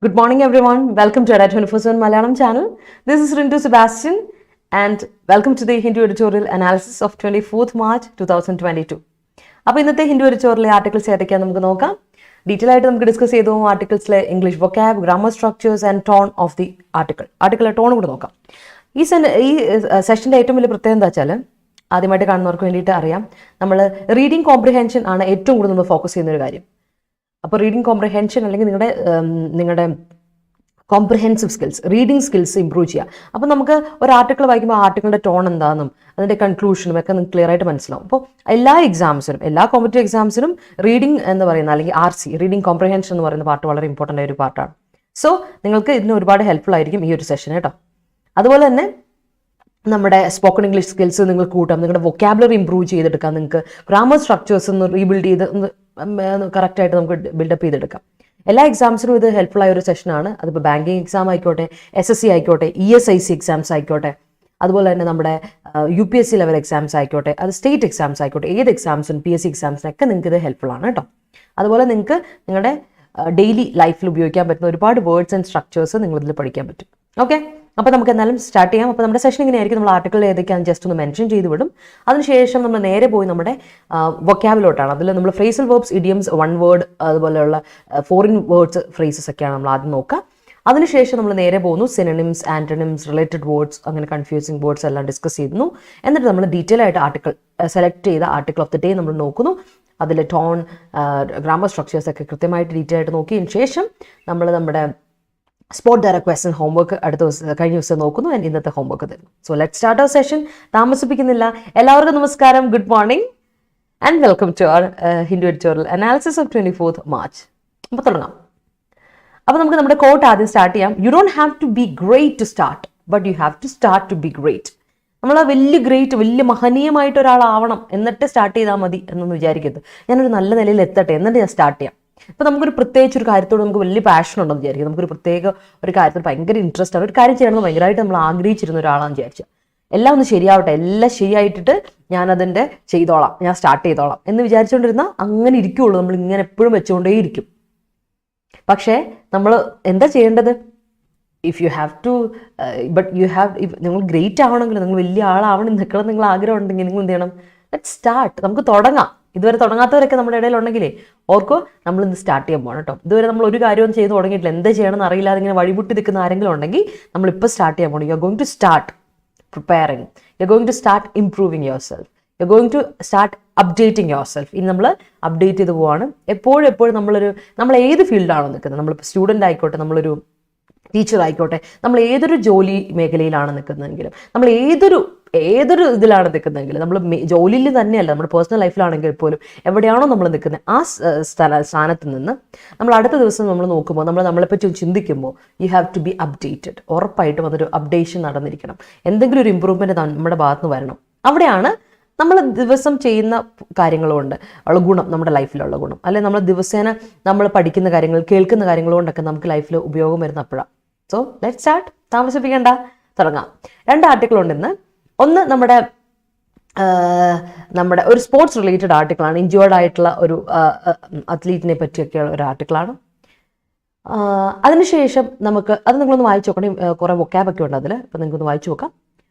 Good morning everyone. Welcome to our 24/7 Malayalam channel. This is Hindu Sebastian and welcome to the Hindu Editorial Analysis of 24th March 2022. അപ്പോൾ ഇന്നത്തെ Hindu എഡിറ്റോറിയലിലെ articles ഏതൊക്കെയാണ് നമുക്ക് നോക്കാം. Detail ആയിട്ട് നമുക്ക് discuss ചെയ്തു ആർട്ടിക്കിൾസിലെ English vocab, grammar structures and tone of the ആർട്ടിക്കിളിലെ ടോൺ കൂടെ നോക്കാം. ഈ സെഷൻ്റെ ഏറ്റവും വലിയ പ്രത്യേകത എന്താ വെച്ചാൽ, ആദ്യമായിട്ട് കാണുന്നവർക്ക് വേണ്ടിയിട്ട് അറിയാം, നമ്മൾ റീഡിംഗ് കോംപ്രിഹെൻഷൻ ആണ് ഏറ്റവും കൂടുതൽ നമ്മൾ ഫോക്കസ് ചെയ്യുന്ന ഒരു കാര്യം. അപ്പോൾ റീഡിംഗ് കോംപ്രിഹെൻഷൻ അല്ലെങ്കിൽ നിങ്ങളുടെ comprehensive skills, reading skills improve ചെയ്യുക. അപ്പോൾ നമുക്ക് ഒരു ആർട്ടിക്കിൾ വായിക്കുമ്പോൾ ആർട്ടിക്കിളിൻ്റെ ടോൺ എന്താണെന്നും അതിൻ്റെ കൺക്ലൂഷനും ഒക്കെ നിങ്ങൾക്ക് ക്ലിയർ ആയിട്ട് മനസ്സിലാവും. അപ്പോൾ എല്ലാ കോമ്പറ്റീവ് എക്സാംസിനും റീഡിംഗ് എന്ന് പറയുന്ന അല്ലെങ്കിൽ RC റീഡിംഗ് കോംപ്രിഹെൻഷൻ എന്ന് പറയുന്ന പാർട്ട് വളരെ ഇമ്പോർട്ടൻ്റ് ആയ ഒരു പാർട്ടാണ്. സോ നിങ്ങൾക്ക് ഇതിന് ഒരുപാട് ഹെൽപ്ഫുൾ ആയിരിക്കും ഈ ഒരു സെഷൻ കേട്ടോ. അതുപോലെ തന്നെ നമ്മുടെ സ്പോക്കൺ ഇംഗ്ലീഷ് സ്കിൽസ് നിങ്ങൾക്ക് കൂട്ടാം, നിങ്ങളുടെ വൊക്കാബുലറി ഇമ്പ്രൂവ് ചെയ്തെടുക്കാം, നിങ്ങൾക്ക് ഗ്രാമർ സ്ട്രക്ചേഴ്സ് ഒന്ന് റീബിൽഡ് ചെയ്ത് കറക്റ്റായിട്ട് നമുക്ക് ബിൽഡപ്പ് ചെയ്തെടുക്കാം. എല്ലാ എക്സാംസിനും ഇത് ഹെൽപ്ഫുൾ ആയ ഒരു സെഷനാണ്. അതിപ്പോൾ ബാങ്കിങ് എക്സാം ആയിക്കോട്ടെ, SSC ആയിക്കോട്ടെ, ESIC എക്സാംസ് ആയിക്കോട്ടെ, അതുപോലെ തന്നെ നമ്മുടെ UPSC ലെവൽ എക്സാംസ് ആയിക്കോട്ടെ, അത് സ്റ്റേറ്റ് എക്സാംസ് ആയിക്കോട്ടെ, ഏത് എക്സാംസിനും PSC എക്സാംസിനൊക്കെ നിങ്ങൾക്ക് ഇത് ഹെൽപ്ഫുൾ ആണ് കേട്ടോ. അതുപോലെ നിങ്ങൾക്ക് നിങ്ങളുടെ ഡെയിലി ലൈഫിൽ ഉപയോഗിക്കാൻ പറ്റുന്ന ഒരുപാട് വേർഡ്സ് ആൻഡ് സ്ട്രക്ചേഴ്സ് നിങ്ങളിതിൽ പഠിക്കാൻ പറ്റും. ഓക്കെ, അപ്പോൾ നമുക്ക് എന്നാലും സ്റ്റാർട്ട് ചെയ്യാം. അപ്പോൾ നമ്മുടെ സെഷൻ ഇങ്ങനെയായിരിക്കും. നമ്മൾ ആർട്ടിക്കിൾ ഏതൊക്കെയാണെന്ന് ജസ്റ്റ് ഒന്ന് മെൻഷൻ ചെയ്ത് വിടും. അതിനുശേഷം നമ്മൾ നേരെ പോയി നമ്മുടെ വൊക്കാബിലോട്ടാണ്. അതിൽ നമ്മൾ phrasal verbs, idioms, one word, അതുപോലെയുള്ള ഫോറിൻ വേർഡ്സ്, ഫ്രേസസ് ഒക്കെയാണ് നമ്മൾ ആദ്യം നോക്കുക. അതിനുശേഷം നമ്മൾ നേരെ പോകുന്നു സിനണിംസ്, ആന്റണിംസ്, റിലേറ്റഡ് വേർഡ്സ്, അങ്ങനെ കൺഫ്യൂസിങ് വേർഡ്സ് എല്ലാം ഡിസ്കസ് ചെയ്യുന്നു. എന്നിട്ട് നമ്മൾ ഡീറ്റെയിൽ ആയിട്ട് ആർട്ടിക്കിൾ സെലക്ട് ചെയ്ത ആർട്ടിക്കിൾ ഓഫ് ദി ഡേ നമ്മൾ നോക്കുന്നു. അതിൽ ടോൺ, ഗ്രാമർ സ്ട്രക്ചേഴ്സ് ഒക്കെ കൃത്യമായിട്ട് ഡീറ്റെയിൽ ആയിട്ട് നോക്കിയതിന് ശേഷം നമ്മൾ നമ്മുടെ സ്പോട്ട് ഡയറക്റ്റ് ക്വസ്റ്റ്യൻ ഹോംവർക്ക് കഴിഞ്ഞ ദിവസം നോക്കുന്നു. ആൻഡ് ഇന്നത്തെ ഹോംവർക്ക് തരുന്നു. So let start our session. താമസിപ്പിക്കുന്നില്ല. എല്ലാവർക്കും നമസ്കാരം, good morning and welcome to our Hindu editorial analysis of 24th March. അപ്പോൾ തുടങ്ങാം. അപ്പോൾ നമുക്ക് നമ്മുടെ കോട്ട് ആദ്യം സ്റ്റാർട്ട് ചെയ്യാം. You don't have to be great to start, but you have to start to be great. നമ്മൾ വലിയ മഹനീയമായിട്ട് ഒരാളാവണം എന്നിട്ട് സ്റ്റാർട്ട് ചെയ്താൽ മതി എന്നൊന്ന് വിചാരിക്കരുത്. ഞാനൊരു നല്ല നിലയിൽ എത്തട്ടെ എന്നിട്ട് ഞാൻ സ്റ്റാർട്ട് ചെയ്യാം. ഇപ്പോൾ നമുക്കൊരു പ്രത്യേകിച്ച് ഒരു കാര്യത്തോട് നമുക്ക് വലിയ പാഷൻ ഉണ്ടെന്ന് വിചാരിക്കും. നമുക്കൊരു പ്രത്യേക ഒരു കാര്യത്തിൽ ഭയങ്കര ഇൻട്രസ്റ്റ് ആണ്, ഒരു കാര്യം ചെയ്യണമെന്ന് ഭയങ്കരമായിട്ട് നമ്മൾ ആഗ്രഹിച്ചിരുന്ന ഒരാളാണെന്ന് വിചാരിച്ചാൽ, എല്ലാം ഒന്ന് ശരിയാവട്ടെ, എല്ലാം ശരിയായിട്ടിട്ട് ഞാനതിൻ്റെ ചെയ്തോളാം, ഞാൻ സ്റ്റാർട്ട് ചെയ്തോളാം എന്ന് വിചാരിച്ചുകൊണ്ടിരുന്നാൽ അങ്ങനെ ഇരിക്കുകയുള്ളൂ. നമ്മൾ ഇങ്ങനെ എപ്പോഴും വെച്ചുകൊണ്ടേയിരിക്കും. പക്ഷേ നമ്മൾ എന്താ ചെയ്യേണ്ടത്? If you have to but you have, നിങ്ങൾ ഗ്രേറ്റ് ആവണമെങ്കിൽ, നിങ്ങൾ വലിയ ആളാവണം നിൽക്കണം നിങ്ങൾ ആഗ്രഹം ഉണ്ടെങ്കിൽ നിങ്ങൾ എന്ത് ചെയ്യണം? Let start. നമുക്ക് തുടങ്ങാം. ഇതുവരെ തുടങ്ങാത്തവരൊക്കെ നമ്മുടെ ഇടയിലുണ്ടെങ്കിലേ ഓർക്കോ, നമ്മളിന്ന് സ്റ്റാർട്ട് ചെയ്യാൻ പോകണം കേട്ടോ. ഇതുവരെ നമ്മൾ ഒരു കാര്യവും ചെയ്ത് തുടങ്ങിയിട്ടില്ല, എന്ത് ചെയ്യണമെന്ന് അറിയില്ലാതെ ഇങ്ങനെ വഴിമുട്ടി നിൽക്കുന്ന ആരെങ്കിലും ഉണ്ടെങ്കിൽ നമ്മളിപ്പോൾ സ്റ്റാർട്ട് ചെയ്യാൻ പോകണം. You are going to start preparing, you are going to start improving yourself, you are going to start updating yourself. ഇനി നമ്മൾ അപ്ഡേറ്റ് ചെയ്ത് പോവാണ്. എപ്പോഴും നമ്മൾ ഏത് ഫീൽഡാണോ നിൽക്കുന്നത്, നമ്മളിപ്പോൾ സ്റ്റുഡൻ്റ് ആയിക്കോട്ടെ, നമ്മളൊരു ടീച്ചർ ആയിക്കോട്ടെ, നമ്മൾ ഏതൊരു ജോലി മേഖലയിലാണ് നിൽക്കുന്നതെങ്കിലും, നമ്മൾ ഏതൊരു ഇതിലാണ് നിൽക്കുന്നതെങ്കിലും, നമ്മൾ ജോലിയിൽ തന്നെയല്ല, നമ്മുടെ പേഴ്സണൽ ലൈഫിലാണെങ്കിൽ പോലും എവിടെയാണോ നമ്മൾ നിൽക്കുന്നത് ആ സ്ഥാനത്ത് നിന്ന് നമ്മൾ അടുത്ത ദിവസം നമ്മൾ നോക്കുമ്പോൾ, നമ്മളെപ്പറ്റി ചിന്തിക്കുമ്പോൾ you have to be updated. ഉറപ്പായിട്ടും അതൊരു അപ്ഡേഷൻ നടന്നിരിക്കണം. എന്തെങ്കിലും ഒരു ഇമ്പ്രൂവ്മെൻറ്റ് നമ്മുടെ ഭാഗത്ത് നിന്ന് വരണം. അവിടെയാണ് നമ്മൾ ദിവസം ചെയ്യുന്ന കാര്യങ്ങളുകൊണ്ട് ഉള്ള ഗുണം, നമ്മുടെ ലൈഫിലുള്ള ഗുണം, അല്ലെങ്കിൽ നമ്മൾ ദിവസേന നമ്മൾ പഠിക്കുന്ന കാര്യങ്ങൾ, കേൾക്കുന്ന കാര്യങ്ങൾ കൊണ്ടൊക്കെ നമുക്ക് ലൈഫിൽ ഉപയോഗം വരുന്ന അപ്പോഴാണ്. So let start. താമസിപ്പിക്കേണ്ട, തുടങ്ങാം. 2 ആർട്ടിക്കിൾ ഉണ്ട് ഇന്ന്. ഒന്ന് നമ്മുടെ ഒരു സ്പോർട്സ് റിലേറ്റഡ് ആർട്ടിക്കിളാണ്. ഇഞ്ചേർഡ് ആയിട്ടുള്ള ഒരു അത്ലീറ്റിനെ പറ്റിയൊക്കെയുള്ള ഒരു ആർട്ടിക്കിളാണ്. അതിനുശേഷം അത് നിങ്ങളൊന്ന് വായിച്ചു നോക്കണം. കുറേ വൊക്കാബൊക്കെ ഉണ്ട് അതിൽ, അപ്പോൾ നിങ്ങൾക്കൊന്ന് വായിച്ചു നോക്കാം.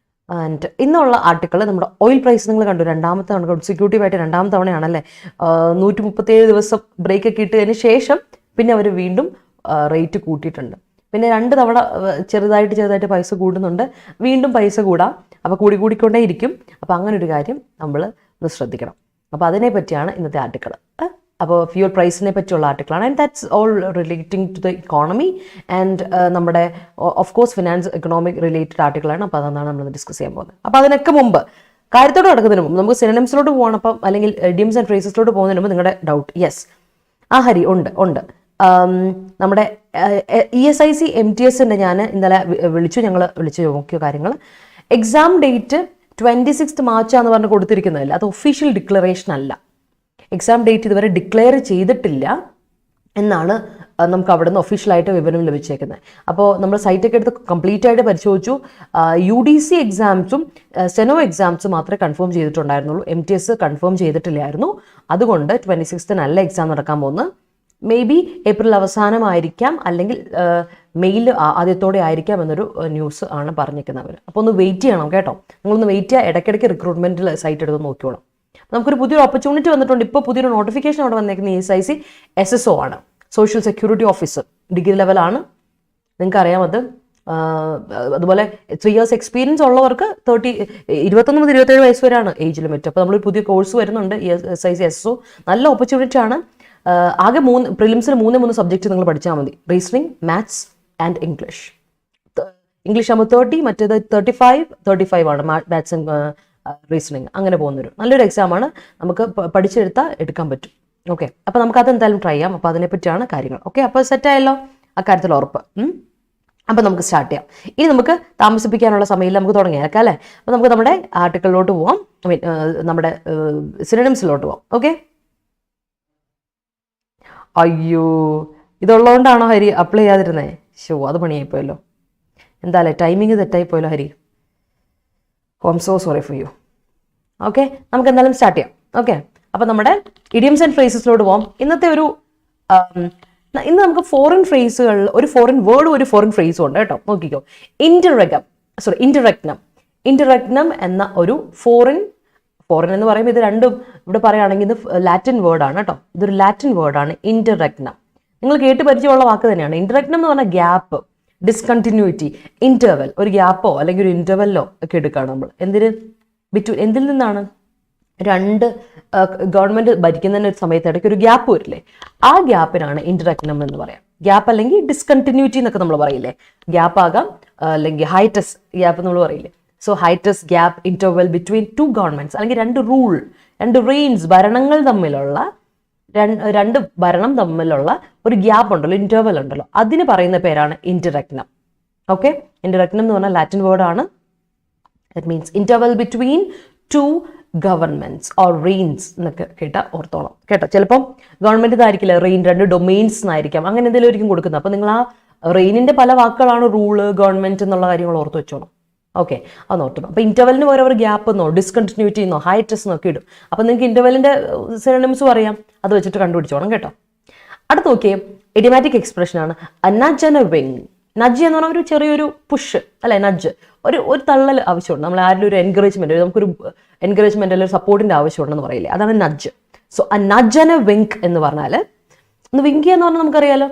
ആൻഡ് ഇന്നുള്ള ആർട്ടിക്കിൾ നമ്മുടെ ഓയിൽ പ്രൈസ് നിങ്ങൾ കണ്ടു. 2ാമത്തെ തവണ കൺസിക്യൂട്ടീവായിട്ട് 2ാമത്തെ തവണയാണല്ലേ 137 ദിവസം ബ്രേക്കൊക്കെ ഇട്ടതിന് ശേഷം പിന്നെ അവർ വീണ്ടും റേറ്റ് കൂട്ടിയിട്ടുണ്ട്. പിന്നെ 2 തവണ ചെറുതായിട്ട് പൈസ കൂടുന്നുണ്ട്, വീണ്ടും പൈസ കൂടാം, അപ്പോൾ കൂടിക്കൊണ്ടേ ഇരിക്കും. അപ്പോൾ അങ്ങനെ ഒരു കാര്യം നമ്മൾ ഒന്ന് ശ്രദ്ധിക്കണം. അപ്പോൾ അതിനെ പറ്റിയാണ് ഇന്നത്തെ ആർട്ടിക്കിൾ. അപ്പോൾ ഫ്യൂൽ പ്രൈസിനെ പറ്റിയുള്ള ആർട്ടിക്കിളാണ്. And that's all relating to the economy and നമ്മുടെ of course finance, economic related ആർട്ടിക്കിളാണ്. അപ്പോൾ അതാണ് നമ്മൾ ഡിസ്കസ് ചെയ്യാൻ പോകുന്നത്. അപ്പോൾ അതിനൊക്കെ മുമ്പ്, കാര്യത്തോട് നടക്കുന്നതിന് മുമ്പ് നമുക്ക് സിനണിംസിലോട്ട് പോകണം. അപ്പം അല്ലെങ്കിൽ ഇഡിയംസ് ആൻഡ് ഫ്രേസസിലോട്ട് പോകുന്നതിന് മുമ്പ് നിങ്ങളുടെ ഡൗട്ട്, യെസ് ഹരി ഉണ്ട് നമ്മുടെ ESIC MTSൻ്റെ ഞാൻ ഇന്നലെ ഞങ്ങൾ വിളിച്ചു നോക്കിയ കാര്യങ്ങൾ. എക്സാം ഡേറ്റ് 26th March ആണെന്ന് പറഞ്ഞ് കൊടുത്തിരിക്കുന്നതല്ല, അത് ഒഫീഷ്യൽ ഡിക്ലറേഷൻ അല്ല. എക്സാം ഡേറ്റ് ഇതുവരെ ഡിക്ലെയർ ചെയ്തിട്ടില്ല എന്നാണ് നമുക്ക് അവിടെ നിന്ന് ഒഫീഷ്യലായിട്ട് വിവരം ലഭിച്ചേക്കുന്നത്. അപ്പോൾ നമ്മൾ സൈറ്റൊക്കെ എടുത്ത് കംപ്ലീറ്റ് ആയിട്ട് പരിശോധിച്ചു. UDC എക്സാംസും സെനോ എക്സാംസും മാത്രമേ കൺഫേം ചെയ്തിട്ടുണ്ടായിരുന്നുള്ളൂ. MTS കൺഫേം ചെയ്തിട്ടില്ലായിരുന്നു. അതുകൊണ്ട് 26th എക്സാം നടക്കാൻ പോകുന്നത്. മേ ബി ഏപ്രിൽ അവസാനമായിരിക്കാം, അല്ലെങ്കിൽ മെയിൽ ആദ്യത്തോടെ ആയിരിക്കാം എന്നൊരു ന്യൂസ് ആണ് പറഞ്ഞിരിക്കുന്നത് അവർ. അപ്പോൾ ഒന്ന് വെയിറ്റ് ചെയ്യണം കേട്ടോ. നിങ്ങളൊന്ന് വെയിറ്റ് ചെയ്യുക, ഇടയ്ക്കിടയ്ക്ക് റിക്രൂട്ട്മെൻറ്റിൽ സൈറ്റ് എടുത്ത് നോക്കിയോളാം. നമുക്കൊരു പുതിയൊരു ഓപ്പർച്യൂണിറ്റി വന്നിട്ടുണ്ട്. ഇപ്പോൾ പുതിയൊരു നോട്ടിഫിക്കേഷൻ അവിടെ വന്നേക്കുന്ന ESIC SSO ആണ്, സോഷ്യൽ സെക്യൂരിറ്റി ഓഫീസർ, ഡിഗ്രി ലെവലാണ്. നിങ്ങൾക്ക് അറിയാം അത്. അതുപോലെ 3 years എക്സ്പീരിയൻസ് ഉള്ളവർക്ക് 21 മുതൽ 27 വയസ്സ് വരെയാണ് ഏജ് ലിമിറ്റ്. അപ്പോൾ നമ്മളൊരു പുതിയ കോഴ്സ് വരുന്നുണ്ട് ESIC SSO. നല്ല ഓപ്പർച്യൂണിറ്റി ആണ്. ആകെ പ്രിലിംസിൽ 3 സബ്ജക്റ്റ് നിങ്ങൾ പഠിച്ചാൽ മതി. Reasoning, maths and English. English ആകുമ്പോൾ 30, മറ്റേത് 35 ആണ് മാത്സ് ആൻഡ് റീസണിങ്. അങ്ങനെ പോകുന്നൊരു നല്ലൊരു എക്സാമാണ്. നമുക്ക് പഠിച്ചെടുത്താൽ എടുക്കാൻ പറ്റും. ഓക്കെ, അപ്പോൾ നമുക്ക് അതെന്തായാലും ട്രൈ ചെയ്യാം. അപ്പോൾ അതിനെപ്പറ്റിയാണ് കാര്യങ്ങൾ. ഓക്കെ, അപ്പോൾ സെറ്റായല്ലോ അക്കാര്യത്തിൽ ഉറപ്പ്. അപ്പോൾ നമുക്ക് സ്റ്റാർട്ട് ചെയ്യാം. ഇനി നമുക്ക് താമസിപ്പിക്കാനുള്ള സമയമില്ല, നമുക്ക് തുടങ്ങിയേക്കാം അല്ലേ. അപ്പോൾ നമുക്ക് നമ്മുടെ ആർട്ടിക്കിളിലോട്ട് പോവാം, നമ്മുടെ സിനോണിംസിലോട്ട് പോവാം. ഓക്കെ. അയ്യോ, ഇതുള്ളതുകൊണ്ടാണോ ഹരി അപ്ലൈ ചെയ്യാതിരുന്നേ? അത് പണിയായിപ്പോയല്ലോ. എന്തായാലും ടൈമിങ് തെറ്റായിപ്പോയല്ലോ Hari. I am so sorry for you. Okay, നമുക്ക് എന്തായാലും സ്റ്റാർട്ട് ചെയ്യാം. ഓക്കെ, അപ്പോൾ നമ്മുടെ ഇഡിയംസ് ആൻഡ് ഫ്രേസസിലോട്ട് പോകാം. ഇന്ന് നമുക്ക് ഫോറിൻ ഫ്രേസുകൾ, ഒരു ഫോറിൻ വേർഡും ഒരു ഫോറിൻ ഫ്രേസും ഉണ്ട് കേട്ടോ. നോക്കിക്കോ. ഇന്റർറെഗ്നം എന്ന ഒരു ഫോറിൻ എന്ന് പറയുമ്പോൾ ഇത് രണ്ടും ഇവിടെ പറയുകയാണെങ്കിൽ ഇത് ലാറ്റിൻ വേർഡാണ് കേട്ടോ. ഇതൊരു ലാറ്റിൻ വേർഡാണ് ഇന്റർറെഗ്നം. നിങ്ങൾ കേട്ട് പരിചയമുള്ള വാക്ക് തന്നെയാണ്. ഇന്റർറെഗ്നം എന്ന് പറഞ്ഞാൽ ഗ്യാപ്പ്, ഡിസ്കണ്ടിന്യൂറ്റി, ഇന്റർവെൽ. ഒരു ഗ്യാപ്പോ അല്ലെങ്കിൽ ഒരു ഇന്റർവെല്ലോ ഒക്കെ എടുക്കുകയാണ് നമ്മൾ. എന്തിൽ നിന്നാണ്? രണ്ട് ഗവൺമെന്റ് ഭരിക്കുന്നതിന് ഒരു സമയത്ത് ഇടയ്ക്ക് ഒരു ഗ്യാപ്പ് വരില്ലേ, ആ ഗ്യാപ്പിനാണ് ഇന്റർറെഗ്നം എന്ന് പറയാം. ഗ്യാപ്പ് അല്ലെങ്കിൽ ഡിസ്കണ്ടിന്യൂറ്റി എന്നൊക്കെ നമ്മൾ പറയില്ലേ. ഗ്യാപ്പ് ആകാം, അല്ലെങ്കിൽ ഹൈറ്റസ് ഗ്യാപ്പ് നമ്മൾ പറയില്ലേ. So hiatus gap, interval between 2 governments, അല്ലെങ്കിൽ 2 റെയിൻസ്, ഭരണങ്ങൾ തമ്മിലുള്ള ഭരണം തമ്മിലുള്ള ഒരു ഗ്യാപ്പ് ഉണ്ടല്ലോ, ഇന്റർവെൽ ഉണ്ടല്ലോ, അതിന് പറയുന്ന പേരാണ് ഇന്റർറെഗ്നം. ഓക്കെ, ഇന്റർറെഗ്നം എന്ന് പറഞ്ഞാൽ ലാറ്റിൻ വേർഡാണ്. That means interval between 2 governments or reigns എന്നൊക്കെ കേട്ടാൽ ഓർത്തോളം കേട്ടോ. ചിലപ്പം ഗവൺമെന്റ് ഇതായിരിക്കില്ല, റെയിൻ 2 ഡൊമെയിൻസ് എന്നായിരിക്കാം, അങ്ങനെ എന്തെങ്കിലും ആയിരിക്കും കൊടുക്കുന്നത്. അപ്പോൾ നിങ്ങൾ ആ റെയിനിന്റെ പല വാക്കുകളാണ് റൂള്, ഗവൺമെന്റ് എന്നുള്ള കാര്യങ്ങൾ ഓർത്ത് വെച്ചോണം. ഓക്കെ, അത് നോക്കണം. അപ്പോൾ ഇന്റർവെലിന് പോലെ ഒരു ഗ്യാപ്പ് എന്നോ ഡിസ്കണ്ടിന്യൂറ്റി എന്നോ ഹൈറ്റസ് എന്നൊക്കെ ഇടും. അപ്പോൾ നിങ്ങൾക്ക് ഇന്റർവെലിന്റെ സിനോണിംസും അറിയാം, അത് വെച്ചിട്ട് കണ്ടുപിടിച്ചോണം കേട്ടോ. അടുത്ത് നോക്കിയേ, ഇഡിയമാറ്റിക് എക്സ്പ്രഷൻ ആണ് nudge and a wing. Nudge എന്ന് പറഞ്ഞാൽ ഒരു ചെറിയൊരു പുഷ് അല്ലെ, നഡ്ജ് ഒരു തള്ളൽ ആവശ്യമുണ്ട്. നമ്മൾ ആരുടെ ഒരു എൻകറേജ്മെന്റ്, നമുക്കൊരു എൻകറേജ്മെന്റ് അല്ലെങ്കിൽ സപ്പോർട്ടിന്റെ ആവശ്യമുണ്ടെന്ന് പറയില്ലേ, അതാണ് nudge. So a nudge and a wing എന്ന് പറഞ്ഞാൽ, ഒന്ന് വിങ്ക് ചെയ്യാന്ന് പറഞ്ഞാൽ നമുക്കറിയാലോ,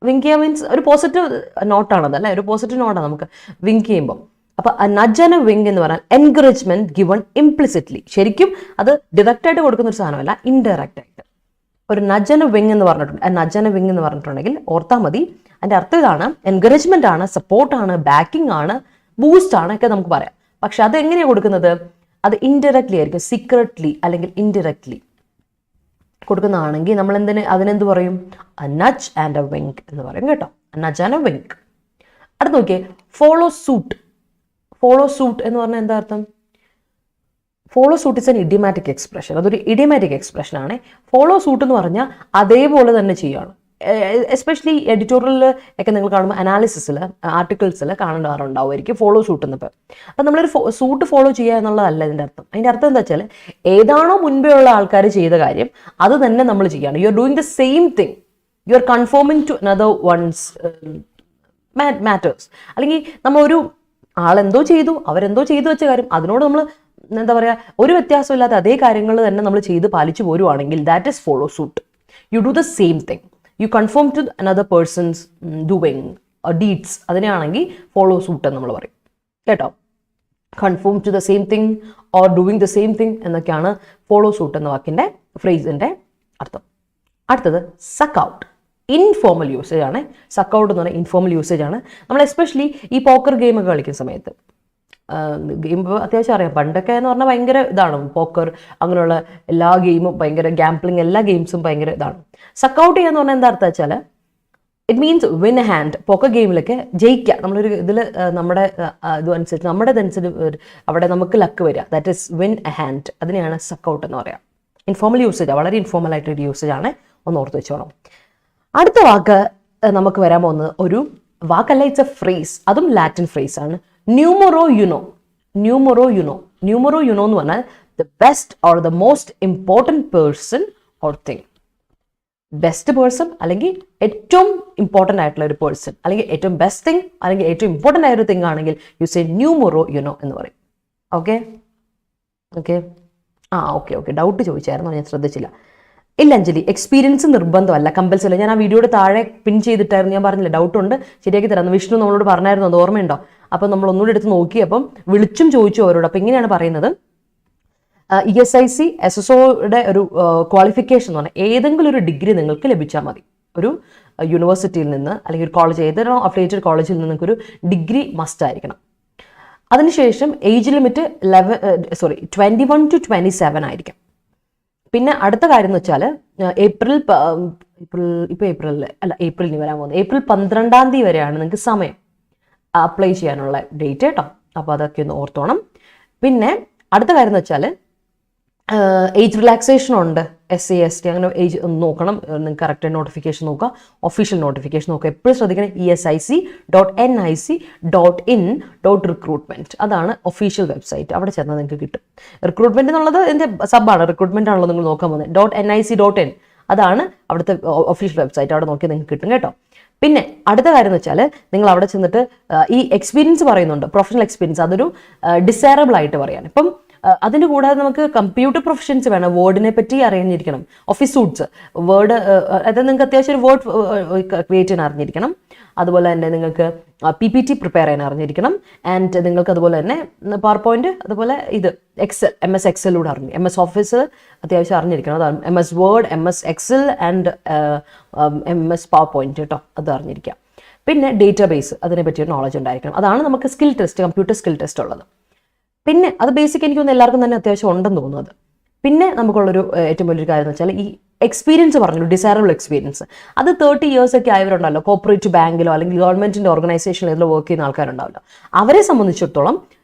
വിങ്ക് ചെയ്യുക മീൻസ് ഒരു പോസിറ്റീവ് നോട്ടാണത് അല്ലേ, ഒരു പോസിറ്റീവ് നോട്ടാണ് നമുക്ക് വിങ്ക് ചെയ്യുമ്പോൾ. അപ്പൊ നഡ്ജ് ആൻഡ് എ വിങ് എന്ന് പറഞ്ഞാൽ എൻകറേജ്മെന്റ് ഗിവൺ ഇംപ്ലിസിറ്റ്ലി. ശരിക്കും അത് ഡയറക്റ്റ് ആയിട്ട് കൊടുക്കുന്ന ഒരു സാധനമല്ല, ഇൻഡയറക്റ്റ് ആയിട്ട്. ഒരു നഡ്ജ് ആൻഡ് എ വിങ് എന്ന് പറഞ്ഞിട്ടുണ്ട്. നഡ്ജ് ആൻഡ് എ വിങ് എന്ന് പറഞ്ഞിട്ടുണ്ടെങ്കിൽ ഓർത്താൽ മതി, അതിന്റെ അർത്ഥം ഇതാണ്: എൻകറേജ്മെന്റ് ആണ്, സപ്പോർട്ടാണ്, ബാക്കിംഗ് ആണ്, ബൂസ്റ്റ് ആണ് ഒക്കെ നമുക്ക് പറയാം. പക്ഷെ അത് എങ്ങനെയാണ് കൊടുക്കുന്നത്? അത് ഇൻഡയറക്ട്ലി ആയിരിക്കും, സീക്രട്ട്ലി അല്ലെങ്കിൽ ഇൻഡയറക്ട്ലി കൊടുക്കുന്നതാണെങ്കിൽ നമ്മൾ അതിനെന്ത് പറയും? നഡ്ജ് ആൻഡ് എ വിങ് എന്ന് പറയും കേട്ടോ. Nudge and a wing. അടുത്ത് നോക്കിയേ, ഫോളോ സൂട്ട്. ഫോളോ സൂട്ട് എന്ന് പറഞ്ഞാൽ എന്താ അർത്ഥം? Follow suit is an idiomatic expression. അതൊരു ഇഡിയമാറ്റിക് എക്സ്പ്രഷൻ ആണ്. ഫോളോ സൂട്ട് എന്ന് പറഞ്ഞാൽ അതേപോലെ തന്നെ ചെയ്യുകയാണ്. എസ്പെഷ്യലി എഡിറ്റോറിയൽ ഒക്കെ നിങ്ങൾ കാണുമ്പോൾ അനാലിസിസിൽ, ആർട്ടിക്കിൾസിൽ കാണാറുണ്ടാവുമായിരിക്കും ഫോളോ സൂട്ട് എന്നപ്പോൾ. അപ്പം നമ്മളൊരു സൂട്ട് ഫോളോ ചെയ്യുക എന്നുള്ളതല്ല ഇതിൻ്റെ അർത്ഥം. അതിൻ്റെ അർത്ഥം എന്താ വെച്ചാൽ, ഏതാണോ മുൻപേ ഉള്ള ആൾക്കാർ ചെയ്ത കാര്യം അത് തന്നെ നമ്മൾ ചെയ്യുകയാണ്. You are doing the same thing, you are confirming to another one's matters. അല്ലെങ്കിൽ നമ്മൾ ഒരു ആളെന്തോ ചെയ്തു, അവരെന്തോ ചെയ്തു വെച്ച കാര്യം, അതിനോട് നമ്മൾ എന്താ പറയുക, ഒരു വ്യത്യാസമില്ലാത്ത അതേ കാര്യങ്ങൾ തന്നെ നമ്മൾ ചെയ്ത് പാലിച്ചു പോരുവാണെങ്കിൽ that is follow suit. You do the same thing, you confirm to another person's doing deeds, അതിനാണെങ്കിൽ ഫോളോ സൂട്ട് എന്ന് നമ്മൾ പറയും കേട്ടോ. Confirm to the same thing or doing the same thing എന്നൊക്കെയാണ് ഫോളോ സൂട്ട് എന്ന വാക്കിൻ്റെ ഫ്രേസിൻ്റെ അർത്ഥം. അടുത്തത് സക്ക് ഔട്ട്. ഇൻഫോർമൽ യൂസേജ് ആണ്. സക്ക് ഔട്ട് എന്ന് പറഞ്ഞാൽ ഇൻഫോർമൽ യൂസേജ് ആണ്. നമ്മൾ എസ്പെഷ്യലി ഈ പോക്കർ ഗെയിമൊക്കെ കളിക്കുന്ന സമയത്ത്, ഗെയിം അത്യാവശ്യം അറിയാം, പണ്ടൊക്കെ എന്ന് പറഞ്ഞാൽ ഭയങ്കര ഇതാണ് പോക്കർ, അങ്ങനെയുള്ള എല്ലാ ഗെയിമും ഭയങ്കര ഗാംപ്ലിങ്, എല്ലാ ഗെയിംസും ഭയങ്കര ഇതാണ്. സക്ക് ഔട്ട് ചെയ്യാന്ന് പറഞ്ഞാൽ എന്താ അർത്ഥം വെച്ചാൽ, it means win a hand. Poker ഗെയിമിലൊക്കെ ജയിക്കുക, നമ്മളൊരു ഇതിൽ നമ്മുടെ ഇതനുസരിച്ച് നമ്മുടേതനുസരിച്ച് അവിടെ നമുക്ക് ലക്ക് വരിക, that is win a hand. അതിനെയാണ് സക്ക് ഔട്ട് എന്ന് പറയാം. ഇൻഫോർമൽ യൂസേജ്, വളരെ ഇൻഫോർമൽ ആയിട്ടൊരു യൂസേജ് ആണ്, ഒന്ന് ഓർത്ത് വെച്ചോണം. അടുത്ത വാക്ക് നമുക്ക് വരാൻ പോകുന്നത് ഒരു വാക്കല്ല, ഇറ്റ്സ് എ ഫ്രേസ്. അതും ലാറ്റിൻ ഫ്രേസ് ആണ്. ന്യൂമറോ യുനോ. ന്യൂമറോ യുനോ. ന്യൂമറോ യുനോ എന്ന് പറഞ്ഞാൽ the best or the most important person or thing. Best person അല്ലെങ്കിൽ ഏറ്റവും ഇമ്പോർട്ടൻ്റ് ആയിട്ടുള്ള ഒരു പേഴ്സൺ അല്ലെങ്കിൽ ഏറ്റവും ബെസ്റ്റ് തിങ് അല്ലെങ്കിൽ ഏറ്റവും ഇമ്പോർട്ടൻ്റ് ആയൊരു തിങ് ആണെങ്കിൽ യു സേ ന്യൂമറോ യുനോ എന്ന് പറയും. ഓക്കെ ഓക്കെ ഓക്കെ ഡൗട്ട് ചോദിച്ചായിരുന്നു, ഞാൻ ശ്രദ്ധിച്ചില്ല. ഇല്ല അഞ്ജലി, എക്സ്പീരിയൻസ് നിർബന്ധമല്ല, കമ്പൽസറി. ഞാൻ ആ വീഡിയോയുടെ താഴെ പിൻ ചെയ്തിട്ടായിരുന്നു, ഞാൻ പറഞ്ഞില്ല ഡൗട്ട് ഉണ്ട് ശരിയാക്കി തരാം. വിഷ്ണു നമ്മളോട് പറഞ്ഞായിരുന്നു, അത് ഓർമ്മയുണ്ടോ? അപ്പം നമ്മൾ ഒന്നുകൂടി എടുത്ത് നോക്കി, അപ്പം വിളിച്ചും ചോദിച്ചു അവരോട്. അപ്പം ഇങ്ങനെയാണ് പറയുന്നത്, ESIC SSOയുടെ ഒരു ക്വാളിഫിക്കേഷൻ എന്ന് പറഞ്ഞാൽ ഏതെങ്കിലും ഒരു ഡിഗ്രി നിങ്ങൾക്ക് ലഭിച്ചാൽ മതി. ഒരു യൂണിവേഴ്സിറ്റിയിൽ നിന്ന് അല്ലെങ്കിൽ ഒരു കോളേജ്, ഏതൊരു അഫിലിയേറ്റഡ് കോളേജിൽ നിന്ന് നിങ്ങൾക്കൊരു ഡിഗ്രി മസ്റ്റ് ആയിരിക്കണം. അതിനുശേഷം ഏജ് ലിമിറ്റ് 21 to 27 ആയിരിക്കും. പിന്നെ അടുത്ത കാര്യം എന്ന് വെച്ചാൽ ഏപ്രിൽ 12 വരെയാണ് നിങ്ങൾക്ക് സമയം അപ്ലൈ ചെയ്യാനുള്ള ഡേറ്റ് കേട്ടോ. അപ്പോൾ അതൊക്കെ ഒന്ന് ഓർത്തോണം. പിന്നെ അടുത്ത കാര്യം എന്ന് വെച്ചാൽ ഏജ് റിലാക്സേഷൻ ഉണ്ട്, SC ST അങ്ങനെ ഏജ് ഒന്ന് നോക്കണം. നിങ്ങൾക്ക് കറക്റ്റ് നോട്ടിഫിക്കേഷൻ നോക്കുക, ഒഫീഷ്യൽ നോട്ടിഫിക്കേഷൻ നോക്കുക. എപ്പോഴും ശ്രദ്ധിക്കണം, esic.nic.in.recruitment അതാണ് ഒഫീഷ്യൽ വെബ്സൈറ്റ്. അവിടെ ചെന്നാൽ നിങ്ങൾക്ക് കിട്ടും. റിക്രൂട്ട്മെന്റ് എന്നുള്ളത് എൻ്റെ സബ്ബാണ്, റിക്രൂട്ട്മെന്റ് ആണല്ലോ നിങ്ങൾ നോക്കാൻ പോകുന്നത്. .nic.in അതാണ് അവിടുത്തെ ഒഫീഷ്യൽ വെബ്സൈറ്റ്. അവിടെ നോക്കിയാൽ നിങ്ങൾക്ക് കിട്ടും കേട്ടോ. പിന്നെ അടുത്ത കാര്യം എന്ന് വെച്ചാൽ നിങ്ങൾ അവിടെ ചെന്നിട്ട് ഈ എക്സ്പീരിയൻസ് പറയുന്നുണ്ട്, പ്രൊഫഷണൽ എക്സ്പീരിയൻസ്, അതൊരു ഡിസൈറബിൾ ആയിട്ട് പറയാൻ. ഇപ്പം അതിൻ്റെ കൂടാതെ നമുക്ക് കമ്പ്യൂട്ടർ പ്രൊഫഷൻസ് വേണം, വേർഡിനെ പറ്റി അറിഞ്ഞിരിക്കണം, ഓഫീസ് സൂട്ട്സ്, വേർഡ്, അതായത് നിങ്ങൾക്ക് അത്യാവശ്യം ഒരു വേർഡ് ക്രിയേറ്റ് ചെയ്യാൻ അറിഞ്ഞിരിക്കണം. അതുപോലെ തന്നെ നിങ്ങൾക്ക് PPT പ്രിപ്പയർ ചെയ്യാൻ അറിഞ്ഞിരിക്കണം. ആൻഡ് നിങ്ങൾക്ക് അതുപോലെ തന്നെ പവർ പോയിന്റ്, അതുപോലെ ഇത് എക്സൽ, MS എക്സലിലൂടെ MS ഓഫീസ് അത്യാവശ്യം അറിഞ്ഞിരിക്കണം. അതാണ് MS word, MS Excel and MS power point കേട്ടോ, അത് അറിഞ്ഞിരിക്കാം. പിന്നെ ഡേറ്റാബേസ്, അതിനെ പറ്റിയൊരു നോളജ് ഉണ്ടായിരിക്കണം. അതാണ് നമുക്ക് skill test, computer skill test ഉള്ളത്. പിന്നെ അത് ബേസിക് എനിക്കൊന്ന് എല്ലാവർക്കും തന്നെ അത്യാവശ്യം ഉണ്ടെന്ന് തോന്നുന്നത്. പിന്നെ നമുക്കുള്ളൊരു ഏറ്റവും വലിയൊരു കാര്യം എന്ന് വെച്ചാൽ ഈ എക്സ്പീരിയൻസ് പറഞ്ഞു, ഡിസൈറബിൾ എക്സ്പീരിയൻസ്. അത് 30 years ഒക്കെ ആയവരുണ്ടല്ലോ, കോർപ്പറേറ്റ് ബാങ്കിലോ അല്ലെങ്കിൽ ഗവൺമെന്റിന്റെ ഓർഗനൈസേഷനിലോ ഇതിലോ വർക്ക് ചെയ്യുന്ന ആൾക്കാരുണ്ടാവില്ല. അവരെ സംബന്ധിച്ചിടത്തോളം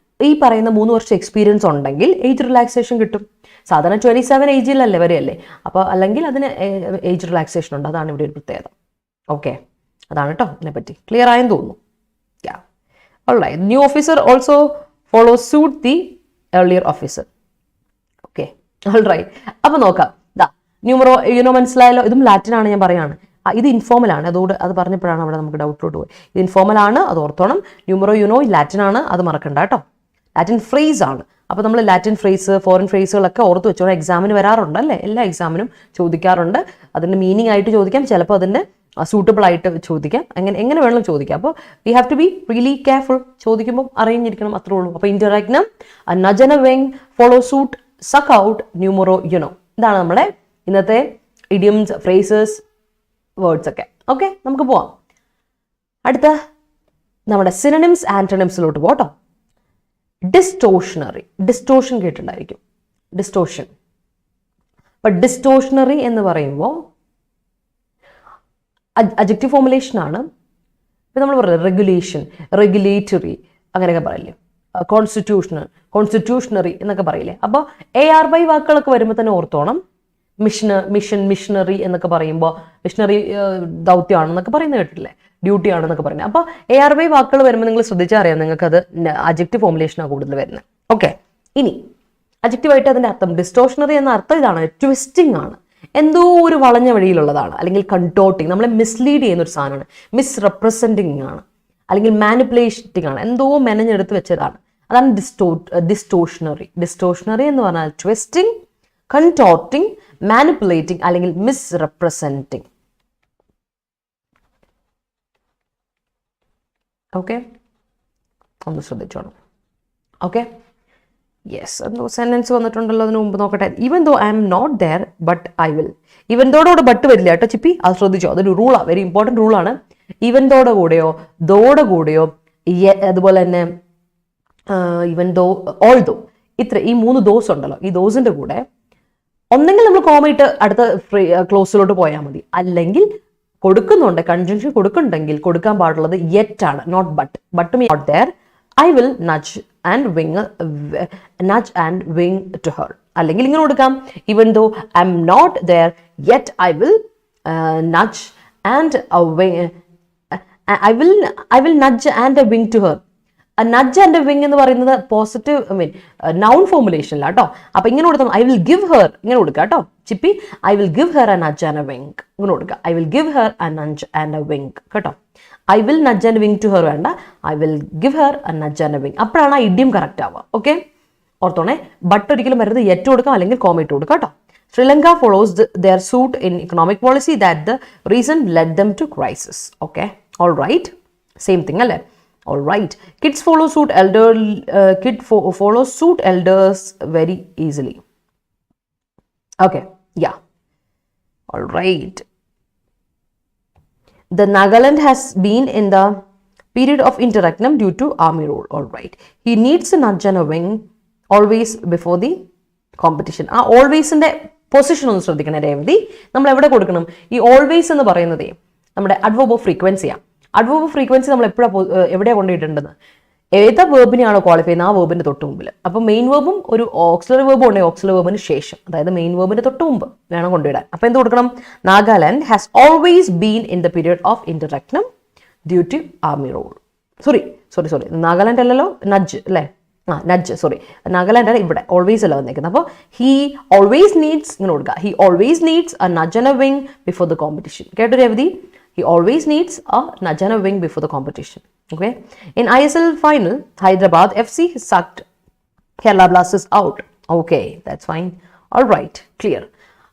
ഈ പറയുന്ന 3 വർഷം എക്സ്പീരിയൻസ് ഉണ്ടെങ്കിൽ ഏജ് റിലാക്സേഷൻ കിട്ടും. സാധാരണ 27 ഏജിലല്ലേ വരെയല്ലേ, അപ്പോൾ അല്ലെങ്കിൽ അതിന് ഏജ് റിലാക്സേഷൻ ഉണ്ട്. അതാണ് ഇവിടെ ഒരു പ്രത്യേകത. ഓക്കെ, അതാണ് കേട്ടോ ഇതിനെപ്പറ്റി. ക്ലിയർ ആയെന്ന് തോന്നുന്നു. Alright, new officer also follow suit the earlier officer. Okay, alright. അപ്പോൾ നോക്കാം, ന്യൂമറോ യുനോ മനസ്സിലായല്ലോ. ഇതും ലാറ്റിൻ ആണ്, ഞാൻ പറയാണ്. ഇത് ഇൻഫോർമൽ ആണ്, അത് പറഞ്ഞപ്പോഴാണ് അവിടെ നമുക്ക് ഡൗട്ടിലോട്ട് പോയി. ഇത് ഇൻഫോർമൽ ആണ്, അത് ഓർത്തോണം. ന്യൂമറോ യുനോ ലാറ്റിൻ ആണ്, അത് മറക്കണ്ട കേട്ടോ. ലാറ്റിൻ ഫ്രേസ് ആണ്. അപ്പോൾ നമ്മൾ ലാറ്റിൻ ഫ്രേസ്, ഫോറിൻ ഫ്രേസുകളൊക്കെ ഓർത്ത് വെച്ചോണം. എക്സാമിന് വരാറുണ്ട് അല്ലേ, എല്ലാ എക്സാമിനും ചോദിക്കാറുണ്ട്. അതിൻ്റെ മീനിങ് ആയിട്ട് ചോദിക്കാം, ചിലപ്പോൾ അതിൻ്റെ സൂട്ടബിൾ ആയിട്ട് ചോദിക്കാം, എങ്ങനെ വേണമെങ്കിലും ചോദിക്കാം. അപ്പോൾ we have to be really careful. ചോദിക്കുമ്പോൾ അറിഞ്ഞിരിക്കണം, അത്രേ ഉള്ളൂ. അപ്പോൾ interregnum, nudge and wink, follow suit, suck out, numero uno, ഇതാണ് നമ്മുടെ ഇന്നത്തെ ഇഡിയംസ്, ഫ്രേസസ്, വേർഡ്സ് ഒക്കെ. ഓക്കെ, നമുക്ക് പോവാം. അടുത്ത നമ്മുടെ സിനണിംസ്, ആന്റണിംസിലോട്ട് പോട്ടോ. ഡിസ്റ്റോഷണറി, ഡിസ്റ്റോഷൻ കേട്ടിട്ടുണ്ടായിരിക്കും, ഡിസ്റ്റോഷൻ. അപ്പം ഡിസ്റ്റോഷണറി എന്ന് പറയുമ്പോൾ അഡ്ജക്റ്റീവ് ഫോർമുലേഷൻ ആണ്. ഇപ്പം നമ്മൾ പറയുന്നത് റെഗുലേഷൻ, റെഗുലേറ്ററി അങ്ങനെയൊക്കെ പറയില്ലേ, കോൺസ്റ്റിറ്റ്യൂഷണറി എന്നൊക്കെ പറയില്ലേ. അപ്പോൾ ARY വാക്കുകളൊക്കെ വരുമ്പോൾ തന്നെ ഓർത്തോണം. മിഷൻ, മിഷണറി എന്നൊക്കെ പറയുമ്പോൾ മിഷണറി ദൗത്യമാണെന്നൊക്കെ പറയുന്നത് കേട്ടില്ലേ, ഡ്യൂട്ടി ആണെന്നൊക്കെ പറയുന്നത്. അപ്പോൾ ARY വാക്കുകൾ വരുമ്പോൾ നിങ്ങൾ ശ്രദ്ധിച്ചാൽ അറിയാം, നിങ്ങൾക്കത് അഡ്ജക്റ്റീവ് ഫോർമുലേഷനാണ് കൂടുതൽ വരുന്നത്. ഓക്കെ, ഇനി അഡ്ജക്റ്റീവായിട്ട് അതിൻ്റെ അർത്ഥം, ഡിസ്റ്റോഷണറി എന്ന അർത്ഥം ഇതാണ്, ട്വിസ്റ്റിംഗ് ആണ്, എന്തോ ഒരു വളഞ്ഞ വഴിയിലുള്ളതാണ്, അല്ലെങ്കിൽ കൺടോട്ടിങ്, നമ്മളെ മിസ്ലീഡ് ചെയ്യുന്ന ഒരു സാധനമാണ്, മിസ്റെപ്രസെൻറ്റിങ് ആണ്, അല്ലെങ്കിൽ മാനിപ്പുലേറ്റിംഗ് ആണ്, എന്തോ മെനഞ്ഞെടുത്ത് വെച്ചതാണ്. അതാണ് ഡിസ്റ്റോഷണറി. ഡിസ്റ്റോഷണറി എന്ന് പറഞ്ഞാൽ ട്വിസ്റ്റിംഗ്, കൺടോട്ടിംഗ്, മാനിപ്പുലേറ്റിംഗ് അല്ലെങ്കിൽ മിസ്റെപ്രസെൻറ്റിംഗ്. ഓക്കെ, ഒന്ന് ശ്രദ്ധിച്ചോണം. ഓക്കെ, യെസ്, എന്തോ സെന്റൻസ് വന്നിട്ടുണ്ടല്ലോ, അതിന് മുമ്പ് നോക്കട്ടെ. Even though I am not there but I will. Even ദോടെ ബട്ട് വരില്ല കേട്ടോ ചിപ്പി, അത് ശ്രദ്ധിച്ചോ, അതൊരു റൂളാണ്, വെരി ഇമ്പോർട്ടൻറ്റ് റൂളാണ്. ഈവൻ ദോടെ കൂടെയോ, ദോടെ കൂടെയോ, അതുപോലെ തന്നെ ഈവൻ ദോ, ഓൾ ദോ, ഈ 3 ദോസ് ഉണ്ടല്ലോ, ഈ ദോസിന്റെ കൂടെ ഒന്നെങ്കിൽ നമ്മൾ കോമയിട്ട് അടുത്ത ക്ലോസിലോട്ട് പോയാൽ മതി, അല്ലെങ്കിൽ കൊടുക്കുന്നുണ്ട്, കൺജങ്ഷൻ കൊടുക്കുന്നുണ്ടെങ്കിൽ കൊടുക്കാൻ പാടുള്ളത് യെറ്റ് ആണ്, not but. But me not there, I will nudge and wink to her. അല്ലെങ്കിൽ ഇങ്ങനെ കൊടുക്കാം, even though I am not there yet I will nudge and wink to her. Nudge and a wing എന്ന് പറയുന്നത് positive noun ഫോർമുലേഷനിലാണ് കേട്ടോ. അപ്പൊ ഇങ്ങനെ കൊടുത്താൽ I will give her ഇങ്ങനെ കൊടുക്കുക കേട്ടോ. Chippi I will give her a nudge and a wink ഇങ്ങനെ കൊടുക്കുക. I will give her a nudge and a wink കേട്ടോ. I will nudge and wink to her വേണ്ട, I will give her a nudge and a wink. അപ്പോഴാണ് ആ idiom correct ആവുക. Okay, ഓർത്തോണേ. But ഒരിക്കലും വരുന്നത് യെറ്റ് കൊടുക്കാം അല്ലെങ്കിൽ കോമ ഇട്ട് കൊടുക്കാം കേട്ടോ. Sri Lanka follows their suit in economic policy that the reason led them to crisis. Okay, all right, same thing alle. All right, kids follow suit follow suit elders very easily. Okay, yeah, all right. The Nagaland has been in the period of interregnum due to army rule. All right, he needs a nudge and a wing always before the competition. ആ ഓൾവേസിന്റെ position ഒന്ന് ശ്രദ്ധിക്കണം രേവതി. നമ്മൾ എവിടെ കൊടുക്കണം? ഈ always എന്ന് പറയുന്നത് നമ്മുടെ അഡ്വേർബ് ഓഫ് ഫ്രീക്വൻസിയാണ്. അഡ്വേർബ് ഓഫ് ഫ്രീക്വൻസി നമ്മൾ എവിടെയാണ് കൊണ്ടുപോയിട്ടുണ്ടെന്ന് ഏതാ വേർബിനെയാണോ ക്വാളിഫൈ ചെയ്യുന്നത് ആ വേർബിന്റെ തൊട്ട് മുമ്പിൽ. അപ്പോൾ മെയിൻ വേർബും ഒരു ഓക്സിലറി വേർബും ഉണ്ടെങ്കിൽ ഓക്സിലറി വേർബിന് ശേഷം, അതായത് മെയിൻ വേർബിന്റെ തൊട്ട് മുമ്പ് വേണം കൊണ്ടുവിടാൻ. അപ്പോൾ എന്ത് കൊടുക്കണം? Nagaland has always been in the period of interregnum due to army rule. Sorry Nagaland അല്ലല്ലോ, നഡ്ജ് അല്ലേ? നഡ്ജ്, സോറി, നാഗാലാൻഡ് ആണ് ഇവിടെ ഓൾവേസ് അല്ല വന്നേക്കുന്നത്. അപ്പോൾ ഹി ഓൾവേസ് നീഡ്സ് ഇങ്ങനെ കൊടുക്കുക. He always needs A nudge and a wing before the competition. കേട്ടോ Revathi? He always needs a nudge and a wing before the competition. Okay. In ISL final, Hyderabad FC sucked Kerala Blasters out. Okay, that's fine. All right, clear.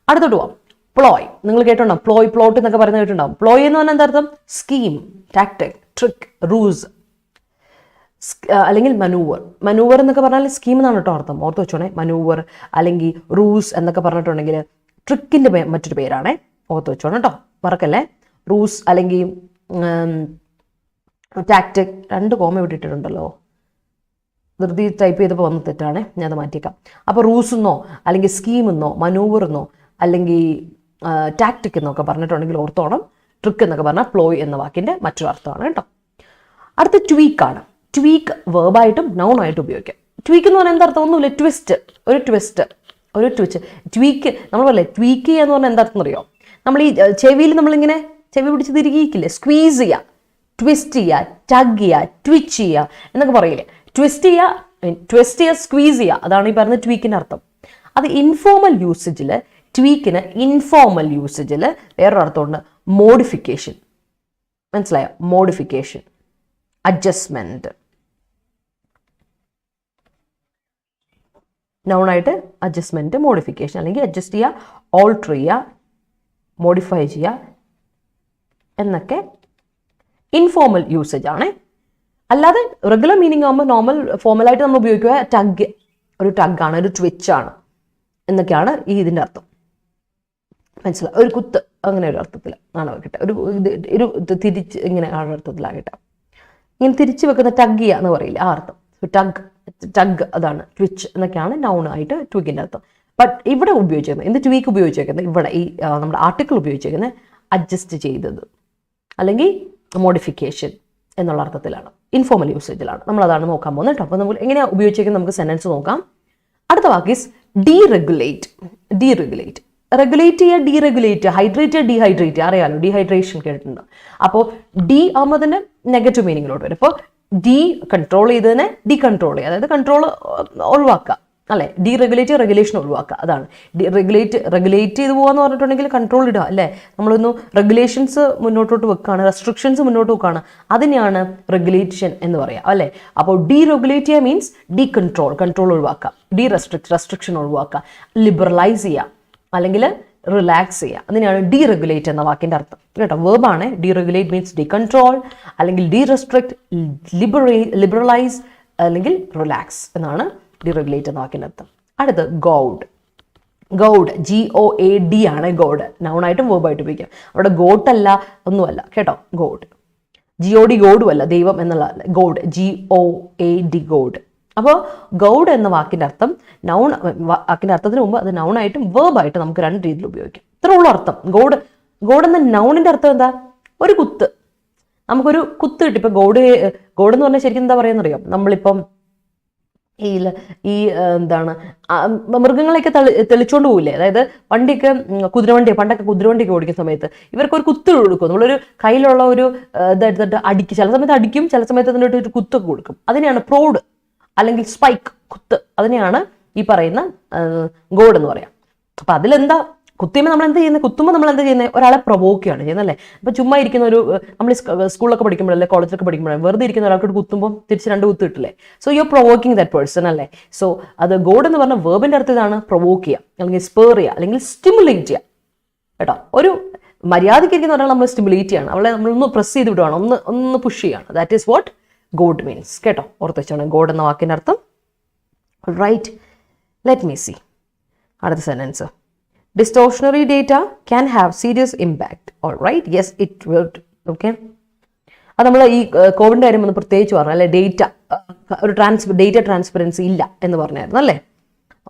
അടുത്തോട്ട് പോവാം. Ploy നിങ്ങൾ കേട്ടോ? Ploy, plot എന്നൊക്കെ പറയുന്നത് കേട്ടിട്ടുണ്ടാവും. Ploy എന്ന് പറഞ്ഞാൽ എന്താ അർത്ഥം? സ്കീം, ടാക്ടിക്, ട്രിക്ക്, റൂസ് അല്ലെങ്കിൽ മനൂവർ. മനൂവർ എന്നൊക്കെ പറഞ്ഞാൽ സ്കീം എന്നാണ് കേട്ടോ അർത്ഥം. ഓർത്ത് വെച്ചോണേ. മനൂവർ അല്ലെങ്കിൽ റൂസ് എന്നൊക്കെ പറഞ്ഞിട്ടുണ്ടെങ്കിൽ ട്രിക്കിന്റെ മറ്റൊരു പേരാണേ. ഓർത്ത് വെച്ചോണം കേട്ടോ, മറക്കല്ലേ. റൂസ് അല്ലെങ്കിൽ ടാക്ടിക്, 2 കോമ വിട്ടിട്ടുണ്ടല്ലോ, ധൃതി ടൈപ്പ് ചെയ്തപ്പോൾ വന്ന് തെറ്റാണ്, ഞാൻ അത് മാറ്റിയേക്കാം. അപ്പോൾ റൂസ് എന്നോ അല്ലെങ്കിൽ സ്കീം എന്നോ മനൂവർ എന്നോ അല്ലെങ്കിൽ ടാക്ടിക് എന്നൊക്കെ പറഞ്ഞിട്ടുണ്ടെങ്കിൽ ഓർത്തോണം. ട്രിക്ക് എന്നൊക്കെ പറഞ്ഞാൽ പ്ലോയ് എന്ന വാക്കിന്റെ മറ്റൊരു അർത്ഥമാണ് കേട്ടോ. അടുത്ത ട്വീക്കാണ്. ട്വീക്ക് വേർബായിട്ടും നൗണായിട്ടും ഉപയോഗിക്കാം. ട്വീക്ക് എന്ന് പറഞ്ഞാൽ എന്താ അർത്ഥം? ഒന്നുമില്ല, ട്വിസ്റ്റ്, ഒരു ട്വിസ്റ്റ്. ട്വീക്ക് നമ്മൾ പറയില്ലേ, ട്വീക്ക് ചെയ്യുക എന്ന് പറഞ്ഞാൽ എന്താ അർത്ഥം അറിയോ? നമ്മൾ ഈ ചെവിയിൽ നമ്മളിങ്ങനെ ചെവി പിടിച്ച് തിരികിക്കില്ലേ, സ്ക്വീസ് ചെയ്യുക, ട്വിസ്റ്റ് ചെയ്യുക, ടഗ് ചെയ്യുക, ട്വിച്ച് ചെയ്യുക എന്നൊക്കെ പറയില്ലേ. ട്വിസ്റ്റ് ചെയ്യുക, സ്ക്വീസ് ചെയ്യുക, അതാണ് ഈ പറയുന്ന ട്വീക്കിൻ്റെ അർത്ഥം. അത് ഇൻഫോർമൽ യൂസേജിൽ, ട്വീക്കിന് ഇൻഫോർമൽ യൂസേജിൽ വേറൊരു അർത്ഥമുണ്ട്, മോഡിഫിക്കേഷൻ. മനസ്സിലായോ? Modification, adjustment. നൗണായിട്ട് അഡ്ജസ്റ്റ്മെന്റ്, മോഡിഫിക്കേഷൻ, അല്ലെങ്കിൽ അഡ്ജസ്റ്റ് ചെയ്യുക, ഓൾട്ടർ ചെയ്യുക, മോഡിഫൈ ചെയ്യുക എന്നൊക്കെ ഇൻഫോർമൽ യൂസേജ് ആണ്. അല്ലാതെ റെഗുലർ മീനിങ് ആകുമ്പോൾ നോർമൽ ഫോർമലായിട്ട് നമ്മൾ ഉപയോഗിക്കുക ടഗ്, ഒരു ടഗാണ്, ഒരു ട്വിച്ചാണ് എന്നൊക്കെയാണ് ഈ ഇതിൻ്റെ അർത്ഥം. മനസ്സിലായി? ഒരു കുത്ത്, അങ്ങനെ ഒരു അർത്ഥത്തിൽ ആണ് കിട്ടുക. ഒരു തിരിച്ച് ഇങ്ങനെ ആ അർത്ഥത്തിലാണ് കിട്ടുക. ഇങ്ങനെ തിരിച്ച് വെക്കുന്ന ടഗ് ചെയ്യുക എന്ന് പറയില്ല, ആ അർത്ഥം. ടഗ് അതാണ് ട്വിച്ച് എന്നൊക്കെയാണ് നൗണായിട്ട് ട്വിക്കിൻ്റെ അർത്ഥം. ബട്ട് ഇവിടെ ഉപയോഗിച്ചിരിക്കുന്നത് എന്ത്? ട്വീക്ക് ഉപയോഗിച്ചേക്കുന്നത് ഇവിടെ ഈ നമ്മുടെ ആർട്ടിക്കിൾ ഉപയോഗിച്ചേക്കുന്നത് അഡ്ജസ്റ്റ് ചെയ്തത് അല്ലെങ്കിൽ മോഡിഫിക്കേഷൻ എന്നുള്ള അർത്ഥത്തിലാണ്, ഇൻഫോർമൽ യൂസേജിലാണ്. നമ്മളതാണ് നോക്കാൻ പോകുന്നത് കേട്ടോ. അപ്പോൾ നമ്മൾ എങ്ങനെയാണ് ഉപയോഗിച്ചേക്കുന്നത് നമുക്ക് സെൻറ്റൻസ് നോക്കാം. അടുത്ത വാക്ക് ഈസ് ഡീറെഗുലേറ്റ്. റെഗുലേറ്റ് ചെയ്യുക, ഡീറെഗുലേറ്റ്, ഹൈഡ്രേറ്റ് ചെയ്യുക, ഡീഹൈഡ്രേറ്റ് ചെയ്യുക. അറിയാലോ, ഡീഹൈഡ്രേഷൻ കേട്ടിട്ടുണ്ട്. അപ്പോൾ ഡി ആകുമ്പോൾ തന്നെ നെഗറ്റീവ് മീനിങ്ങിലോട്ട് വരും. അപ്പോൾ ഡി കൺട്രോൾ ചെയ്തതിനെ ഡീകൺട്രോൾ ചെയ്യുക, അതായത് കൺട്രോൾ ഒഴിവാക്കുക അല്ലേ. ഡീറെഗുലേറ്റ്, റെഗുലേഷൻ ഒഴിവാക്കുക, അതാണ്. റെഗുലേറ്റ് ചെയ്ത് പോകാന്ന് പറഞ്ഞിട്ടുണ്ടെങ്കിൽ കൺട്രോൾ ഇടുക അല്ലേ. നമ്മളൊന്ന് റെഗുലേഷൻസ് മുന്നോട്ടോട്ട് വെക്കുകയാണ്, റെസ്ട്രിക്ഷൻസ് മുന്നോട്ട് വെക്കുകയാണ്, അതിനെയാണ് റെഗുലേഷൻ എന്ന് പറയുക അല്ലേ. അപ്പോൾ ഡീറെഗുലേറ്റ് ചെയ്യുക മീൻസ് കൺട്രോൾ ഒഴിവാക്കുക, റെസ്ട്രിക്ഷൻ ഒഴിവാക്കുക, ലിബറലൈസ് ചെയ്യുക അല്ലെങ്കിൽ റിലാക്സ് ചെയ്യുക, അതിനെയാണ് ഡീറെഗുലേറ്റ് എന്ന വാക്കിൻ്റെ അർത്ഥം കേട്ടോ. വേർബാണ്. ഡീറെഗുലേറ്റ് മീൻസ് ഡീകൺട്രോൾ അല്ലെങ്കിൽ ഡീറെസ്ട്രിക്റ്റ്, ലിബറലൈസ് അല്ലെങ്കിൽ റിലാക്സ് എന്നാണ് ഡീറെഗുലേറ്റ് എന്ന വാക്കിൻ്റെ അർത്ഥം. അടുത്ത് ഗോഡ്. GOAD ആണ് ഗോഡ്. നൗണായിട്ടും വേർബായിട്ട് ഉപയോഗിക്കാം. അവിടെ ഗോട്ടല്ല, ഒന്നുമല്ല കേട്ടോ. ഗോഡ്, GOD ഗോഡും അല്ല, ദൈവം എന്നുള്ള ഗോഡ്, GOAD ഗോഡ്. അപ്പോൾ ഗൗഡ് എന്ന വാക്കിൻ്റെ അർത്ഥം നൗൺ, വാക്കിൻ്റെ അർത്ഥത്തിന് മുമ്പ് അത് നൗണായിട്ടും വേർബായിട്ടും നമുക്ക് 2 രീതിയിൽ ഉപയോഗിക്കാം. ഇത്ര ഉള്ള അർത്ഥം. ഗോഡ് എന്ന നൗണിൻ്റെ അർത്ഥം എന്താ? ഒരു കുത്ത്. നമുക്കൊരു കുത്ത് കിട്ടി. ഇപ്പം ഗോഡ് എന്ന് പറഞ്ഞാൽ ശരിക്കും എന്താ പറയുന്നറിയാം? നമ്മളിപ്പം ഈ എന്താണ് മൃഗങ്ങളെയൊക്കെ തെളിച്ചോണ്ട് പോകില്ലേ, അതായത് വണ്ടിയൊക്കെ കുതിരവണ്ടിയൊക്കെ പണ്ടൊക്കെ കുതിരവണ്ടിയൊക്കെ ഓടിക്കുന്ന സമയത്ത് ഇവർക്ക് ഒരു കുത്ത് കൊടുക്കും. നമ്മളൊരു കയ്യിലുള്ള ഒരു ഇതെടുത്തിട്ട് അടിക്കും, ചില സമയത്ത് അടിക്കും, ചില സമയത്ത് അതിനോട്ട് ഒരു കുത്തൊക്കെ കൊടുക്കും. അതിനെയാണ് പ്രോഡ് അല്ലെങ്കിൽ സ്പൈക്ക്, കുത്ത്. അതിനെയാണ് ഈ പറയുന്ന ഗോഡ് എന്ന് പറയാം. അപ്പൊ അതിലെന്താ, കുത്തിയുമ്പോൾ നമ്മൾ എന്ത് ചെയ്യുന്നത്, കുത്തുമ്പോൾ നമ്മൾ എന്താ ചെയ്യുന്നത്, ഒരാളെ പ്രൊവോക്കുകയാണ് ചെയ്യുന്നത് അല്ലേ. അപ്പൊ ചുമ്മാ ഇരിക്കുന്ന ഒരു നമ്മൾ സ്കൂളിലൊക്കെ പഠിക്കുമ്പോഴല്ലേ, കോളേജിലൊക്കെ പഠിക്കുമ്പോഴേ വെറുതെ ഇരിക്കുന്ന ഒരാൾക്ക് കുത്തുമ്പോൾ തിരിച്ച് 2 കുത്ത് കിട്ടില്ലേ. So you are provoking that person അല്ലേ. സോ അത് ഗോഡ് എന്ന് പറഞ്ഞ വേർബിന്റെ അർത്ഥം ഇതാണ്, പ്രൊവോക്ക് ചെയ്യുക അല്ലെങ്കിൽ സ്പേർ ചെയ്യുക അല്ലെങ്കിൽ സ്റ്റിമുലേറ്റ് ചെയ്യുക കേട്ടോ. ഒരു മര്യാദയ്ക്ക് ഇരിക്കുന്ന ഒരാൾ നമ്മൾ സ്റ്റിമുലേറ്റ് ചെയ്യണം, അവളെ നമ്മളൊന്ന് പ്രസ് ചെയ്ത് വിടുകയാണ്, ഒന്ന് പുഷ് ചെയ്യാണ്. That is what God means കേട്ടോ. ഓർത്ത് വെച്ചോണം ഗോഡ് എന്ന വാക്കിന്റെ അർത്ഥം. റൈറ്റ്, ലെറ്റ് മീ സി അടുത്ത sentence. Distortionary data can have serious impact. All right, yes it will. Okay, അത് നമ്മൾ ഈ കോവിഡിന്റെ കാര്യം ഒന്ന് പ്രത്യേകിച്ച് പറഞ്ഞു അല്ലേ. ഒരു ഡേറ്റ ട്രാൻസ്പെറൻസി ഇല്ല എന്ന് പറഞ്ഞായിരുന്നു അല്ലേ.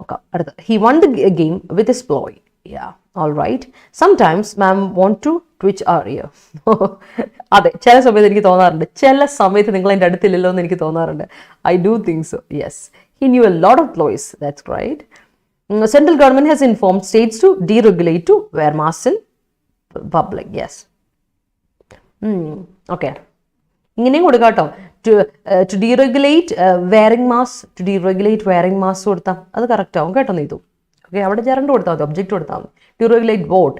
ഓക്കെ, അടുത്ത he won the game with his ploy. Yeah, all right. Sometimes ma'am want to twitch our ear. അതെ, ചില സമയത്ത് എനിക്ക് തോന്നാറുണ്ട്, ചില സമയത്ത് നിങ്ങൾ എൻ്റെ അടുത്തില്ലല്ലോ എന്ന് എനിക്ക് തോന്നാറുണ്ട്. I do think so. Yes, he knew a lot of ploys. That's right. Central government has informed states to deregulate to wear masks in public. Yes. Okay. ഇങ്ങനെയും കൊടുക്കാം കേട്ടോ. To deregulate wearing mask, to deregulate wearing mask കൊടുത്താൽ അത് correct ആവും കേട്ടോ. Neethu okay, അവിടെ gerund കൊടുത്താൽ മതി, ഒബ്ജക്റ്റ് കൊടുത്താൽ മതി. Deregulate vote,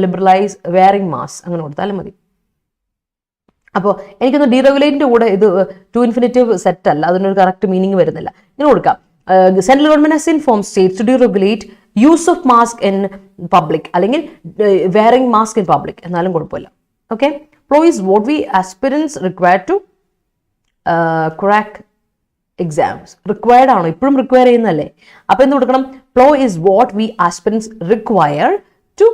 liberalize wearing mask അങ്ങനെ കൊടുത്താലും മതി. അപ്പോൾ എനിക്കൊന്ന് ഡീറെഗുലേറ്റിന്റെ കൂടെ ഇത് ടു ഇൻഫിനിറ്റീവ് സെറ്റ് അല്ല, അതിനൊരു കറക്റ്റ് മീനിങ് വരുന്നില്ല. ഇങ്ങനെ കൊടുക്കാം. Central government has informed states to deregulate use of mask in public അല്ലെങ്കിൽ wearing mask in public എന്നാലും കുഴപ്പമില്ല. Okay, ploy is what we aspirants required to crack exams. Required ആണോ, ഇപ്പോഴും റിക്വയർ ചെയ്യുന്നല്ലേ. അപ്പൊ എന്ത് കൊടുക്കണം, ploy is what we aspirants require to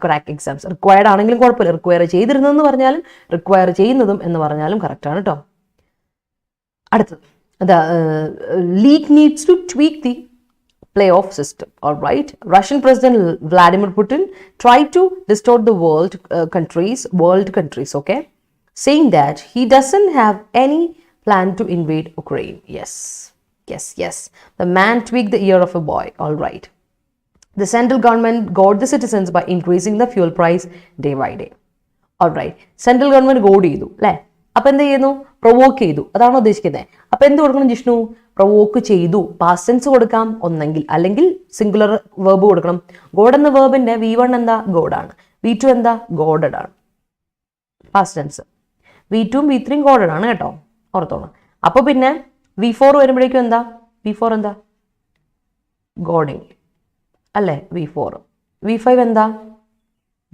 crack exams. Required ആണെങ്കിലും കുഴപ്പമില്ല, റിക്വയർ ചെയ്തിരുന്നതെന്ന് പറഞ്ഞാലും റിക്വയർ ചെയ്യുന്നതും എന്ന് പറഞ്ഞാലും കറക്റ്റ് ആണ് കേട്ടോ. അടുത്തത്, the league needs to tweak the playoff system. All right, Russian President Vladimir Putin tried to distort the world countries, okay, saying that he doesn't have any plan to invade Ukraine. Yes, the man tweaked the ear of a boy. All right, the central government got the citizens by increasing the fuel price day by day. All right, central government God ചെയ്തു അല്ലേ. അപ്പൊ എന്ത് ചെയ്യുന്നു, provoke ചെയ്തു, അതാണോ ഉദ്ദേശിക്കുന്നത്. അപ്പൊ എന്ത് കൊടുക്കണം ജിഷ്ണു, പ്രൊവോക്ക് ചെയ്തു, പാസ്റ്റ് ടെൻസ് കൊടുക്കാം ഒന്നെങ്കിൽ, അല്ലെങ്കിൽ സിംഗുലർ വേർബ് കൊടുക്കണം. ഗോഡ് എന്ന വേർബിന്റെ V1 എന്താ, ഗോഡാണ്. V2 എന്താ, ഗോഡഡ് ആണ്. പാസ്റ്റ് ടെൻസ് V2ഉം V3ഉം ഗോഡഡ് ആണ് കേട്ടോ, ഓർത്തോണം. അപ്പൊ പിന്നെ V4 വരുമ്പോഴേക്കും എന്താ, V4 എന്താ, ഗോഡിങ് അല്ലേ. V4 V5 എന്താ,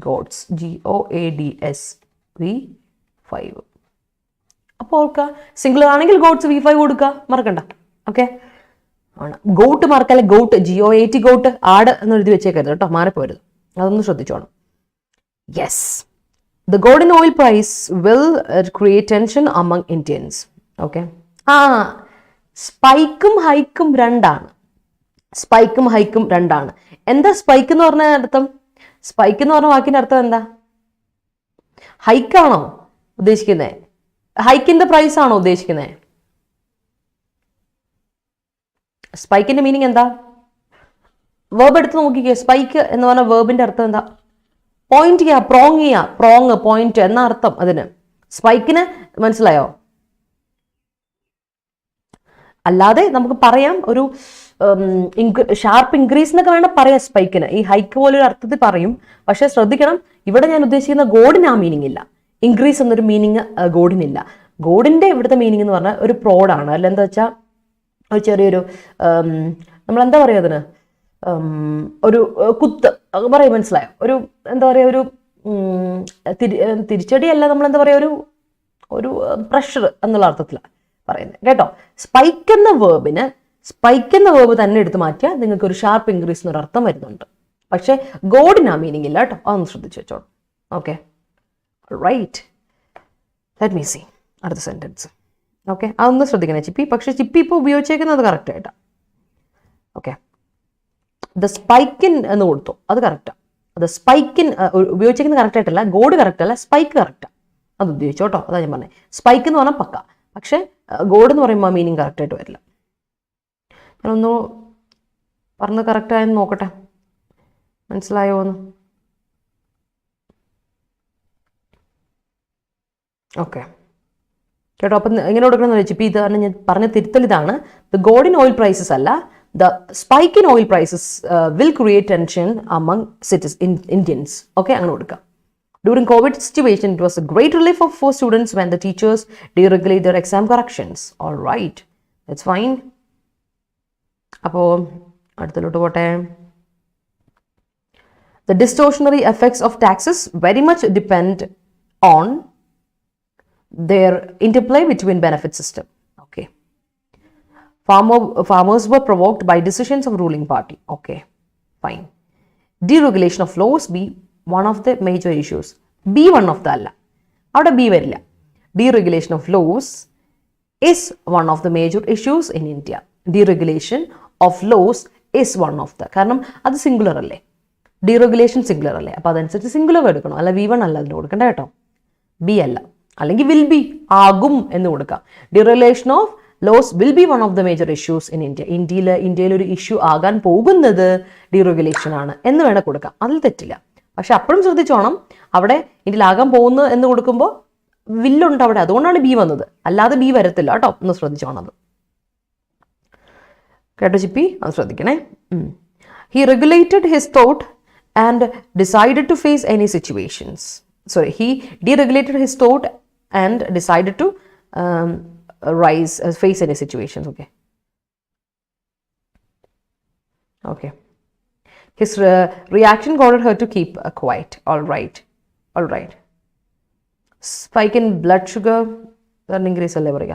ഗോഡ്സ്, GOADS V5. അപ്പോൾ ഓർക്കുക, സിംഗുലർ ആണെങ്കിൽ ഗോട്ട്സ് V5 കൊടുക്കുക, മറക്കണ്ട. ഓക്കെ ആണ്, ഗോട്ട് മറക്കല്ലേ, ഗോട്ട് GOAT ഗോട്ട്, ആട് എന്ന് എഴുതി വെച്ചേക്കരുത് കേട്ടോ, മാറിപ്പോരുത്, അതൊന്ന് ശ്രദ്ധിച്ചോണം. Yes, the god in oil price will create tension among Indians. Okay, സ്പൈക്കും ഹൈക്കും രണ്ടാണ്. എന്താ സ്പൈക്ക് എന്ന് പറഞ്ഞ അർത്ഥം, സ്പൈക്ക് എന്ന് പറഞ്ഞ വാക്കിന്റെ അർത്ഥം എന്താ, ഹൈക്കാണോ ഉദ്ദേശിക്കുന്നത്, ഹൈക്കിന്റെ പ്രൈസ് ആണോ ഉദ്ദേശിക്കുന്നത്? സ്പൈക്കിന്റെ മീനിങ് എന്താ, വേർബ് എടുത്ത് നോക്കിക്കേ. സ്പൈക്ക് എന്ന് പറഞ്ഞ വേർബിന്റെ അർത്ഥം എന്താ, പോയിന്റ് ചെയ്യുക, പ്രോങ് പോയിന്റ് എന്ന അർത്ഥം അതിന്. സ്പൈക്കിന് മനസ്സിലായോ? അല്ലാതെ നമുക്ക് പറയാം ഒരു ഷാർപ്പ് ഇൻക്രീസ് എന്നൊക്കെ വേണം പറയാം സ്പൈക്കിന്. ഈ ഹൈക്ക് പോലൊരു അർത്ഥത്തിൽ പറയും. പക്ഷെ ശ്രദ്ധിക്കണം, ഇവിടെ ഞാൻ ഉദ്ദേശിക്കുന്ന ഗോഡിന് ആ മീനിങ് ഇല്ല. ഇൻക്രീസ് എന്നൊരു മീനിങ് ഗോഡിനില്ല. ഗോഡിന്റെ ഇവിടുത്തെ മീനിങ് എന്ന് പറഞ്ഞാൽ ഒരു പ്രോഡാണ്. അല്ല എന്താ വെച്ചാൽ ഒരു ചെറിയൊരു നമ്മളെന്താ പറയുക അതിന്, ഒരു കുത്ത് പറയും, മനസ്സിലായോ? ഒരു എന്താ പറയുക, ഒരു തിരിച്ചടിയല്ല, നമ്മളെന്താ പറയുക, ഒരു പ്രഷർ എന്നുള്ള അർത്ഥത്തിലാണ് പറയുന്നത് കേട്ടോ. സ്പൈക്ക് എന്ന വേർബ് തന്നെ എടുത്ത് മാറ്റിയാൽ നിങ്ങൾക്ക് ഒരു ഷാർപ്പ് ഇൻക്രീസ് എന്നൊരു അർത്ഥം വരുന്നുണ്ട്. പക്ഷെ ഗോഡിന് ആ മീനിങ് ഇല്ല കേട്ടോ, അതൊന്ന് ശ്രദ്ധിച്ചു വെച്ചോളൂ. Okay, right, let me see അടുത്ത സെന്റൻസ്. ഓക്കെ, അതൊന്ന് ശ്രദ്ധിക്കണേ ചിപ്പി. പക്ഷെ ചിപ്പി ഇപ്പോൾ ഉപയോഗിച്ചേക്കുന്നത് കറക്റ്റ് ആയിട്ടാണ്. ഓക്കെ, ദ സ്പൈക്കിൻ എന്ന് കൊടുത്തു, അത് കറക്റ്റാണ്. അത് സ്പൈക്കിൻ ഉപയോഗിച്ചേക്കുന്നത് കറക്റ്റ് ആയിട്ടല്ല, ഗോഡ് കറക്റ്റ് അല്ല, സ്പൈക്ക് കറക്റ്റാണ്. അത് ഉപയോഗിച്ചോ കേട്ടോ, അതാ ഞാൻ പറഞ്ഞത്. സ്പൈക്ക് എന്ന് പറഞ്ഞാൽ പക്ക, പക്ഷേ ഗോഡ് എന്ന് പറയുമ്പോൾ മീനിങ് കറക്റ്റായിട്ട് വരില്ല. ഞാനൊന്ന് പറഞ്ഞത് കറക്റ്റായെന്ന് നോക്കട്ടെ, മനസ്സിലായോ എന്ന്. ഓക്കെ കേട്ടോ. അപ്പം എങ്ങനെ കൊടുക്കണമെന്ന് വെച്ചാൽ ഇപ്പോൾ ഇതാണ് ഞാൻ പറഞ്ഞ തിരുത്തൽ. ഇതാണ് the god in oil prices അല്ല, the spike in oil prices will create tension among Indians. Okay, അങ്ങനെ കൊടുക്കാം. During COVID situation, it was a great relief for students when the teachers deregulate their exam corrections. All right, that's fine. അപ്പോൾ അടുത്തിലോട്ട് പോട്ടെ. The distortionary effects of taxes very much depend on their interplay between benefit system. Okay. Farmers were provoked by decisions of ruling party. Okay, fine. Deregulation of laws be one of the major issues. Be one of the alla. Avada be varilla. Deregulation of laws is one of the major issues in India. Deregulation of laws is one of the. കാരണം അത് singular അല്ലേ, deregulation singular അല്ലേ, അപ്പോൾ അതനുസരിച്ച് singular എടുക്കണം. അല്ല V1 അല്ല അതിന് കൊടുക്കണ്ട കേട്ടോ, ബി അല്ല. അല്ലെങ്കിൽ വിൽ ബി, ആകും എന്ന് കൊടുക്കാം. Deregulation of laws will be one of the major issues in India. ഇന്ത്യയിൽ ഒരു ഇഷ്യൂ ആകാൻ പോകുന്നത് ഡീറെഗുലേഷൻ ആണ് എന്ന് വേണം കൊടുക്കാം, അതിൽ തെറ്റില്ല. പക്ഷെ അപ്പോഴും ശ്രദ്ധിച്ചോണം, അവിടെ ഇന്ത്യയിലാകാൻ പോകുന്നത് എന്ന് കൊടുക്കുമ്പോൾ വില്ലുണ്ട് അവിടെ, അതുകൊണ്ടാണ് ബി വന്നത്, അല്ലാതെ ബി വരത്തില്ല കേട്ടോ, ഒന്ന് ശ്രദ്ധിച്ചോണം അത്. കേട്ടോ ചിപ്പി, അത് ശ്രദ്ധിക്കണേ. He regulated his thought and decided to face any situations. Sorry, he deregulated his thought and decided to face any situations. Okay. His reaction caused her to keep quiet. All right. Spike in blood sugar increase അല്ലേ പറയുക?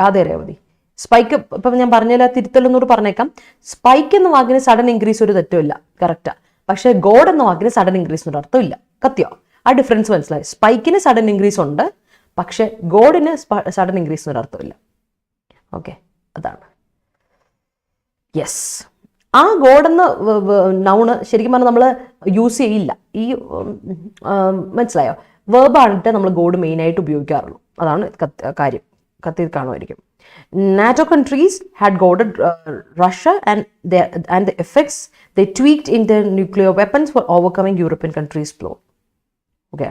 അതെ Revathi. Spike ഇപ്പം ഞാൻ പറഞ്ഞില്ല, തിരുത്തലെന്നോട് പറഞ്ഞേക്കാം. Spike എന്ന വാക്കിന് sudden increase ഒരു തെറ്റുമില്ല, കറക്റ്റാ. പക്ഷെ ഗോഡ് എന്ന വാക്കിന് സഡൻ ഇൻക്രീസ് എന്നൊരു അർത്ഥമില്ല. കത്തിയോ? ആ ഡിഫറൻസ് മനസ്സിലായി. സ്പൈക്കിന് സഡൻ ഇൻക്രീസ് ഉണ്ട്, പക്ഷെ ഗോഡിന് സഡൻ ഇൻക്രീസ് എന്നൊരു അർത്ഥമില്ല. ഓക്കെ, അതാണ്. യെസ്, ആ ഗോഡ് എന്ന നൗണ് ശരിക്കും പറഞ്ഞാൽ നമ്മൾ യൂസ് ചെയ്യില്ല. ഈ മനസ്സിലായോ? വേർബാണിട്ട് നമ്മൾ ഗോഡ് മെയിനായിട്ട് ഉപയോഗിക്കാറുള്ളൂ. അതാണ് കാര്യം. കത്തി കാണുമായിരിക്കും. NATO countries had goaded Russia and the effects they tweaked in their nuclear weapons for overcoming European countries' blow. Okay.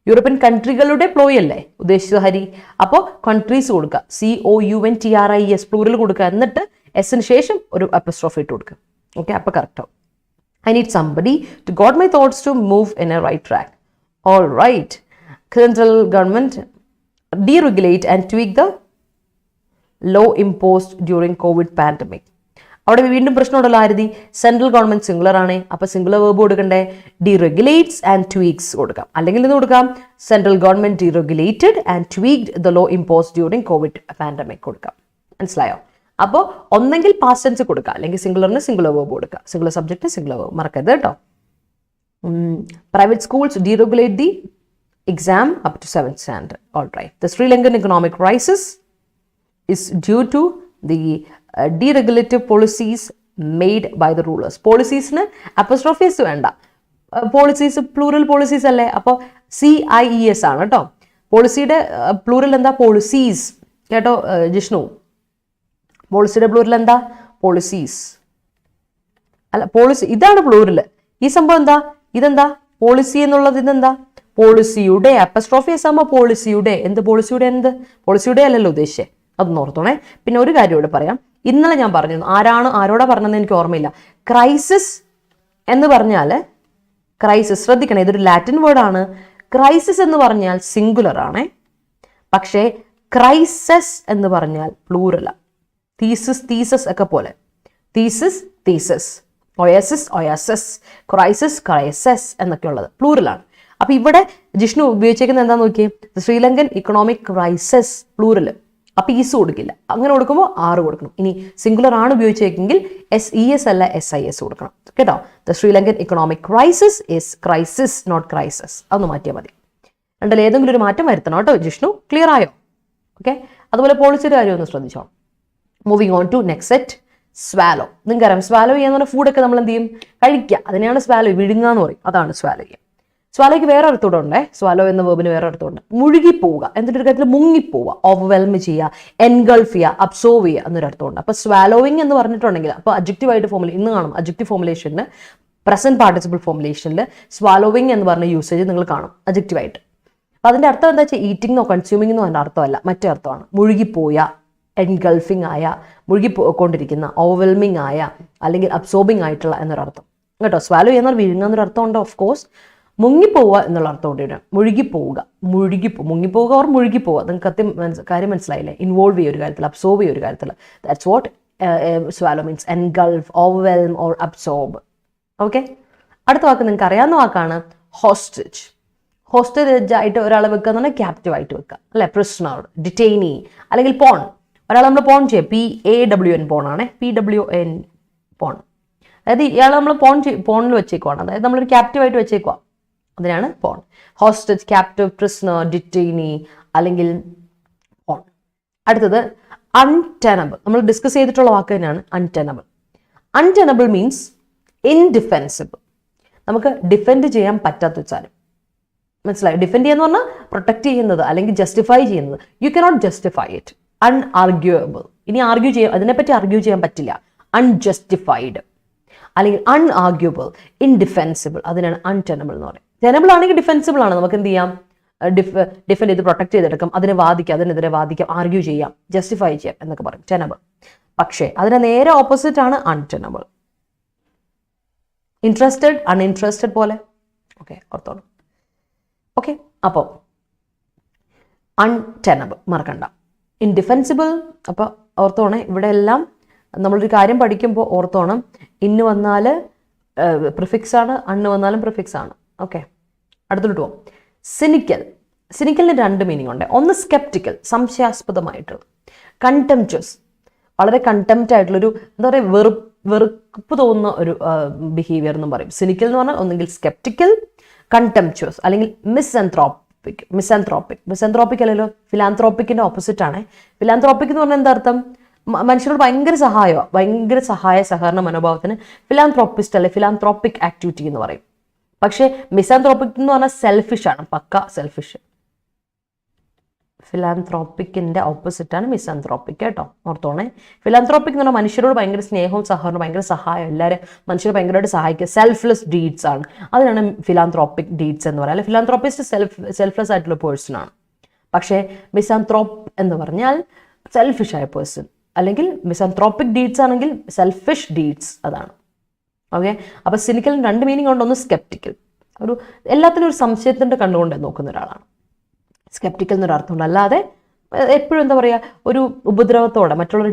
European കൺട്രികളുടെ പ്ലോയ് അല്ലേ ഉദ്ദേശിച്ചത് ഹരി? അപ്പോൾ കൺട്രീസ് കൊടുക്കുക, COUNTRIES പ്ലൂറൽ കൊടുക്കുക, എന്നിട്ട് എസിന് ശേഷം ഒരു അപ്പോസ്ട്രോഫി ഇട്ട് കൊടുക്കുക. ഓക്കെ, അപ്പോൾ കറക്റ്റ് ആവും. I need somebody to guide my thoughts to move in a right track. All right. Central government deregulate and tweak the law imposed during COVID pandemic. അവിടെ വീണ്ടും പ്രശ്നമുണ്ടല്ലോ ആരതി? സെൻട്രൽ ഗവൺമെന്റ് സിംഗുലർ ആണ്, അപ്പോൾ singular verb കൊടുക്കണ്ടേ? ഡീറെഗുലേറ്റ്സ് and twigs കൊടുക്കാം. അല്ലെങ്കിൽ ഇത് കൊടുക്കാം, central government deregulated and tweaked the law imposed during Covid pandemic കൊടുക്കാം. മനസ്സിലായോ? അപ്പോൾ ഒന്നെങ്കിൽ പാസ്റ്റ് ടെൻസ് കൊടുക്കുക, അല്ലെങ്കിൽ സിംഗുലറിന് സിംഗുലർ വേർബ് കൊടുക്കുക, സിംഗുലർ സബ്ജക്റ്റിന് സിംഗുലർ വേർബ്. മറക്കരുത് കേട്ടോ. Private schools deregulate the exam up to 7th standard. All right. The Sri Lankan economic crisis is due to the deregulative policies made by the rulers. Policies-ന് അപ്പോസ്ട്രോഫീസ് വേണ്ട. Policies plural policies അല്ലേ, അപ്പോൾ CIES ആണ് കേട്ടോ. പോളിസിയുടെ plural എന്താ? Policies. കേട്ടോ ജിഷ്ണു? പോളിസിയുടെ plural എന്താ? പോളിസീസ് അല്ല, പോളിസി. ഇതാണ് പ്ലൂറൽ. ഈ സംഭവം എന്താ? ഇതെന്താ? പോളിസി എന്നുള്ളത് ഇതെന്താ? പോളിസിയുടെ. അപ്പോസ്ട്രോഫീസ് ആകുമ്പോൾ പോളിസിയുടെ. എന്ത് പോളിസിയുടെ? എന്ത് പോളിസിയുടെ അല്ലല്ലോ ഉദ്ദേശിച്ചേ, അതൊന്ന് ഓർത്തോണേ. പിന്നെ ഒരു കാര്യം ഇവിടെ പറയാം. ഇന്നലെ ഞാൻ പറഞ്ഞിരുന്നു, ആരോടാ പറഞ്ഞതെന്ന് എനിക്ക് ഓർമ്മയില്ല. ക്രൈസിസ് എന്ന് പറഞ്ഞാൽ, ക്രൈസിസ് ശ്രദ്ധിക്കണേ, ഇതൊരു ലാറ്റിൻ വേർഡാണ്. ക്രൈസിസ് എന്ന് പറഞ്ഞാൽ സിംഗുലർ ആണേ, പക്ഷേ ക്രൈസസ് എന്ന് പറഞ്ഞാൽ പ്ലൂറല. തീസസ് ഒക്കെ പോലെ. തീസസ്, ഒയസസ്, ക്രൈസസ് എന്നൊക്കെ ഉള്ളത് പ്ലൂറലാണ്. അപ്പൊ ഇവിടെ ജിഷ്ണു ഉപയോഗിച്ചേക്കുന്നത് എന്താന്ന് നോക്കിയേ? Sri Lankan economic crisis plural. അപ്പൊ ഈസ് കൊടുക്കില്ല, അങ്ങനെ കൊടുക്കുമ്പോൾ R കൊടുക്കണം. ഇനി സിംഗുലർ ആണ് ഉപയോഗിച്ചേക്കെങ്കിൽ SES അല്ല SIS കൊടുക്കണം കേട്ടോ. The Sri Lankan economic crisis is crisis, not crisis. അതൊന്ന് മാറ്റിയാൽ മതി. രണ്ടിൽ ഏതെങ്കിലും ഒരു മാറ്റം വരുത്തണം കേട്ടോ ജിഷ്ണു. ക്ലിയർ ആയോ? ഓക്കെ. അതുപോലെ പോളിസിയുടെ കാര്യം ഒന്ന് ശ്രദ്ധിച്ചോ. Moving on to next set. Swallow. നിങ്ങൾക്കറിയാം സ്വാലോ ചെയ്യാന്ന് പറഞ്ഞാൽ ഫുഡൊക്കെ നമ്മൾ എന്ത് ചെയ്യും? കഴിക്കുക. അതിനെയാണ് സ്വാലോ, വിഴുങ്ങുക എന്ന് പറയും. അതാണ് സ്വാലോ ചെയ്യുക. സ്വാലോയ്ക്ക് വേറെ അർത്ഥം ഉണ്ട്. സ്വാലോ എന്ന വേർബിന് വേറെ അർത്ഥമുണ്ട്. മുഴുകിപ്പോവുക, എന്തൊരു കാര്യത്തിൽ മുങ്ങിപ്പോവുക, ഓവർവെൽം ചെയ്യുക, എൻഗൾഫ് ചെയ്യുക, അബ്സോർവ് ചെയ്യുക എന്നൊരു അർത്ഥമുണ്ട്. അപ്പോൾ സ്വാലോയിങ് എന്ന് പറഞ്ഞിട്ടുണ്ടെങ്കിൽ അപ്പോൾ അഡ്ജക്റ്റീവായിട്ട് ഇന്ന് കാണും അഡ്ജക്റ്റീവ് ഫോർമുലേഷനിൽ, പ്രസന്റ് പാർട്ടിസിപ്പിൾ ഫോർമുലേഷനിൽ സ്വാലോവിങ് എന്ന് പറഞ്ഞ യൂസേജ് നിങ്ങൾ കാണും അഡ്ജക്റ്റീവായിട്ട്. അപ്പോൾ അതിൻ്റെ അർത്ഥം എന്താ വെച്ചാൽ ഈറ്റിംഗ് എന്നോ കൺസ്യൂമിംഗ് എന്നോ അതിൻ്റെ അർത്ഥമല്ല, മറ്റേ അർത്ഥമാണ്. മുഴുകിപ്പോയ, എൻഗൾഫിംഗ് ആയ, മുഴുകിക്കൊണ്ടിരിക്കുന്ന, ഓവർവെൽമിംഗ് ആയ, അല്ലെങ്കിൽ അബ്സോർബിംഗ് ആയിട്ടുള്ള എന്നൊരർത്ഥം കേട്ടോ. സ്വാലോ ചെയ്യുന്ന വിഴുങ്ങുന്നൊരു അർത്ഥമുണ്ട്. ഓഫ് കോഴ്സ് മുങ്ങിപ്പോവുക എന്നുള്ള അർത്ഥമുണ്ട് ഇവിടെ. മുഴുകിപ്പോവുക, മുങ്ങിപ്പോവുക ഓർ മുഴുകിപ്പോവുക, നിങ്ങൾക്ക് കാര്യം മനസ്സിലായില്ലേ? ഇൻവോൾവ് ചെയ്യുക ഒരു കാര്യത്തിൽ, അബ്സോർബ് ചെയ്യുക ഒരു കാര്യത്തിൽ. That's what swallow means. Engulf, overwhelm or absorb. Okay, അടുത്ത വാക്ക് നിങ്ങൾക്ക് അറിയാവുന്ന വാക്കാണ് ഹോസ്റ്റേജ്. ഹോസ്റ്റേജ് ആയിട്ട് ഒരാളെ വെക്കുക എന്ന് പറഞ്ഞാൽ ക്യാപ്റ്റീവ് ആയിട്ട് വെക്കുക അല്ലെ, പ്രിസണർ, ഡിറ്റൈനി അല്ലെങ്കിൽ പോൺ. ഒരാളെ നമ്മൾ പോൺ ചെയ്യുക, PAWN പോൺ ആണ്, PWN പോൺ. അതായത് ഇയാളെ നമ്മൾ പോണിൽ വെച്ചേക്കുവാണ്, അതായത് നമ്മളൊരു ക്യാപ്റ്റീവായിട്ട് വെച്ചേക്കുക, അതിനാണ് പോൺ. ഹോസ്റ്റേജ്, ക്യാപ്റ്റീവ്, പ്രിസണർ, ഡിറ്റൈനി അല്ലെങ്കിൽ പോൺ. അടുത്തത് അൺടെനബിൾ. നമ്മൾ ഡിസ്കസ് ചെയ്തിട്ടുള്ള വാക്ക് തന്നെയാണ് അൺടെനബിൾ. അൺടെനബിൾ മീൻസ് ഇൻഡിഫെൻസിബിൾ. നമുക്ക് ഡിഫെൻഡ് ചെയ്യാൻ പറ്റാത്ത വെച്ചാലും, മനസ്സിലായി? ഡിഫെൻഡ് ചെയ്യാന്ന് പറഞ്ഞാൽ പ്രൊട്ടക്ട് ചെയ്യുന്നത് അല്ലെങ്കിൽ ജസ്റ്റിഫൈ ചെയ്യുന്നത്. You cannot justify it. Unarguable. ഇനി ആർഗ്യൂ ചെയ്യാൻ, അതിനെപ്പറ്റി ആർഗ്യൂ ചെയ്യാൻ പറ്റില്ല. അൺജസ്റ്റിഫൈഡ് അല്ലെങ്കിൽ അൺആർഗ്യൂബിൾ, ഇൻഡിഫെൻസിബിൾ, അതിനാണ് അൺടെനബിൾ എന്ന് പറയുന്നത്. ടെനബിൾ ആണെങ്കിൽ ഡിഫെൻസിബിൾ ആണ്, നമുക്ക് എന്ത് ചെയ്യാം? ഡിഫെൻഡ് ചെയ്ത് പ്രൊട്ടക്ട് ചെയ്തെടുക്കാം, അതിനെ വാദിക്കാം, അതിനെതിരെ വാദിക്കാം, ആർഗ്യൂ ചെയ്യാം, ജസ്റ്റിഫൈ ചെയ്യാം എന്നൊക്കെ പറയും ടെനബിൾ. പക്ഷേ അതിന്റെ നേരെ ഓപ്പോസിറ്റ് ആണ് അൺടെനബിൾ. ഇൻട്രസ്റ്റഡ്, അൺഇൻട്രസ്റ്റഡ് പോലെ. ഓക്കെ, ഓർത്തോളൂ. ഓക്കെ, അപ്പോൾ അൺടെനബിൾ മറക്കണ്ട. ഇൻഡിഫെൻസിബിൾ, അപ്പോൾ ഓർത്തോണേ, ഇവിടെ എല്ലാം നമ്മളൊരു കാര്യം പഠിക്കുമ്പോൾ ഓർത്തോണം, ഇന്ന് വന്നാൽ പ്രിഫിക്സ് ആണ്, അണ്ണ് വന്നാലും പ്രിഫിക്സ് ആണ്. ഓക്കെ, അടുത്തോട്ട് പോകാം. സിനിക്കൽ. സിനിക്കലിന് രണ്ട് മീനിങ് ഉണ്ട്. ഒന്ന് സ്കെപ്റ്റിക്കൽ, സംശയാസ്പദമായിട്ടുള്ള. കണ്ടംപ്ച്വസ്, വളരെ കണ്ടംപ്റ്റ് ആയിട്ടുള്ളൊരു, എന്താ പറയുക, വെറുപ്പ് തോന്നുന്ന ഒരു ബിഹേവിയർ എന്നും പറയും. സിനിക്കൽ എന്ന് പറഞ്ഞാൽ ഒന്നെങ്കിൽ സ്കെപ്റ്റിക്കൽ, കണ്ടംപ്ച്വസ് അല്ലെങ്കിൽ മിസ്ആന്ത്രോപ്പിക്. മിസ്ആന്ത്രോപ്പിക് അല്ലല്ലോ, ഫിലാന്ത്രോപ്പിക്കിന്റെ ഓപ്പോസിറ്റ് ആണ്. ഫിലാന്ത്രോപ്പിക് എന്ന് പറഞ്ഞാൽ എന്താ അർത്ഥം? മനുഷ്യരോട് ഭയങ്കര സഹായമാണ്, ഭയങ്കര സഹകരണ മനോഭാവത്തിന് ഫിലാന്ത്രോപ്പിസ്റ്റ് അല്ലെ ഫിലാന്ത്രോപ്പിക് ആക്ടിവിറ്റി എന്ന് പറയും. പക്ഷേ മിസ്ആന്ത്രോപ്പിക് എന്ന് പറഞ്ഞാൽ സെൽഫിഷ് ആണ്, പക്ക സെൽഫിഷ്. ഫിലാന്ത്രോപ്പിക്കിന്റെ ഓപ്പോസിറ്റ് ആണ് മിസ്ആന്ത്രോപ്പിക് കേട്ടോ, ഓർത്തോണേ. ഫിലാന്ത്രോപ്പിക് എന്ന് പറഞ്ഞാൽ മനുഷ്യരോട് ഭയങ്കര സ്നേഹവും സഹകരണവും, ഭയങ്കര സഹായം, എല്ലാവരും മനുഷ്യരെ ഭയങ്കരമായിട്ട് സഹായിക്കുക, സെൽഫ്ലെസ് ഡീഡ്സ് ആണ്. അതിനാണ് ഫിലാന്ത്രോപ്പിക് ഡീഡ്സ് എന്ന് പറയുക. അല്ലെ, ഫിലാന്ത്രോപ്പിസ്റ്റ് സെൽഫ്ലെസ് ആയിട്ടുള്ള പേഴ്സൺ ആണ്. പക്ഷേ മിസ്ആന്ത്രോപ്പ് എന്ന് പറഞ്ഞാൽ സെൽഫിഷ് ആയ പേഴ്സൺ, അല്ലെങ്കിൽ മിസ്ആന്ത്രോപ്പിക് ഡീഡ്സ് ആണെങ്കിൽ സെൽഫിഷ് ഡീഡ്സ്, അതാണ്. ഓക്കെ, അപ്പോൾ സിനിക്കലിന് രണ്ട് മീനിങ് ഉണ്ട്. ഒന്ന് സ്കെപ്റ്റിക്കൽ, ഒരു എല്ലാത്തിനും ഒരു സംശയത്തിൻ്റെ കണ്ടുകൊണ്ട് നോക്കുന്ന ഒരാളാണ്. സ്കെപ്റ്റിക്കൽ എന്നൊരു അർത്ഥമുണ്ട്. അല്ലാതെ എപ്പോഴും എന്താ പറയുക, ഒരു ഉപദ്രവത്തോടെ, മറ്റുള്ളവർ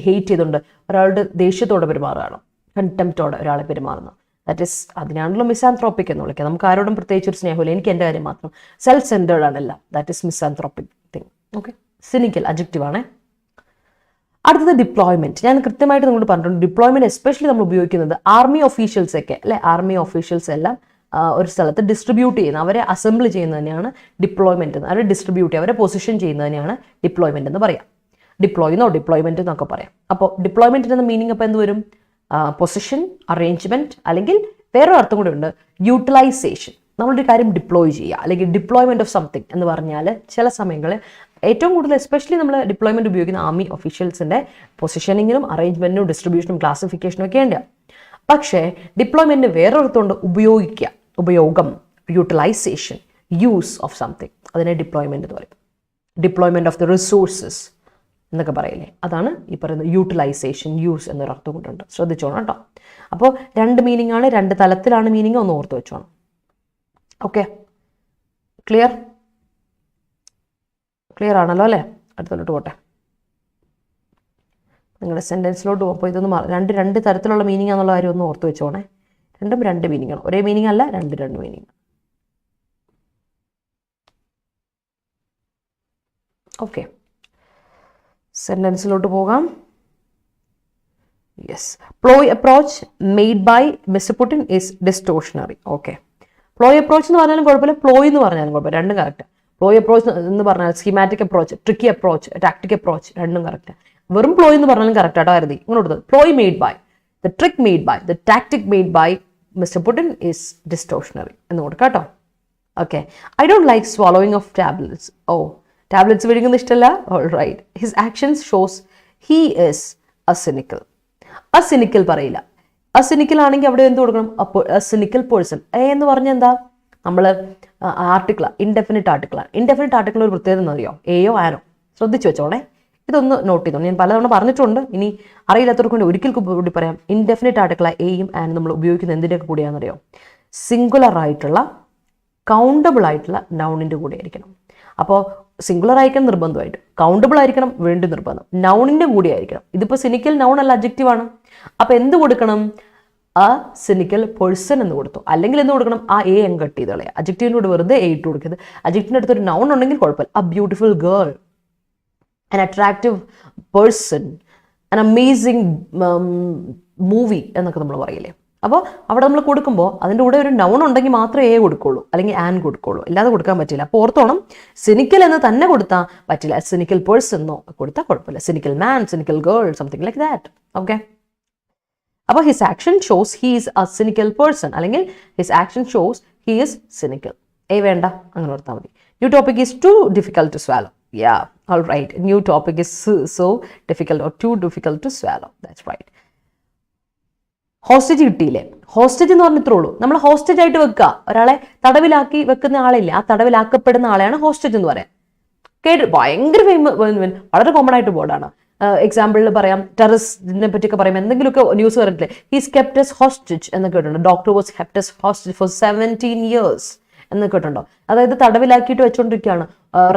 ഹെയ്റ്റ് ചെയ്തുകൊണ്ട്, ഒരാളുടെ ദേഷ്യത്തോടെ പെരുമാറുകയാണ്, കണ്ടംപ്റ്റോടെ ഒരാളെ പെരുമാറുന്നു. ദാറ്റ് ഈസ്, അതിനാണല്ലോ മിസ്ആന്ത്രോപ്പിക് എന്ന് വിളിക്കുക. നമുക്ക് ആരോടും പ്രത്യേകിച്ച് ഒരു സ്നേഹമില്ല, എനിക്ക് എൻ്റെ കാര്യം മാത്രം, സെൽഫ് സെൻറ്റേർഡ് ആണല്ല. That is misanthropic thing. Okay, cynical adjective ആണ്. അടുത്തത് ഡിപ്ലോയ്മെന്റ്. ഞാൻ കൃത്യമായിട്ട് നിങ്ങളോട് പറഞ്ഞിട്ടുണ്ട്, ഡിപ്ലോയ്മെന്റ് എസ്പെഷ്യലി നമ്മൾ ഉപയോഗിക്കുന്നത് ആർമി ഒഫീഷ്യൽസ് ഒക്കെ അല്ലെ, ആർമി ഒഫീഷ്യൽസ് എല്ലാം ഒരു സ്ഥലത്ത് ഡിസ്ട്രിബ്യൂട്ട് ചെയ്യുന്ന, അവരെ അസംബിൾ ചെയ്യുന്നത് തന്നെയാണ് ഡിപ്ലോയ്മെന്റ്. അവരെ ഡിസ്ട്രിബ്യൂട്ട് ചെയ്യുക, അവരെ പൊസിഷൻ ചെയ്യുന്നത് തന്നെയാണ് ഡിപ്ലോയ്മെന്റ് എന്ന് പറയാം. ഡിപ്ലോയിന്നോ ഡിപ്ലോയ്മെന്റ് എന്നൊക്കെ പറയാം. അപ്പോൾ ഡിപ്ലോയ്മെന്റിന്റെ മീനിങ് അപ്പോൾ എന്ത് വരും? പൊസിഷൻ, അറേഞ്ച്മെന്റ്, അല്ലെങ്കിൽ വേറൊരു അർത്ഥം കൂടെ ഉണ്ട്, യൂട്ടിലൈസേഷൻ. നമ്മളൊരു കാര്യം ഡിപ്ലോയ് ചെയ്യുക, അല്ലെങ്കിൽ ഡിപ്ലോയ്മെന്റ് ഓഫ് സംതിങ് എന്ന് പറഞ്ഞാൽ ചില സമയങ്ങളിൽ ഏറ്റവും കൂടുതൽ എസ്പെഷ്യലി നമ്മൾ ഡിപ്ലോയ്മെന്റ് ഉപയോഗിക്കുന്ന ആർമി ഒഫീഷ്യൽസിന്റെ പൊസിഷനിങ്ങിനും അറേഞ്ച്മെന്റിനും ഡിസ്ട്രിബ്യൂഷനും ക്ലാസിഫിക്കേഷനും ഒക്കെ ഉണ്ട്. പക്ഷേ ഡിപ്ലോയ്മെന്റിന് വേറൊരിടത്തുകൊണ്ട് ഉപയോഗിക്കുക, ഉപയോഗം, യൂട്ടിലൈസേഷൻ, യൂസ് ഓഫ് സംതിങ്, അതിനെ ഡിപ്ലോയ്മെന്റ് എന്ന് പറയും. ഡിപ്ലോയ്മെന്റ് ഓഫ് ദി റിസോഴ്സസ് എന്നൊക്കെ പറയില്ലേ, അതാണ് ഈ പറയുന്നത് യൂട്ടിലൈസേഷൻ, യൂസ് എന്നൊരു അർത്ഥം കൊണ്ടുണ്ട്. ശ്രദ്ധിച്ചോണം കേട്ടോ. അപ്പോൾ രണ്ട് മീനിങ് ആണ്, രണ്ട് തലത്തിലാണ് മീനിങ്, ഒന്ന് ഓർത്ത് വെച്ചോണം. ഓക്കെ, ക്ലിയർ ആണല്ലോ അല്ലേ? അടുത്തോട്ട് പോട്ടെ, നിങ്ങളുടെ സെൻറ്റൻസിലോട്ട് പോകുമ്പോൾ ഇതൊന്ന് രണ്ട് തരത്തിലുള്ള മീനിങ് ആണെന്നുള്ള കാര്യം ഒന്ന് ഓർത്ത് വെച്ചോണേ. രണ്ടും രണ്ട് മീനിങ് ആണ്, ഒരേ മീനിങ് അല്ല, രണ്ട് മീനിങ്. ഓക്കെ, സെൻറ്റൻസിലോട്ട് പോകാം. Yes, ploy approach made by mister Putin is distortionary. Okay, ploy approach എന്ന് പറഞ്ഞാലും കുഴപ്പമില്ല, പ്ലോയ് എന്ന് പറഞ്ഞാലും കുഴപ്പമില്ല, രണ്ടും കറക്റ്റ്. പ്ലോയ് അപ്രോച്ച് എന്ന് പറഞ്ഞാൽ schematic approach, tricky approach, tactic approach, രണ്ടും കറക്റ്റ്. വെറും പ്ലോയ് എന്ന് പറഞ്ഞാലും കറക്റ്റ് ആട്ടോ കരുതി. ഇങ്ങോട്ട് ploy made by, the trick made by, the tactic made by mister Putin is distortionary എന്ന് കൊടുക്കാം കേട്ടോ. Okay. I don't like swallowing of tablets. Oh, tablets വിഴുങ്ങുന്ന ഇഷ്ടമല്ല. All right. His actions shows he is a cynical. A cynical പറയില്ല. A cynical ആണെങ്കിൽ അവിടെ എന്ത് കൊടുക്കണം? A cynical person. എന്ന് പറഞ്ഞാൽ എന്താ? നമ്മൾ ആർട്ടിക്കിളാണ്, ഇൻഡെഫിനിറ്റ് ആർട്ടിക്കിളാണ്. ഇൻഡെഫിനിറ്റ് ആർട്ടിക്കിൾ ഒരു പ്രത്യേകത എന്ന് അറിയോ? എയോ ആനോ? ശ്രദ്ധിച്ചു വെച്ചോണേ. ഇതൊന്ന് നോട്ട് ചെയ്തോ. ഞാൻ പലതവണ പറഞ്ഞിട്ടുണ്ട്. ഇനി അറിയില്ലാത്തവർക്ക് കൊണ്ട് ഒരിക്കൽ കൂടി പറയാം. ഇൻഡെഫിനിറ്റ് ആർട്ടിക്കിൾ എയും ആനും നമ്മൾ ഉപയോഗിക്കുന്നത് എന്തിൻ്റെയൊക്കെ കൂടിയാണെന്നറിയോ? സിംഗുലർ ആയിട്ടുള്ള കൗണ്ടബിൾ ആയിട്ടുള്ള നൗണിൻ്റെ കൂടെ ആയിരിക്കണം. അപ്പോൾ സിംഗുലർ ആയിരിക്കണം നിർബന്ധമായിട്ട്, കൗണ്ടബിൾ ആയിരിക്കണം വേണ്ടി നിർബന്ധം, നൗണിൻ്റെ കൂടെ ആയിരിക്കണം. ഇതിപ്പോൾ സിനിക്കൽ നൗൺ അല്ല, അഡ്ജക്റ്റീവാണ്. അപ്പോൾ എന്ത് കൊടുക്കണം? ആ സിനിക്കൽ പേഴ്സൺ എന്ന് കൊടുത്തു. അല്ലെങ്കിൽ എന്ത് കൊടുക്കണം? ആ എ അങ്ങ് കട്ട് ചെയ്ത് കളയാം. അഡ്ജക്റ്റീവിൻ്റെ കൂടെ വെറുതെ എ ഇട്ട് കൊടുക്കരുത്. അഡ്ജക്റ്റീവിൻ്റെ അടുത്തൊരു നൗൺ ഉണ്ടെങ്കിൽ കുഴപ്പമില്ല. A beautiful girl, an attractive person, an amazing movie എന്നൊക്കെ നമ്മൾ പറയില്ലേ. അപ്പോൾ അവിടെ നമ്മൾ കൊടുക്കുമ്പോൾ അതിൻ്റെ കൂടെ ഒരു നൗൺ ഉണ്ടെങ്കിൽ മാത്രമേ എ കൊടുക്കുള്ളൂ, അല്ലെങ്കിൽ ആൻ കൊടുക്കുള്ളൂ, അല്ലാതെ കൊടുക്കാൻ പറ്റില്ല. അപ്പോൾ ഓർത്തോണം, സിനിക്കൽ എന്ന് തന്നെ കൊടുത്താൽ പറ്റില്ല. സിനിക്കൽ പേഴ്സൺ എന്നോ കൊടുത്താൽ കുഴപ്പമില്ല. Cynical man, cynical girl, something like that. Okay. അപ്പോൾ his action shows he is a cynical person, അല്ലെങ്കിൽ his action shows he is cynical. A വേണ്ട, അങ്ങനെ ഓർത്താൽ മതി. New topic is too difficult to swallow. Yeah, all right. New topic is so difficult or too difficult to swallow. That's right. Hostage കിട്ടിയില്ലേ? Hostage എന്ന് പറഞ്ഞിത്രേ ഉള്ളൂ. നമ്മൾ hostage ആയിട്ട് വെക്കുക, ഒരാളെ തടവിലാക്കി വെക്കുന്ന ആളില്ലേ, ആ തടവിലാക്കപ്പെടുന്ന ആളെയാണ് ഹോസ്റ്റേജ് എന്ന് പറയാം. ഭയങ്കര വളരെ കോമൺ ആയിട്ട് ബോർഡാണ്. എക്സാമ്പിളിൽ പറയാം, ടെററിസ്റ്റിനെ പറ്റിയൊക്കെ പറയാം. എന്തെങ്കിലുമൊക്കെ ന്യൂസ് പറഞ്ഞിട്ടില്ലേ, ഹീസ് കെപ്റ്റ് എസ് ഹോസ്റ്റേജ് എന്ന് കേട്ടിട്ടുണ്ട്. Doctor was kept as hostage for 17 years എന്ന് കേട്ടിട്ടുണ്ടോ? അതായത് തടവിലാക്കിയിട്ട് വെച്ചുകൊണ്ടിരിക്കുകയാണ്.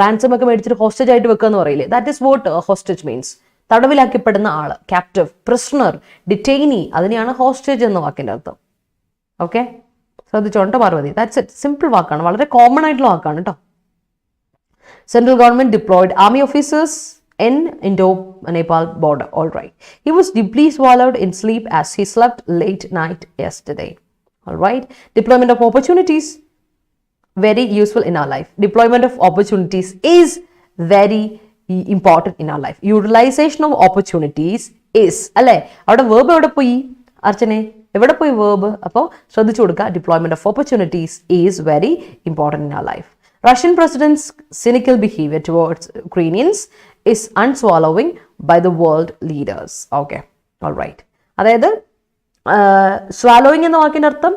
റാൻസം ഒക്കെ മേടിച്ചിട്ട് ഹോസ്റ്റേജ് ആയിട്ട് വെക്കുക എന്ന് പറയില്ലേ? That is what hostage means. തടവിലാക്കപ്പെടുന്ന ആള്, ക്യാപ്റ്റീവ്, പ്രിസണർ, ഡിറ്റൈനി, അതിനെയാണ് ഹോസ്റ്റേജ് എന്ന വാക്കിൻ്റെ അർത്ഥം. ഓക്കെ, ശ്രദ്ധിച്ചോണ്ട് പാർവതി. That's it. സിമ്പിൾ വാക്കാണ്, വളരെ കോമൺ ആയിട്ടുള്ള വാക്കാണ് കേട്ടോ. Central government deployed army officers in Indo-Nepal border. All right. He was deeply swallowed in sleep as he slept late night yesterday. All right. Deployment of opportunities, very useful in our life. Deployment of opportunities is very important in our life. Utilization of opportunities is, അല്ലേ? അവിടെ verb എവിടെ പോയി അർച്ചനെ? എവിടെ പോയി verb? അപ്പോൾ ശ്രദ്ധിച്ചു കൊടുക്കുക. Deployment of opportunities is very important in our life. Russian president's cynical behavior towards Ukrainians is unswallowing by the world leaders. Okay, all right. അതായത് swallowing എന്ന വാക്കിൻ്റെ അർത്ഥം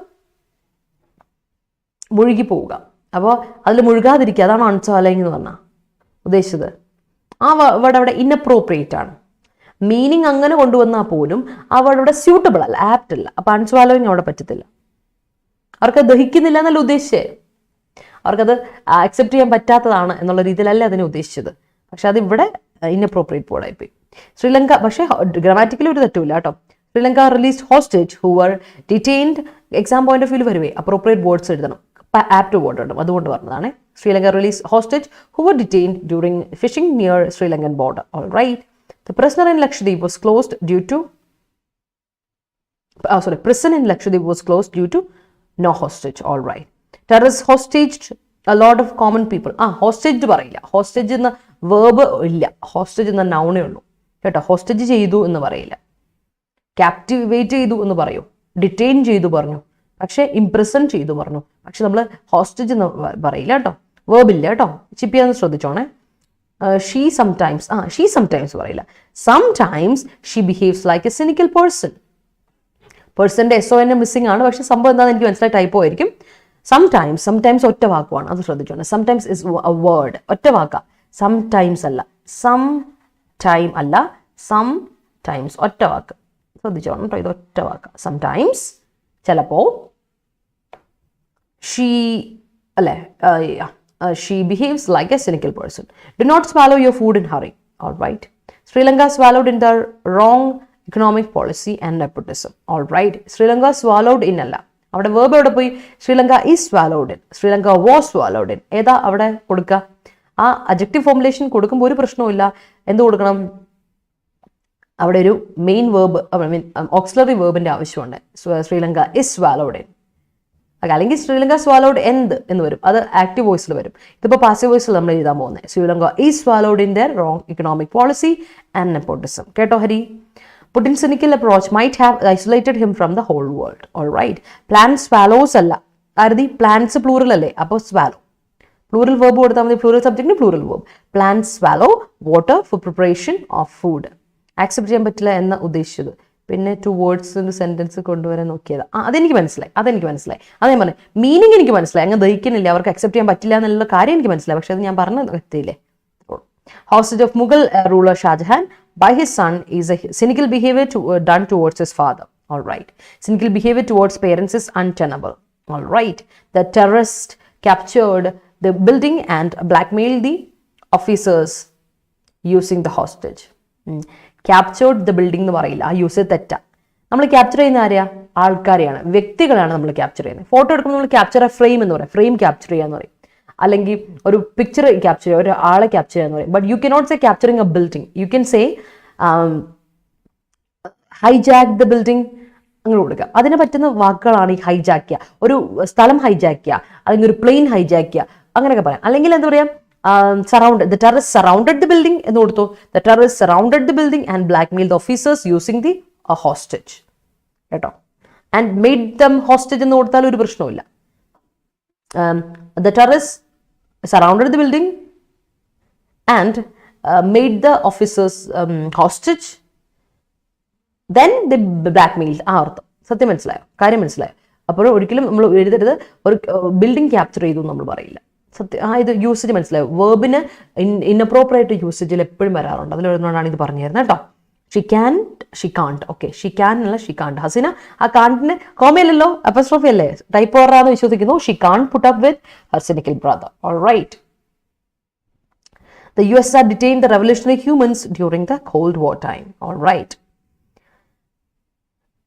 മുഴുകി പോവുക. അപ്പോൾ അതിൽ മുഴുകാതിരിക്കുക, അതാണ് അൺസ്വാലോയിങ് എന്ന് പറഞ്ഞാൽ ഉദ്ദേശിച്ചത്. ആ വേർഡ് അവിടെ ഇൻഅപ്രോപ്രിയേറ്റ് ആണ്. മീനിങ് അങ്ങനെ കൊണ്ടുവന്നാൽ പോലും ആ വേർഡ് അവിടെ സ്യൂട്ടബിൾ അല്ല, ആപ്റ്റ് അല്ല. അപ്പോൾ അൺസ്വാലോയിങ് അവിടെ പറ്റത്തില്ല. അവർക്ക് ദഹിക്കുന്നില്ല എന്നല്ല ഉദ്ദേശിച്ചത്, അവർക്കത് അക്സെപ്റ്റ് ചെയ്യാൻ പറ്റാത്തതാണ് എന്നുള്ള രീതിയിലല്ല അതിനെ ഉദ്ദേശിച്ചത്. പക്ഷെ അതിവിടെ ഇൻഅപ്രോപ്രിയേറ്റ് വേർഡായിപ്പോയി. ശ്രീലങ്ക, പക്ഷേ ഗ്രാമാറ്റിക്കലി ഒരു തെറ്റുമില്ല കേട്ടോ. Sri Lanka released hostage who were detained. Exam point of view വരുവേ അപ്രോപ്രിയേറ്റ് വേർഡ്സ് എഴുതണം, ആപ്റ്റ് വേർഡ് ഇടും, അതുകൊണ്ട് പറഞ്ഞതാണ്. Sri Lanka release hostage who were detained during fishing near Sri Lankan border. All right. The prisoner in Lakshadweep was closed due to prison in Lakshadweep was closed due to no hostage. All right. Terrorists hostaged a lot of common people. Hostage പറയില്ല, hostage എന്ന verb ഇല്ല, hostage എന്ന നൗണേ ഉള്ളൂ കേട്ടോ. Hostage ചെയ്തു എന്ന് പറയില്ല, captivate ചെയ്തു എന്ന് പറയൂ, ഡിറ്റെയിൻ ചെയ്തു പറഞ്ഞു, പക്ഷേ ഇംപ്രിസൺ ചെയ്തു പറഞ്ഞു. പക്ഷെ നമ്മൾ ഹോസ്റ്റേജ് എന്ന് പറയില്ല കേട്ടോ, വേർബില്ല കേട്ടോ. ചിപ്പിയാന്ന് ശ്രദ്ധിച്ചോണേ. ഷീ സംടൈംസ് പറയില്ല. Sometimes she behaves like a cynical person. പേഴ്സൻ്റെ SON മിസ്സിംഗ് ആണ്, പക്ഷെ സംഭവം എന്താണെന്ന് എനിക്ക് മനസ്സിലായി, ടൈപ്പോ ആയിരിക്കും. സംടൈംസ് ഒറ്റ വാക്കുമാണ്, അത് ശ്രദ്ധിച്ചോണം. സംടൈംസ് ഇസ് എ വേർഡ്, ഒറ്റ വാക്ക. സംടൈംസ് അല്ല, സംടൈം അല്ല, സംടൈംസ് ഒറ്റ വാക്ക്. ശ്രദ്ധിച്ചോണം കേട്ടോ, ഇത് ഒറ്റ വാക്ക. സംടൈംസ്, ചിലപ്പോൾ. ഷീ അല്ലേ, she behaves like a cynical person. Do not swallow your food in hurry. All right. Sri Lanka swallowed in the wrong economic policy and nepotism. All right. Sri Lanka swallowed in അല്ല, അവിടെ verb എവിടെ പോയി? Sri Lanka is swallowed in, Sri Lanka was swallowed in. ഏതാ അവിടെ കൊടുക്കുക? ആ adjective formulation കൊടുക്കുമ്പോൾ ഒരു പ്രശ്നവുമില്ല. എന്ത് കൊടുക്കണം? അവിടെ ഒരു മെയിൻ വേർബ്, ഓക്സിലറി വേർബിന്റെ ആവശ്യമുണ്ട്. Sri Lanka is swallowed in. അല്ലെങ്കിൽ ശ്രീലങ്ക swallowed എന്ന് വരും, അത് ആക്റ്റീവ് വോയിസിൽ വരും. ഇതിപ്പോൾ പാസീവ് വോയിസിൽ നമ്മൾ എഴുതാൻ പോകുന്നത്. Sri Lanka is swallowed in their wrong economic policy and nepotism. കേട്ടോ Hari? Putin's cynical approach might have isolated him from the whole world. All right. Plan swallows അല്ല, ആരതി പ്ലാന്റ്സ് പ്ലൂറൽ അല്ലേ, അപ്പോൾ സ്വാലോ. പ്ലൂറൽ വേർബ് കൊടുത്താൽ മതി, പ്ലൂറൽ സബ്ജക്റ്റിന് plural verb. Plants swallow water for preparation of food. Accept ചെയ്യാൻ പറ്റില്ല എന്ന് ഉദ്ദേശിച്ചത്. പിന്നെ ടു വേർഡ്സ് സെന്റൻസ് കൊണ്ടുവരാൻ നോക്കിയത്. അതെനിക്ക് മനസ്സിലായി. അത് ഞാൻ പറഞ്ഞു. മീനിങ് എനിക്ക് മനസ്സിലായി. അങ്ങ് ദഹിക്കുന്നില്ല, അവർക്ക് അക്സെപ്റ്റ് ചെയ്യാൻ പറ്റില്ല എന്നുള്ള കാര്യം എനിക്ക് മനസ്സിലായി. പക്ഷെ അത് ഞാൻ പറഞ്ഞ എത്തിയില്ലേ. Hostage of Mughal ruler Shah Jahan by his son is a cynical behavior done towards his father. All right. Cynical behavior towards parents is untenable. All right. The terrorist captured the building and blackmailed the officers using the hostage. Captured the building എന്ന് പറയില്ല, ആ use തെറ്റാ. നമ്മൾ capture ചെയ്യുന്ന ആരെയാ? ആൾക്കാരെയാണ്, വ്യക്തികളാണ് നമ്മൾ capture ചെയ്യുന്നത്. ഫോട്ടോ എടുക്കുമ്പോൾ നമ്മൾ ക്യാപ്ചർ എ ഫ്രെയിം എന്ന് പറയും, ഫ്രെയിം ക്യാപ്ചർ ചെയ്യാന്ന് പറയും. അല്ലെങ്കിൽ ഒരു പിക്ചർ ക്യാപ്ചർ ചെയ്യുക, ഒരു ആളെ ക്യാപ്ചർ ചെയ്യാന്ന് പറയും. But you cannot say capturing A building. You can say hijack the building, അങ്ങനെ കൊടുക്കുക. അതിന് പറ്റുന്ന വാക്കുകളാണ് ഈ ഹൈജാക്ക് ചെയ്യുക, ഒരു സ്ഥലം ഹൈജാക്ക് ചെയ്യുക, അല്ലെങ്കിൽ ഒരു പ്ലെയിൻ ഹൈജാക്ക് ചെയ്യുക, അങ്ങനെയൊക്കെ പറയാം. അല്ലെങ്കിൽ എന്താ പറയാ, surrounded, the terrorists surrounded the building എന്ന് കൊടുത്തു. The terrorists surrounded the building and blackmailed the officers using the hostage. കേട്ടോ. And made them hostage എന്ന് കൊടുത്താൽ ഒരു പ്രശ്നവുമില്ല. The terrorists surrounded the building and made the officers hostage. Then they blackmailed. ആ അർത്ഥം സത്യം മനസ്സിലായോ? കാര്യം മനസ്സിലായോ? അപ്പോൾ ഒരിക്കലും നമ്മൾ എഴുതരുത് ഒരു ബിൽഡിംഗ് ക്യാപ്ചർ ചെയ്തു നമ്മൾ പറയില്ല. സത്യം ഇത് യൂസേജ് മനസ്സിലായോ? വേർബിന് ഇൻഅപ്രോപ്രിയേറ്റ് യൂസേജിൽ എപ്പോഴും വരാറുണ്ട്. അതിലൊരെണ്ണമാണ് ഇത് പറഞ്ഞു തരുന്നത് കേട്ടോ. ഷി ക്യാൻ, ഷി കാണ്ട്. ഓക്കെ, ഷി ക്യാൻ അല്ല ഷി കാണ്ട്. ഹസീന ആ കാണ്ടിന് കോമയല്ലല്ലോ, അപ്പസ്ട്രോഫി അല്ലേ, ടൈപ്പ് ഓറാന്ന് വിശ്വസിക്കുന്നു. She can't put up with her cynical brother. All right. The USSR detained the revolutionary humans during the Cold War time. All right.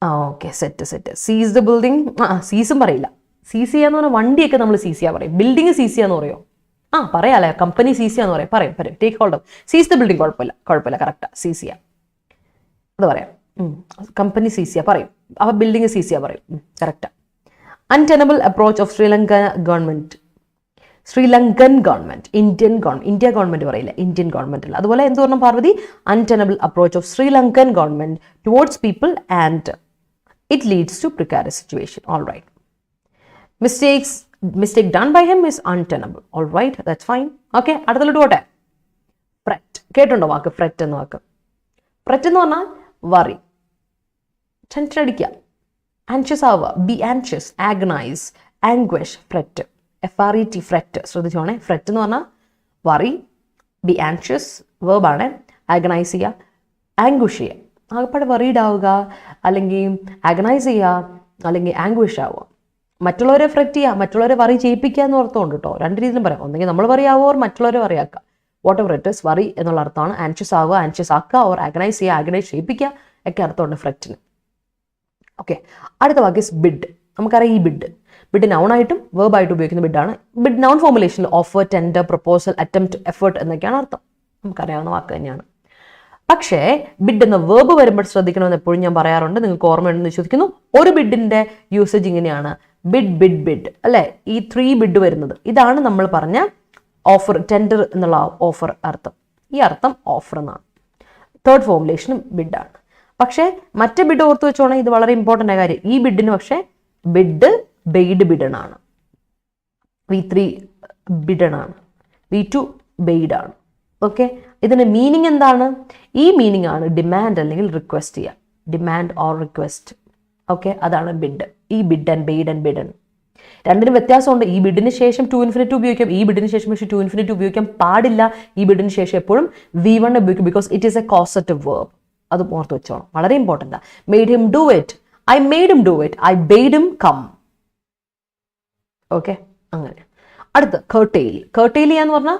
Okay, set. Seize the building. സീസും പറയില്ല. സീസ് ചെയ്യാന്ന് പറഞ്ഞാൽ വണ്ടിയൊക്കെ നമ്മൾ സീസ് ചെയ്യാൻ പറയും. ബിൽഡിംഗ് സീസ് ചെയ്യാന്ന് പറയോ? പറയാല്ലേ, കമ്പനി സീസ് ചെയ്യാന്ന് പറയും. പറയും. Take hold of. സീസ് ദ ബിൽഡിംഗ് കുഴപ്പമില്ല, കറക്റ്റാ. സീസ് ചെയ്യാം അത് പറയാം. കമ്പനി സീസ് ചെയ്യാം പറയും. അപ്പൊ ബിൽഡിംഗ് സീസ് ചെയ്യാൻ പറയും. കറക്റ്റാ. Untenable approach of Sri Lanka government. India government പറയില്ല, ഇന്ത്യൻ ഗവൺമെന്റ് അല്ല. അതുപോലെ എന്ത് പറഞ്ഞു Parvati? Untenable approach of Sri Lankan government towards people and it leads to precarious situation. All right. Mistake done by him is untenable. All right, that's fine. Okay, അടുത്തലോട്ട് പോട്ടെ. FRET കേട്ടുണ്ടോ വാക്ക്? FRET എന്ന വാക്ക്. Fret എന്ന് പറഞ്ഞാൽ worry, tension അടിക്കുക, anxious ആവുക. Be anxious, agonise, anguish. Fret, FRET, fret. ശ്രദ്ധിച്ചോണേ. Fret എന്ന് പറഞ്ഞാൽ worry, be anxious വേർബാണ്, ആഗ്നൈസ് ചെയ്യുക, ആംഗ്വിഷ് ചെയ്യുക. ആകപ്പാടെ വറീഡ് ആവുക, അല്ലെങ്കിൽ ആഗ്നൈസ് ചെയ്യുക, അല്ലെങ്കിൽ ആംഗ്വിഷ് ആവുക. മറ്റുള്ളവരെ ഫ്രെറ്റ് ചെയ്യുക, മറ്റുള്ളവരെ വറി ചെയ്യിപ്പിക്കുക എന്ന് അർത്ഥമുണ്ട് കേട്ടോ. രണ്ട് രീതിയിലും പറയാം. ഒന്നെങ്കിൽ നമ്മൾ വറിയാവോ, ഓർ മറ്റുള്ളവരെ വറിയാക്കുക. Whatever it is, worry എന്നുള്ള അർത്ഥമാണ്. ആൻഷ്യസ് ആവുക, ആൻഷ്യസ് ആക്കുക, ഓർ ആഗ്നൈസ് ചെയ്യുക, ആഗ്നൈസ് ചെയ്യിപ്പിക്കുക ഒക്കെ അർത്ഥമുണ്ട് ഫ്രെറ്റിന്. ഓക്കെ, അടുത്ത വാക്ക് ഇസ് ബിഡ്. നമുക്കറിയാം ഈ ബിഡ് നൗണായിട്ടും വേർബായിട്ടും ഉപയോഗിക്കുന്ന ബിഡാണ്. ബിഡ് നൗൺ ഫോർമുലേഷനിൽ offer, tender, proposal, attempt, effort എന്നൊക്കെയാണ് അർത്ഥം. നമുക്കറിയാവുന്ന വാക്ക് തന്നെയാണ്. പക്ഷേ ബിഡ് എന്ന വേർബ് വരുമ്പോൾ ശ്രദ്ധിക്കണമെന്ന് എപ്പോഴും ഞാൻ പറയാറുണ്ട്. നിങ്ങൾക്ക് ഓർമ്മയുണ്ടെന്ന് വിശ്വസിക്കുന്നു. ഒരു ബിഡിന്റെ യൂസേജ് ഇങ്ങനെയാണ്, ബിഡ് അല്ലെ. ഈ 3 ബിഡ് വരുന്നത് ഇതാണ് നമ്മൾ പറഞ്ഞ ഓഫർ, ടെൻഡർ എന്നുള്ള ഓഫർ അർത്ഥം. ഈ അർത്ഥം ഓഫർ എന്നാണ്. തേർഡ് ഫോർമുലേഷനും ബിഡാണ്. പക്ഷേ മറ്റേ ബിഡ് ഓർത്ത് വെച്ചോണേ, ഇത് വളരെ ഇമ്പോർട്ടൻ്റ് ആയ കാര്യം. ഈ ബിഡിന് പക്ഷേ ബിഡ് ബെയ്ഡ് ബിഡനാണ്, V3 ബിഡനാണ്, V2 ബെയ്ഡാണ്. ഓക്കെ, ഇതിന് മീനിങ് എന്താണ്? ഈ മീനിങ് ആണ് ഡിമാൻഡ് അല്ലെങ്കിൽ റിക്വസ്റ്റ് ചെയ്യുക. Demand or request. ഓക്കെ, അതാണ് ബിഡ്. ഈ bid and bade and bidden രണ്ടിനും വ്യത്യാസമുണ്ട്. ഈ ബിഡിന് ശേഷം ടു ഇൻഫിനിറ്റ് ഉപയോഗിക്കാം, ഈ ബിഡിന് ശേഷം പക്ഷേ ടു ഇൻഫിനിറ്റ് ഉപയോഗിക്കാൻ പാടില്ല. ഈ ബിഡിന് ശേഷം എപ്പോഴും V1 ഉപയോഗിക്കും, because it is a causative verb. അത് ഓർത്ത് വെച്ചോണം, വളരെ important. Made him do it, I made him do it, I bade him come. Okay, അങ്ങനെ. അടുത്ത് കർട്ടെയിൽ ചെയ്യാന്ന് പറഞ്ഞാൽ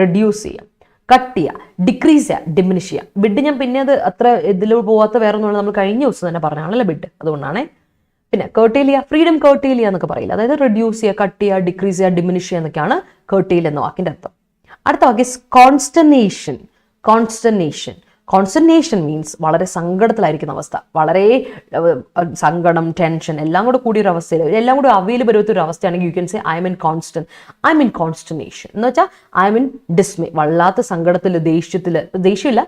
റെഡ്യൂസ് ചെയ്യാം, കട്ട് ചെയ്യുക, ഡിക്രീസ് ചെയ്യുക, ഡിമിനിഷ് ചെയ്യുക. ബിഡ് ഞാൻ പിന്നെ അത് അത്ര ഇതിൽ പോകാത്ത വേറെ ഒന്നുമില്ല, നമ്മൾ കഴിഞ്ഞ ദിവസം തന്നെ പറഞ്ഞാണല്ലോ ബിഡ്, അതുകൊണ്ടാണ്. പിന്നെ കർട്ടെയിൽ ചെയ്യുക, ഫ്രീഡം കർട്ടെയിൽ ചെയ്യുക എന്നൊക്കെ പറയില്ല. അതായത് റെഡ്യൂസ് ചെയ്യുക, കട്ട് ചെയ്യുക, ഡിക്രീസ് ചെയ്യുക, ഡിമിനിഷ് ചെയ്യുക എന്നൊക്കെയാണ് കർട്ടെയിൽ എന്ന വാക്കിൻ്റെ അർത്ഥം. അടുത്ത വാക്ക് കോൺസ്റ്റർനേഷൻ. കോൺസ്റ്റർനേഷൻ മീൻസ് വളരെ സങ്കടത്തിലായിരിക്കുന്ന അവസ്ഥ, വളരെ സങ്കടം, ടെൻഷൻ എല്ലാം കൂടെ കൂടിയൊരു അവസ്ഥയിൽ, എല്ലാം കൂടി അവൈലബിൾ വരുത്തൊരു അവസ്ഥയാണെങ്കിൽ you can say I'm in consternation എന്ന് വെച്ചാൽ ഐ എം ഇൻ ഡിസ്മേ. വല്ലാത്ത സങ്കടത്തിൽ, ദേഷ്യമില്ല,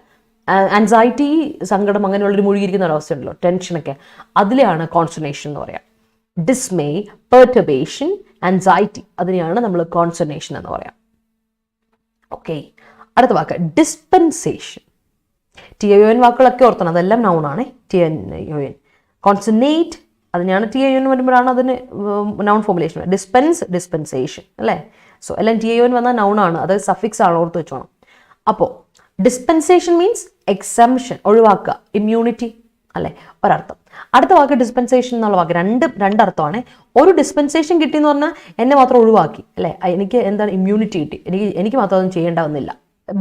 ആൻസൈറ്റി, സങ്കടം അങ്ങനെയുള്ളൊരു മുഴുകിയിരിക്കുന്ന ഒരു അവസ്ഥ ഉണ്ടല്ലോ, ടെൻഷനൊക്കെ, അതിലെയാണ് കോൺസ്റ്റർനേഷൻ എന്ന് പറയാം. ഡിസ്മേ, പെർട്ടർബേഷൻ, ആൻസൈറ്റി, അതിനെയാണ് നമ്മൾ കോൺസ്റ്റർനേഷൻ എന്ന് പറയാം. ഓക്കെ, അടുത്ത വാക്ക് ഡിസ്പെൻസേഷൻ. TION വാക്കുകളൊക്കെ ഓർത്തണം, അതെല്ലാം നൗണാണ്. TION. കോൺസ്റ്റർനേറ്റ്, അതിനെയാണ് TION വരുമ്പോഴാണ് അതിന് നൗൺ ഫോർമുലേഷൻ. ഡിസ്പെൻസ്, ഡിസ്പെൻസേഷൻ അല്ലേ. സോ എല്ലാം TION വന്നാൽ നൗണാണ്, അത് സഫിക്സ് ആണ്, ഓർത്ത് വെച്ചോണം. അപ്പോൾ ഡിസ്പെൻസേഷൻ മീൻസ് എക്സംഷൻ, ഒഴിവാക്കുക, ഇമ്മ്യൂണിറ്റി അല്ലേ, ഒരർത്ഥം. അടുത്ത വാക്ക് ഡിസ്പെൻസേഷൻ എന്നുള്ള വാക്ക് രണ്ടർത്ഥമാണ്. ഒരു ഡിസ്പെൻസേഷൻ കിട്ടിയെന്ന് പറഞ്ഞാൽ എന്നെ മാത്രം ഒഴിവാക്കി അല്ലേ, എനിക്ക് എന്താണ് ഇമ്മ്യൂണിറ്റി കിട്ടി, എനിക്ക് മാത്രം ഒന്നും ചെയ്യേണ്ട വന്നില്ല,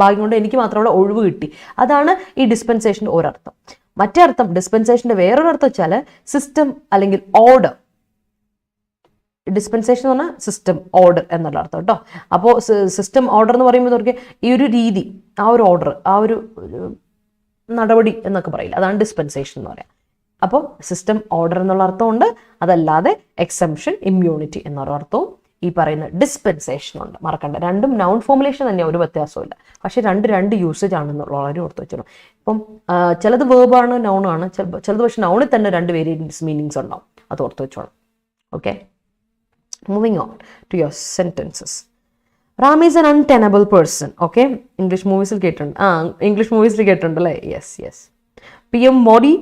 ഭാഗ്യം കൊണ്ട് എനിക്ക് മാത്രമുള്ള ഒഴിവ് കിട്ടി. അതാണ് ഈ ഡിസ്പെൻസേഷൻ്റെ ഒരർത്ഥം. മറ്റേ അർത്ഥം ഡിസ്പെൻസേഷൻ്റെ വേറൊരർത്ഥം വെച്ചാൽ സിസ്റ്റം അല്ലെങ്കിൽ ഓർഡർ. ഡിസ്പെൻസേഷൻ എന്ന് പറഞ്ഞാൽ സിസ്റ്റം ഓർഡർ എന്നുള്ള അർത്ഥം കേട്ടോ. അപ്പോൾ സിസ്റ്റം ഓർഡർ എന്ന് പറയുമ്പോൾ ഈ ഒരു രീതി, ആ ഒരു ഓർഡർ, ആ ഒരു നടപടി എന്നൊക്കെ പറയില്ല, അതാണ് ഡിസ്പെൻസേഷൻ എന്ന് പറയാം. അപ്പോൾ സിസ്റ്റം ഓർഡർ എന്നുള്ള അർത്ഥമുണ്ട്, അതല്ലാതെ എക്സംഷൻ, ഇമ്മ്യൂണിറ്റി എന്നൊരു അർത്ഥവും ഈ പറയുന്ന ഡിസ്പെൻസേഷൻ ഉണ്ട്. മറക്കണ്ട, രണ്ടും നൗൺ ഫോർമുലേഷൻ തന്നെയാണ്, ഒരു വ്യത്യാസമില്ല. പക്ഷേ രണ്ട് യൂസേജ് ആണെന്നുള്ള വളരെ ഓർത്ത് വെച്ചോളൂ. ഇപ്പം ചിലത് വേർബാണ്, നൗണാണ്, ചിലത് പക്ഷേ നൗണിൽ തന്നെ രണ്ട് വേരിയൻസ് മീനിങ്സ് ഉണ്ടാവും, അത് ഓർത്ത് വെച്ചോളാം. Okay, moving on to your sentences. Ram is an untenable person. Okay, English മൂവീസിൽ കേട്ടിട്ടുണ്ട്. ഇംഗ്ലീഷ് മൂവീസിൽ കേട്ടിട്ടുണ്ട് അല്ലേ. Yes. PM Modi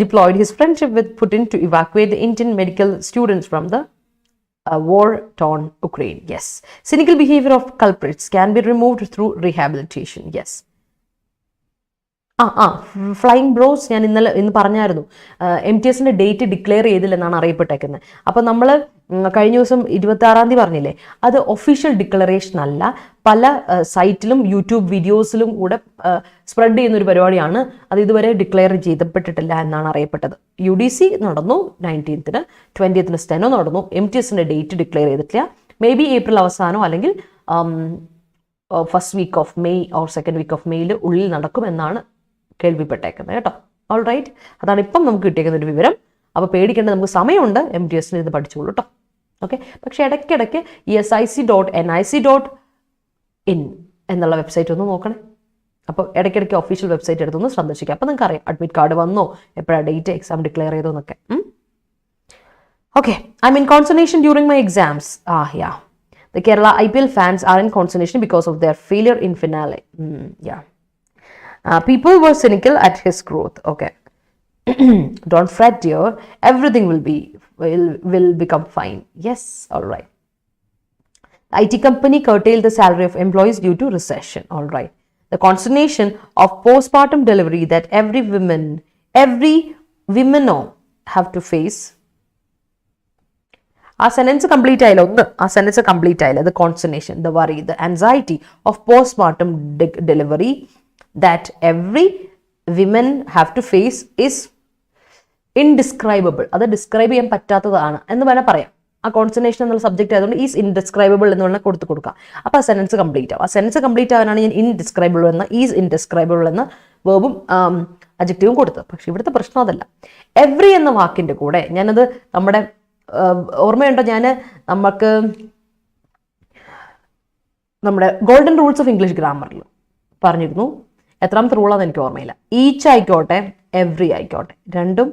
deployed his friendship with Putin to evacuate the Indian medical students from the war-torn Ukraine. Yes. Cynical behavior of culprits can be removed through rehabilitation. Yes. ഫ്ലൈങ് ബ്രോസ് ഞാൻ ഇന്ന് പറഞ്ഞായിരുന്നു, MTSന്റെ ഡേറ്റ് ഡിക്ലെയർ ചെയ്തില്ലെന്നാണ് അറിയപ്പെട്ടേക്കുന്നത്. അപ്പം നമ്മൾ കഴിഞ്ഞ ദിവസം 26-ാം തീയതി പറഞ്ഞില്ലേ, അത് ഒഫീഷ്യൽ ഡിക്ലറേഷൻ അല്ല, പല സൈറ്റിലും യൂട്യൂബ് വീഡിയോസിലും കൂടെ സ്പ്രെഡ് ചെയ്യുന്നൊരു പരിപാടിയാണ്. അത് ഇതുവരെ ഡിക്ലെയർ ചെയ്യപ്പെട്ടിട്ടില്ല എന്നാണ് അറിയപ്പെട്ടത്. UDC നടന്നു 19th, 20th സ്റ്റെനോ നടന്നു. MTSന്റെ ഡേറ്റ് ഡിക്ലെയർ ചെയ്തിട്ടില്ല. മേ ബി ഏപ്രിൽ അവസാനോ അല്ലെങ്കിൽ first week of May or second week of മെയ്യിൽ ഉള്ളിൽ നടക്കുമെന്നാണ് കേൾവിപ്പെട്ടേക്കുന്നത് കേട്ടോ. ഓൾ റൈറ്റ്, അതാണ് ഇപ്പം നമുക്ക് കിട്ടിയേക്കുന്ന ഒരു വിവരം. അപ്പോൾ പേടിക്കേണ്ട, നമുക്ക് സമയമുണ്ട്, MTSന് ഇത് പഠിച്ചോളൂ കേട്ടോ. ഓക്കെ, പക്ഷേ ഇടയ്ക്കിടയ്ക്ക് sic.nic.in എന്നുള്ള വെബ്സൈറ്റ് ഒന്ന് നോക്കണേ. അപ്പോൾ ഇടയ്ക്കിടയ്ക്ക് ഒഫീഷ്യൽ വെബ്സൈറ്റ് എടുത്തൊന്ന് സന്ദർശിക്കുക. അപ്പോൾ നിങ്ങൾക്ക് അറിയാം അഡ്മിറ്റ് കാർഡ് വന്നോ, എപ്പോഴാണ് ഡേറ്റ്, എക്സാം ഡിക്ലെയർ ചെയ്തോ എന്നൊക്കെ. Okay, I mean concentration during my exams. The Kerala IPL fans are in consternation because of their failure in finale. People were cynical at his growth. Okay. Don't fret, dear. Everything will become fine. Yes, all right. The IT company curtailed the salary of employees due to recession. All right. The consternation of postpartum delivery that every women have to face. ആ sentence complete ആയില്ല, the consternation, the worry, the anxiety of postpartum delivery that every women have to face is indescribable. അത് describe ചെയ്യാൻ പറ്റാത്തതാണ് എന്ന് വേണേൽ പറയാം. ആ concentration എന്നുള്ള സബ്ജക്റ്റ് ആയതുകൊണ്ട് ഈസ് ഇൻഡിസ്ക്രൈബിൾ എന്ന് വേണമെങ്കിൽ കൊടുക്കുക. അപ്പോൾ ആ സെൻറ്റൻസ് കംപ്ലീറ്റ് ആവും. ആ സെൻറ്റൻസ് കംപ്ലീറ്റ് ആവാനാണ് ഞാൻ ഇൻഡിസ്ക്രൈബിൾ എന്ന ഈസ് ഇൻഡിസ്ക്രൈബിൾ എന്ന വേർബും അഡ്ജക്റ്റീവും കൊടുത്തത്. പക്ഷേ ഇവിടുത്തെ പ്രശ്നം അതല്ല. എവ്രി എന്ന വാക്കിൻ്റെ കൂടെ ഞാനത് നമ്മുടെ ഓർമ്മയുണ്ടോ, നമ്മുടെ ഗോൾഡൻ റൂൾസ് ഓഫ് ഇംഗ്ലീഷ് ഗ്രാമറിൽ പറഞ്ഞിരുന്നു. എത്രാമത്തെ റൂളാന്ന് എനിക്ക് ഓർമ്മയില്ല. ഈച്ച് ആയിക്കോട്ടെ എവ്രി ആയിക്കോട്ടെ, രണ്ടും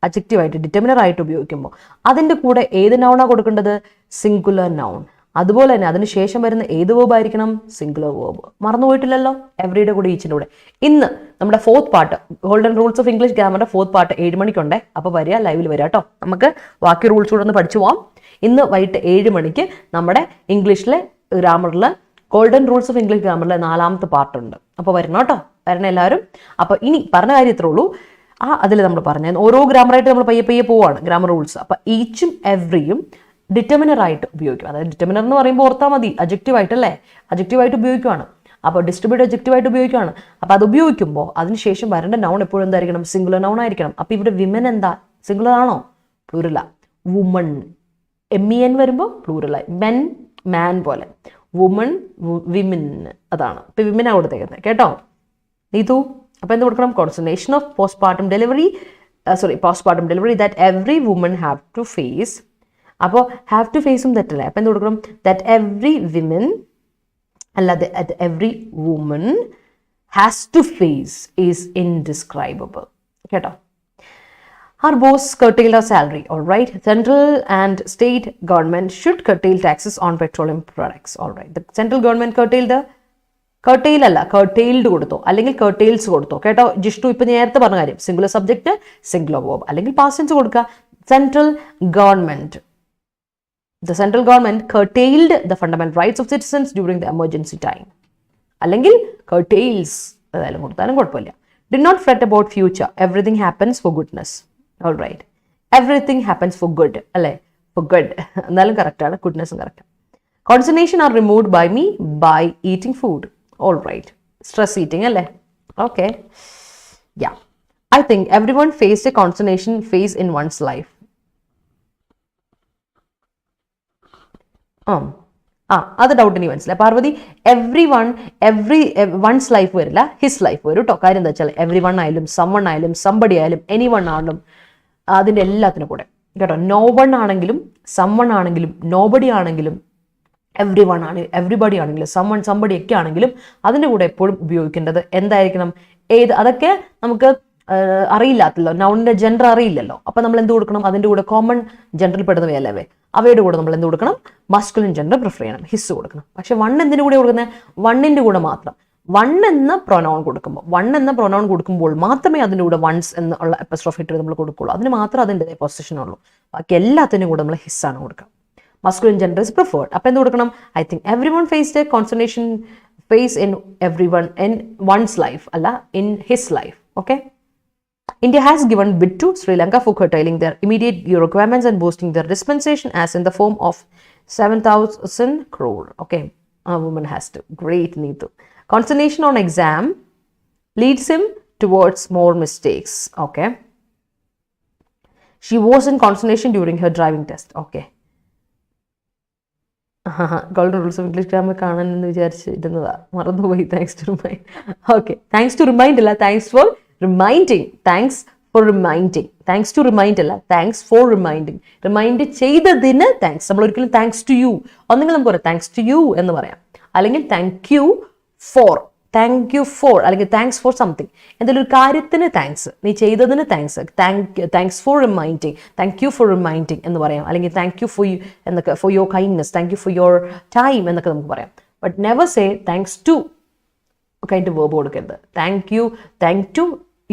അഡ്ജക്റ്റീവായിട്ട് ഡിറ്റർമിനർ ആയിട്ട് ഉപയോഗിക്കുമ്പോൾ അതിൻ്റെ കൂടെ ഏത് നൗണാണ് കൊടുക്കേണ്ടത്? Singular noun. അതുപോലെ തന്നെ അതിന് ശേഷം വരുന്ന ഏത് വേർബ് ആയിരിക്കണം? Singular verb. മറന്നുപോയിട്ടില്ലല്ലോ, എവറിയുടെ കൂടെ ഈച്ചിൻ്റെ കൂടെ. ഇന്ന് നമ്മുടെ 4th part, golden rules of English ഗ്രാമറിന്റെ 4th പാർട്ട് 7 മണിക്കുണ്ടേ. അപ്പോൾ വരിക, ലൈവിൽ വരിക കേട്ടോ. നമുക്ക് ബാക്കി റൂൾസ് കൂടെ ഒന്ന് പഠിച്ചു പോവാം. ഇന്ന് വൈകിട്ട് 7 മണിക്ക് നമ്മുടെ ഇംഗ്ലീഷിലെ ഗ്രാമറിൽ ഗോൾഡൻ റൂൾസ് ഓഫ് ഇംഗ്ലീഷ് ഗ്രാമറിലെ 4ാമത്തെ പാർട്ടുണ്ട്. അപ്പോൾ വരണം കേട്ടോ, വരണം എല്ലാവരും. അപ്പോൾ ഇനി പറഞ്ഞ കാര്യം ഇത്രേ ഉള്ളൂ. അതിൽ നമ്മൾ പറഞ്ഞ ഓരോ ഗ്രാമറായിട്ട് നമ്മൾ പയ്യെ പോവാണ് ഗ്രാമർ റൂൾസ്. അപ്പോൾ ഈച്ചും എവ്രിയും ഡിറ്റർമിനർ ആയിട്ട് ഉപയോഗിക്കും. അതായത് ഡിറ്റർമിനർ എന്ന് പറയുമ്പോൾ ഓർത്താൽ മതി, അഡ്ജക്റ്റീവായിട്ടല്ലേ, അഡ്ജക്റ്റീവായിട്ട് ഉപയോഗിക്കുകയാണ്. അപ്പോൾ ഡിസ്ട്രിബ്യൂട്ട് അഡ്ജക്റ്റീവായിട്ട് ഉപയോഗിക്കുകയാണ്. അപ്പോൾ അത് ഉപയോഗിക്കുമ്പോൾ അതിനുശേഷം വരേണ്ട നൗൺ എപ്പോഴും എന്തായിരിക്കണം? സിംഗുലർ നൗൺ ആയിരിക്കണം. അപ്പോൾ ഇവിടെ വിമൻ എന്താ? സിംഗുലർ ആണോ? പ്ലൂറല. വുമൺ, MEN വരുമ്പോൾ പ്ലൂറലായി. മെൻ, മാൻ പോലെ. വുമൺ, വിമൻ, അതാണ്. ഇപ്പോൾ വിമനാണ് കൊടുത്തേക്കുന്നത് കേട്ടോ. നീതു അപ്പോൾ എന്ത് കൊടുക്കണം? Concentration of postpartum delivery that every woman have to face. അപ്പോൾ ഹാവ് ടു ഫേസും തെറ്റല്ലേ? അപ്പോൾ എന്ത് കൊടുക്കണം? ദാറ്റ് എവറി വിമൻ അല്ലാതെ that every woman has to face is indescribable കേട്ടോ. Her boss curtailed her salary, all right. Central and state government should curtail taxes on petroleum products, all right. The central government curtailed curtailed കൊടുത്തോ അല്ലെങ്കിൽ curtails കൊടുത്തോ കേട്ടോ. ജിഷ്ണു ഇപ്പൊ നേരത്തെ പറഞ്ഞ കാര്യം singular subject singular verb അല്ലെങ്കിൽ പാസ്റ്റ് ടെൻസ് കൊടുക്കുക. Central government the central government curtailed the fundamental rights of citizens during the emergency time. അല്ലെങ്കിൽ curtails അതായാലും കൊടുത്താലും കുഴപ്പമില്ല. Did not fret about future. Everything happens for goodness. All right. Everything happens for good. അല്ലേ? For good. എന്നാലും correct ആണ്. ഗുഡ്നെസ്സും correct. Consternation are removed by me by eating food. All right. Stress eating അല്ലേ? Okay. Yeah. I think everyone faced a consternation phase in one's life. അത് doubt ഇനി മനസ്സിലായി Parvathi. Once life വരില്ല, his life വരും കേട്ടോ. കാര്യം എന്താ വെച്ചാൽ എവ്രി വൺ ആയാലും സം വൺ ആയാലും സംബടി ആയാലും എനി വൺ ആണെങ്കിലും അതിൻ്റെ എല്ലാത്തിനും കൂടെ കേട്ടോ. നോ വൺ ആണെങ്കിലും സം വൺ ആണെങ്കിലും നോബഡി ആണെങ്കിലും എവ്രിബഡി ആണെങ്കിലും സം വൺ സംബടി ഒക്കെ ആണെങ്കിലും അതിൻ്റെ കൂടെ എപ്പോഴും ഉപയോഗിക്കേണ്ടത് എന്തായിരിക്കണം? അതൊക്കെ നമുക്ക് അറിയില്ലാത്തല്ലോ, നൗണിന്റെ ജെൻഡർ അറിയില്ലല്ലോ. അപ്പൊ നമ്മൾ എന്ത് കൊടുക്കണം? അതിന്റെ കൂടെ കോമൺ ജെൻഡറിൽ പെടുന്നവയല്ലേ അവയുടെ കൂടെ നമ്മൾ എന്ത് കൊടുക്കണം? മസ്കുലിൻ ജെൻഡർ പ്രിഫർ ചെയ്യണം, ഹിസ് കൊടുക്കണം. പക്ഷെ വൺ എന്തിനു കൂടെ കൊടുക്കുന്നത്? വണ്ണിന്റെ കൂടെ മാത്രം. വൺ എന്ന പ്രൊനൗൺ കൊടുക്കുമ്പോൾ മാത്രമേ അതിൻ്റെ കൂടെ വൺസ് എന്നുള്ള എപ്പസ്ട്രോഫേറ്റ് നമ്മൾ കൊടുക്കുള്ളൂ. അതിന് മാത്രം അതിൻ്റെ പൊസിഷൻ ഉള്ളൂ. ബാക്കി എല്ലാത്തിനും കൂടെ നമ്മൾ ഹിസ് ആണ് കൊടുക്കുക. Masculine gender is preferred. അപ്പൊ എന്ത് കൊടുക്കണം? I think everyone faced a concentration phase in everyone in one's life, അല്ല in his life. Okay. India has given bid to Sri Lanka for curtailing their immediate requirements and boosting their dispensation as in the form of 7,000 crore. Okay, a woman has to. Great, Neetu. Concentration on exam leads him towards more mistakes. Okay. She was in concentration during her driving test. Okay. Golden rules of English grammar കാണാനെന്ന് വിചാരിച്ചിരുന്നതാ, മറന്നുപോയി. Thanks to remind. Okay, thanks to remind അല്ല, thanks for reminding. Thanks for reminding. Thanks to remind അല്ല, thanks for reminding. Remind ചെയ്തതിന് thanks. നമ്മൾ ഒരിക്കലും thanks to U, ഒന്നെങ്കിൽ നമുക്ക് പറയാം താങ്ക്സ് ടു യു എന്ന് പറയാം, അല്ലെങ്കിൽ താങ്ക് യു ഫോർ അല്ലെങ്കിൽ താങ്ക്സ് ഫോർ സംതിങ്. എന്തെങ്കിലും ഒരു കാര്യത്തിന് താങ്ക്സ്, നീ ചെയ്തതിന് thanks. Thanks for reminding, thank you for reminding എന്ന് പറയാം. അല്ലെങ്കിൽ താങ്ക് യു ഫോർ എന്നൊക്കെ, for your kindness, thank you for your time എന്നൊക്കെ നമുക്ക് പറയാം. But never say thanks to കഴിഞ്ഞിട്ട് വേർബ് കൊടുക്കരുത്. Thank you, thank to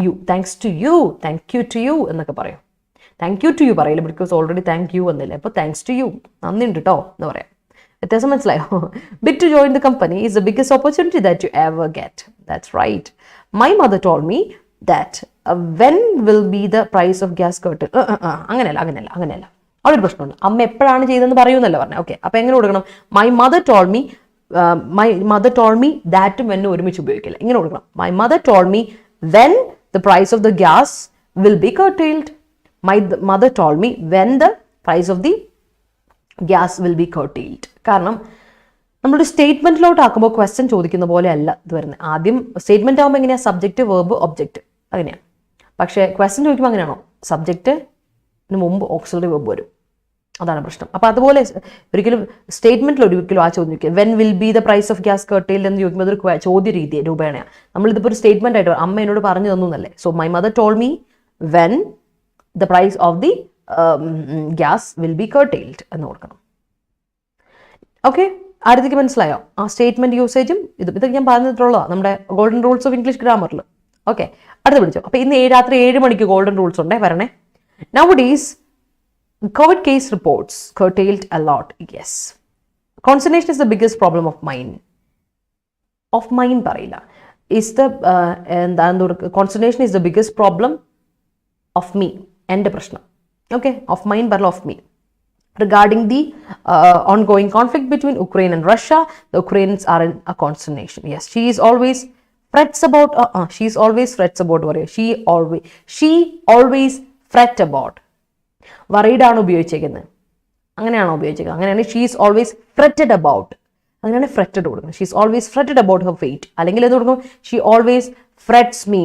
you, thanks to you, thank you to you എന്നൊക്കെ പറയും. താങ്ക് യു ടു യു പറയില്ല, because already thank you എന്നില്ല. അപ്പോൾ താങ്ക്സ് ടു യു, നന്ദി ഉണ്ട് കേട്ടോ എന്ന് പറയാം. വ്യത്യാസം മനസ്സിലായോ? Bid to join the company is the biggest opportunity that you ever get. That's right. My mother told me that when will be the price of gas curtain. അങ്ങനെയല്ല. അവിടെ ഒരു പ്രശ്നമുണ്ട്. അമ്മ എപ്പോഴാണ് ചെയ്തതെന്ന് പറയൂന്നല്ല പറഞ്ഞത്. ഓക്കെ, അപ്പൊ എങ്ങനെ കൊടുക്കണം? മൈ മദർ ടോൾ മീ ദാറ്റും വെന്നും ഒരുമിച്ച് ഉപയോഗിക്കില്ല. ഇങ്ങനെ കൊടുക്കണം. My mother told me when the price of the gas will be curtailed. My mother told me when the price of the gas will be curtailed. കാരണം നമ്മളൊരു സ്റ്റേറ്റ്മെന്റിലോട്ട് ആക്കുമ്പോൾ ക്വസ്റ്റ്യൻ ചോദിക്കുന്ന പോലെ അല്ല ഇത് വരുന്നത്. ആദ്യം സ്റ്റേറ്റ്മെന്റ് ആകുമ്പോൾ എങ്ങനെയാണ്? സബ്ജക്റ്റ്, വെർബ്, ഒബ്ജക്റ്റ്, അങ്ങനെയാണ്. പക്ഷേ ക്വസ്റ്റ്യൻ ചോദിക്കുമ്പോൾ അങ്ങനെയാണോ? സബ്ജക്റ്റിന് മുമ്പ് ഓക്സിലറി വെർബ് വരും. അതാണ് പ്രശ്നം. അപ്പോൾ അതുപോലെ ഒരിക്കലും സ്റ്റേറ്റ്മെന്റിൽ ഒരിക്കലും ആ ചോദ്യം ചോദിക്കുക when will be the price of gas curtailed എന്ന് ചോദിക്കുമ്പോൾ അതൊരു ചോദ്യ രീതി രൂപേണയാണ്. നമ്മളിതിപ്പോൾ ഒരു സ്റ്റേറ്റ്മെന്റ് ആയിട്ട് അമ്മ എന്നോട് പറഞ്ഞു തന്നു എന്നല്ലേ. So my mother told me when the price of the gas will be curtailed എന്ന് കൊടുക്കണം. ഓക്കെ, ആദ്യത്തേക്ക് മനസ്സിലായോ? ആ സ്റ്റേറ്റ്മെന്റ് യൂസേജും ഇതൊക്കെ ഞാൻ പറഞ്ഞിട്ടുള്ളതാണ് നമ്മുടെ ഗോൾഡൻ റൂൾസ് ഓഫ് ഇംഗ്ലീഷ് ഗ്രാമറിൽ. ഓക്കെ, അടുത്ത് പിടിച്ചോ. അപ്പോൾ ഇന്ന് രാത്രി 7 മണിക്ക് ഗോൾഡൻ റൂൾസ് ഉണ്ടേ, വരണേ. Nowadays COVID case reports curtailed a lot. Yes, concentration is the biggest problem of mine. Of mine പറയില്ല, is the concentration is the biggest problem of me. എൻ്റെ പ്രശ്നം. Okay, of mine പറയില്ല, of me. Regarding the ongoing conflict between Ukraine and Russia, the Ukrainians are in a consternation. Yes, she always frets about worry. She always fret about. Worried ആണ് ഉപയോഗിച്ചേക്കുന്നത്. അങ്ങനെയാണോ ഉപയോഗിച്ചേക്കുന്നത്? അങ്ങനെയാണ് she's always fretted about. അങ്ങനെയാണ് fretted കൊടുക്കുന്നത്. She's always fretted about her fate. അല്ലെങ്കിൽ എന്ത് കൊടുക്കും? She always ഫ്രെറ്റ്സ് me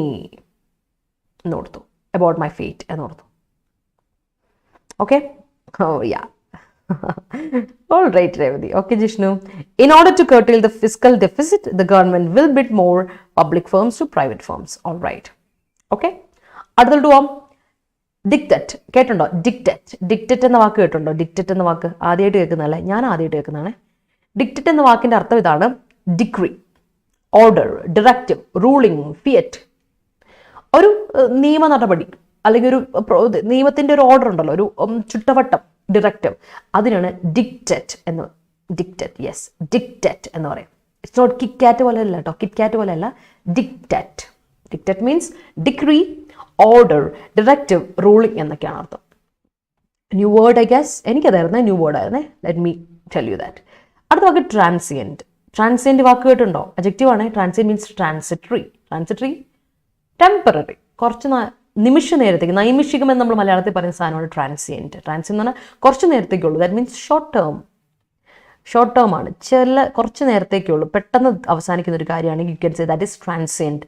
എന്ന് കൊടുത്തു. അബൌട്ട് മൈ ഫേറ്റ് എന്ന് കൊടുത്തു. Okay, oh yeah. All right, Revati. Okay, Jishnu. In order to curtail the fiscal deficit, the government will bid more public firms to private firms. All right. Okay. അടുത്തോട്ട് പോവാം. ഡിക്റ്ററ്റ് കേട്ടുണ്ടോ? ഡിക്റ്ററ്റ് എന്ന വാക്ക് കേട്ടുണ്ടോ? ഡിക്റ്ററ്റ് എന്ന വാക്ക് ആദ്യമായിട്ട് കേൾക്കുന്നതല്ലേ, ഞാൻ ആദ്യമായിട്ട് കേൾക്കുന്നതാണ്. ഡിക്റ്ററ്റ് എന്ന വാക്കിന്റെ അർത്ഥം ഇതാണ്: decree, order, directive, ruling, Fiat. ഒരു നിയമ നടപടി അല്ലെങ്കിൽ ഒരു നിയമത്തിന്റെ ഒരു ഓർഡർ ഉണ്ടല്ലോ, ഒരു ചുട്ടവട്ടം, ഡയറക്റ്റീവ്, അതിനാണ് ഡിക്റ്ററ്റ് എന്ന്. ഡിക്റ്ററ്റ് എന്ന് പറയും. ഇറ്റ്സ് നോട്ട് കിറ്റ്കാറ്റ് പോലെ അല്ല കേട്ടോ, കിറ്റ്കാറ്റ് പോലെ അല്ല, dictate. Dictate means decree, order, directive, ruling എന്നൊക്കെയാണ് അർത്ഥം. ന്യൂ വേർഡ് ഐ ഗസ്, എനിക്കതായിരുന്നേ ന്യൂ വേർഡ് ആയിരുന്നേ. Let me tell you that. അടുത്ത വാക്ക് ട്രാൻസിയൻറ്റ്. ട്രാൻസിയൻറ്റ് വാക്ക് കേട്ടുണ്ടോ? അഡ്ജക്റ്റീവ് ആണ്. ട്രാൻസിയൻറ്റ് മീൻസ് ട്രാൻസിറ്ററി, ടെമ്പററി, കുറച്ച് നിമിഷ നേരത്തേക്ക്, നൈമിഷികം എന്ന് നമ്മൾ മലയാളത്തിൽ പറയുന്ന സാധനമാണ് ട്രാൻസിയൻറ്റ്. ട്രാൻസിയൻറ്റ് എന്ന് പറഞ്ഞാൽ കുറച്ച് നേരത്തേക്കുള്ളൂ. ദാറ്റ് മീൻസ് ഷോർട്ട് ടേം ആണ്, കുറച്ച് നേരത്തേക്കുള്ളൂ, പെട്ടെന്ന് അവസാനിക്കുന്ന ഒരു കാര്യമാണെങ്കിൽ U can say that is transient.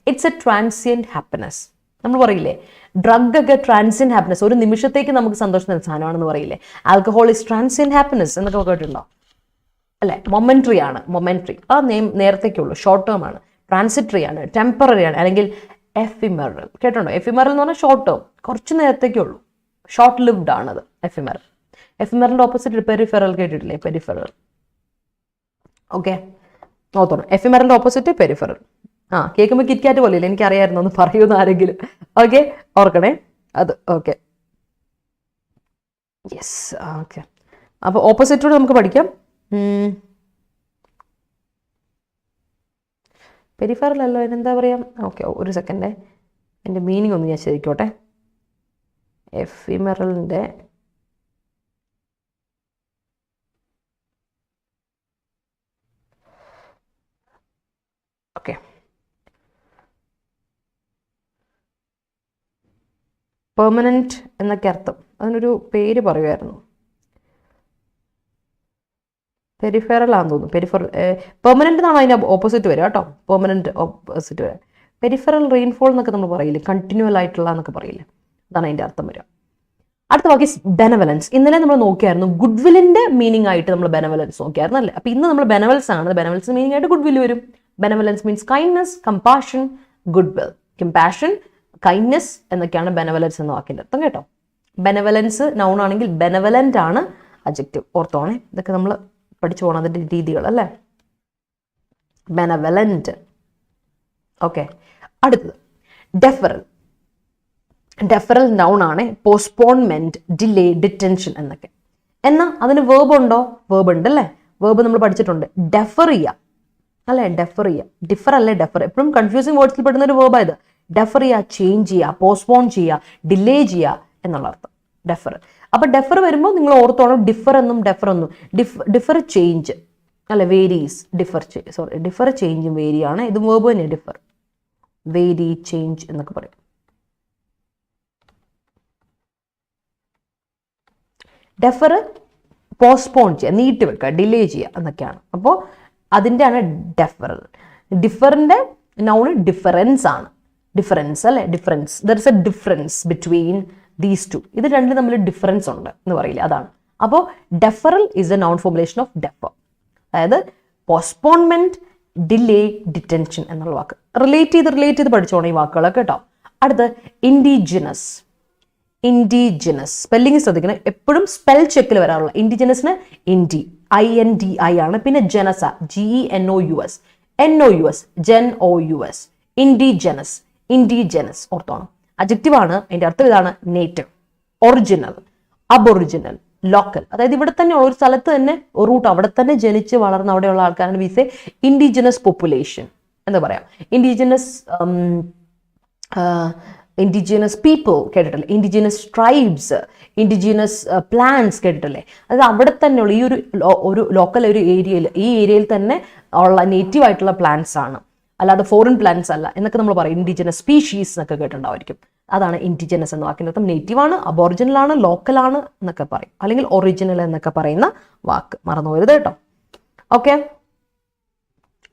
It's A transient happiness. നമ്മൾ പറയില്ലേ ഡ്രഗ് ഒക്കെ ട്രാൻസിയൻറ്റ് ഹാപ്പിനെസ്, ഒരു നിമിഷത്തേക്ക് നമുക്ക് സന്തോഷം തരുന്ന സാധനമാണെന്ന് പറയില്ലേ. ആൽക്കഹോൾ ഇസ് ട്രാൻസിയൻറ്റ് ഹാപ്പിനെസ് എന്നൊക്കെ കേട്ടിട്ടുണ്ടോ? അല്ലെ, മൊമെന്ററി ആണ്. മൊമെന്ററി ആ നേരത്തേക്കുള്ളൂ, ഷോർട്ട് ടേം ആണ്. ട്രാൻസിറ്ററി ആണ്, ടെമ്പററി ആണ്, അല്ലെങ്കിൽ എഫിമെറൽ. കേട്ടോ? എഫിമെറൽ എന്ന് പറഞ്ഞാൽ ഷോർട്ട് ടേം, കുറച്ച് നേരത്തേക്കുള്ളൂ, ഷോർട്ട് ലിവ്ഡ് ആണത് എഫിമെറൽ. എഫിമെറലിന്റെ ഓപ്പോസിറ്റ് പെരിഫെറൽ കേട്ടിട്ടില്ലേ? പെരിഫെറൽ. ഓക്കെ, നോക്കണം. എഫിമെറലിന്റെ ഓപ്പോസിറ്റ് പെരിഫെറൽ. കേൾക്കുമ്പോൾ കിറ്റ്കാറ്റ് പോലെ ഇല്ല, എനിക്കറിയായിരുന്നു, ഒന്ന് പറയുമെന്ന് ആരെങ്കിലും. ഓക്കെ, ഓർക്കണേ അത്. Okay, yes. ഓക്കെ, അപ്പോൾ ഓപ്പോസിറ്റോട് നമുക്ക് പഠിക്കാം. പെരിഫറൽ അല്ലോ, എന്താ പറയാ? ഓക്കെ, ഒരു സെക്കൻഡേ, എൻ്റെ മീനിങ് ഒന്ന് ഞാൻ ശരിക്കോട്ടെ. എഫിമെറലിൻ്റെ ഓക്കെ, പെർമനന്റ് എന്നൊക്കെ അർത്ഥം. അതിനൊരു പേര് പറയുമായിരുന്നു, പെരിഫെറൽ ആണെന്ന് തോന്നുന്നു. പെർമനന്റ് എന്നാണ് അതിൻ്റെ ഓപ്പോസിറ്റ് വരിക കേട്ടോ. പെർമനന്റ് ഓപ്പോസിറ്റ് വരിക. പെരിഫെറൽ റെയിൻഫോൾ എന്നൊക്കെ നമ്മൾ പറയില്ലേ, കണ്ടിന്യൂവൽ ആയിട്ടുള്ള എന്നൊക്കെ പറയില്ലേ, അതാണ് അതിൻ്റെ അർത്ഥം വരിക. അടുത്ത വാക്ക് ബെനവലൻസ്. ഇന്നലെ നമ്മൾ നോക്കിയായിരുന്നു ഗുഡ് വില്ലിന്റെ മീനിങ് ആയിട്ട് നമ്മൾ ബെനവലൻസ് നോക്കിയായിരുന്നു അല്ലേ. അപ്പൊ ഇന്ന് നമ്മൾ ബെനവൽസ് ആണ്. ബെനവൽസ് മീനിങ് ആയിട്ട് ഗുഡ് വില്ല് വരും. Benevolence means kindness, compassion, good will. Compassion, kindness എന്നൊക്കെയാണ് ബെനവലൻസ് എന്ന വാക്കിന്റെ അർത്ഥം കേട്ടോ. ബെനവലൻസ് നൗൺ ആണെങ്കിൽ ബെനവലന്റ് ആണ് അഡ്ജക്റ്റീവ്. ഓർത്തോണേ, ഇതൊക്കെ നമ്മൾ പഠിച്ചു പോകണം അതിന്റെ രീതികൾ അല്ലേ. ബെനവലന്റ്. ഓക്കെ, അടുത്തത് ഡെഫറൽ. ഡെഫറൽ നൗൺ ആണ്. പോസ്റ്റ്പോൺമെന്റ്, ഡിലേ, ഡിറ്റൻഷൻ എന്നൊക്കെ. എന്നാൽ അതിന് വേർബ് ഉണ്ടോ? വേർബ് ഉണ്ട് അല്ലേ. വേർബ് നമ്മൾ പഠിച്ചിട്ടുണ്ട്. ഡെഫർ ചെയ്യുക അല്ലേ, ഡെഫർ ചെയ്യുക. ഡിഫർ അല്ലേ, ഡെഫർ. എപ്പോഴും കൺഫ്യൂസിങ് വേർഡ്സിൽ പെടുന്ന ഒരു വേർബായത്. ഡെഫർ ചെയ്യുക, ചേഞ്ച് ചെയ്യുക, പോസ്റ്റ്പോൺ ചെയ്യുക, ഡിലേ ചെയ്യുക എന്നുള്ള അർത്ഥം ഡെഫർ. അപ്പൊ ഡെഫർ വരുമ്പോൾ നിങ്ങൾ ഓർത്തോണം ഡിഫർ എന്നും ഡെഫർ എന്നും. ഡിഫർ ചേഞ്ച് അല്ലെ, വേരീസ്. ഡിഫർ ചേഞ്ചും വേരിയാണ്. ഇത് വേർബ് തന്നെ. ഡിഫർ, വേരി, ചേഞ്ച് എന്നൊക്കെ പറയും. ഡെഫർ പോസ്റ്റ്പോൺ ചെയ്യുക, നീട്ടി വെക്കുക, ഡിലേ ചെയ്യുക എന്നൊക്കെയാണ്. അപ്പോൾ അതിൻ്റെയാണ് ഡെഫറൽ. ഡിഫറിന്റെ നൗണ് ഡിഫറൻസ് ആണ്. ഡിഫറൻസ് അല്ലെ, difference. There is a difference between these two. ഇത് രണ്ടും തമ്മിൽ ഡിഫറൻസ് ഉണ്ട് എന്ന് പറയില്ല, അതാണ്. അപ്പോൾ deferral is a noun formulation of defer. അതായത് പോസ്റ്റ്പോൺമെന്റ്, ഡിലേ, ഡിറ്റൻഷൻ എന്നുള്ള വാക്ക്. റിലേറ്റ് ചെയ്ത് പഠിച്ചോണം ഈ വാക്കുകളൊക്കെ കേട്ടോ. അടുത്ത് ഇൻഡിജിനസ്. ഇൻഡിജിനസ് സ്പെല്ലിംഗ് ശ്രദ്ധിക്കണം. എപ്പോഴും സ്പെൽ ചെക്കിൽ വരാറുള്ള ഇൻഡിജിനസിന് INDI ആണ്. പിന്നെ ജനസ, GENOUS, GENOUS. ഇൻഡിജനസ് ഓർത്തോണം. അഡ്ജക്റ്റീവ് ആണ്. അതിന്റെ അർത്ഥം ഇതാണ്: നേറ്റീവ്, ഒറിജിനൽ, അബൊറിജിനൽ, ലോക്കൽ. അതായത് ഇവിടെ തന്നെ ഒരു സ്ഥലത്ത് തന്നെ റൂട്ട്, അവിടെ തന്നെ ജനിച്ച് വളർന്ന അവിടെയുള്ള ആൾക്കാരാണ് വി സേ ഇൻഡിജിനസ് പോപ്പുലേഷൻ എന്ന് പറയാം. ഇൻഡിജിനസ് പീപ്പിൾ കേട്ടിട്ടില്ലേ? ഇൻഡിജിനസ് ട്രൈബ്സ്, ഇൻഡിജിനസ് പ്ലാന്റ്സ് കേട്ടിട്ടില്ലേ? അത് അവിടെ തന്നെയുള്ള ഈ ഒരു ലോക്കൽ ഒരു ഏരിയയിൽ, ഈ ഏരിയയിൽ തന്നെ ഉള്ള നേറ്റീവ് ആയിട്ടുള്ള പ്ലാന്റ്സ് ആണ്, അല്ലാതെ ഫോറിൻ പ്ലാന്റ്സ് അല്ല എന്നൊക്കെ നമ്മൾ പറയും. ഇൻഡിജിനസ് സ്പീഷീസ് എന്നൊക്കെ കേട്ടിട്ടുണ്ടായിരിക്കും. അതാണ് ഇൻഡിജിനസ് എന്ന വാക്കിൻ്റെ അർത്ഥം. നേറ്റീവ് ആണ്, അബോറിജിനൽ ആണ്, ലോക്കൽ ആണ് എന്നൊക്കെ പറയും, അല്ലെങ്കിൽ ഒറിജിനൽ എന്നൊക്കെ പറയുന്ന വാക്ക്. മറന്നു പോരുത് കേട്ടോ. Okay,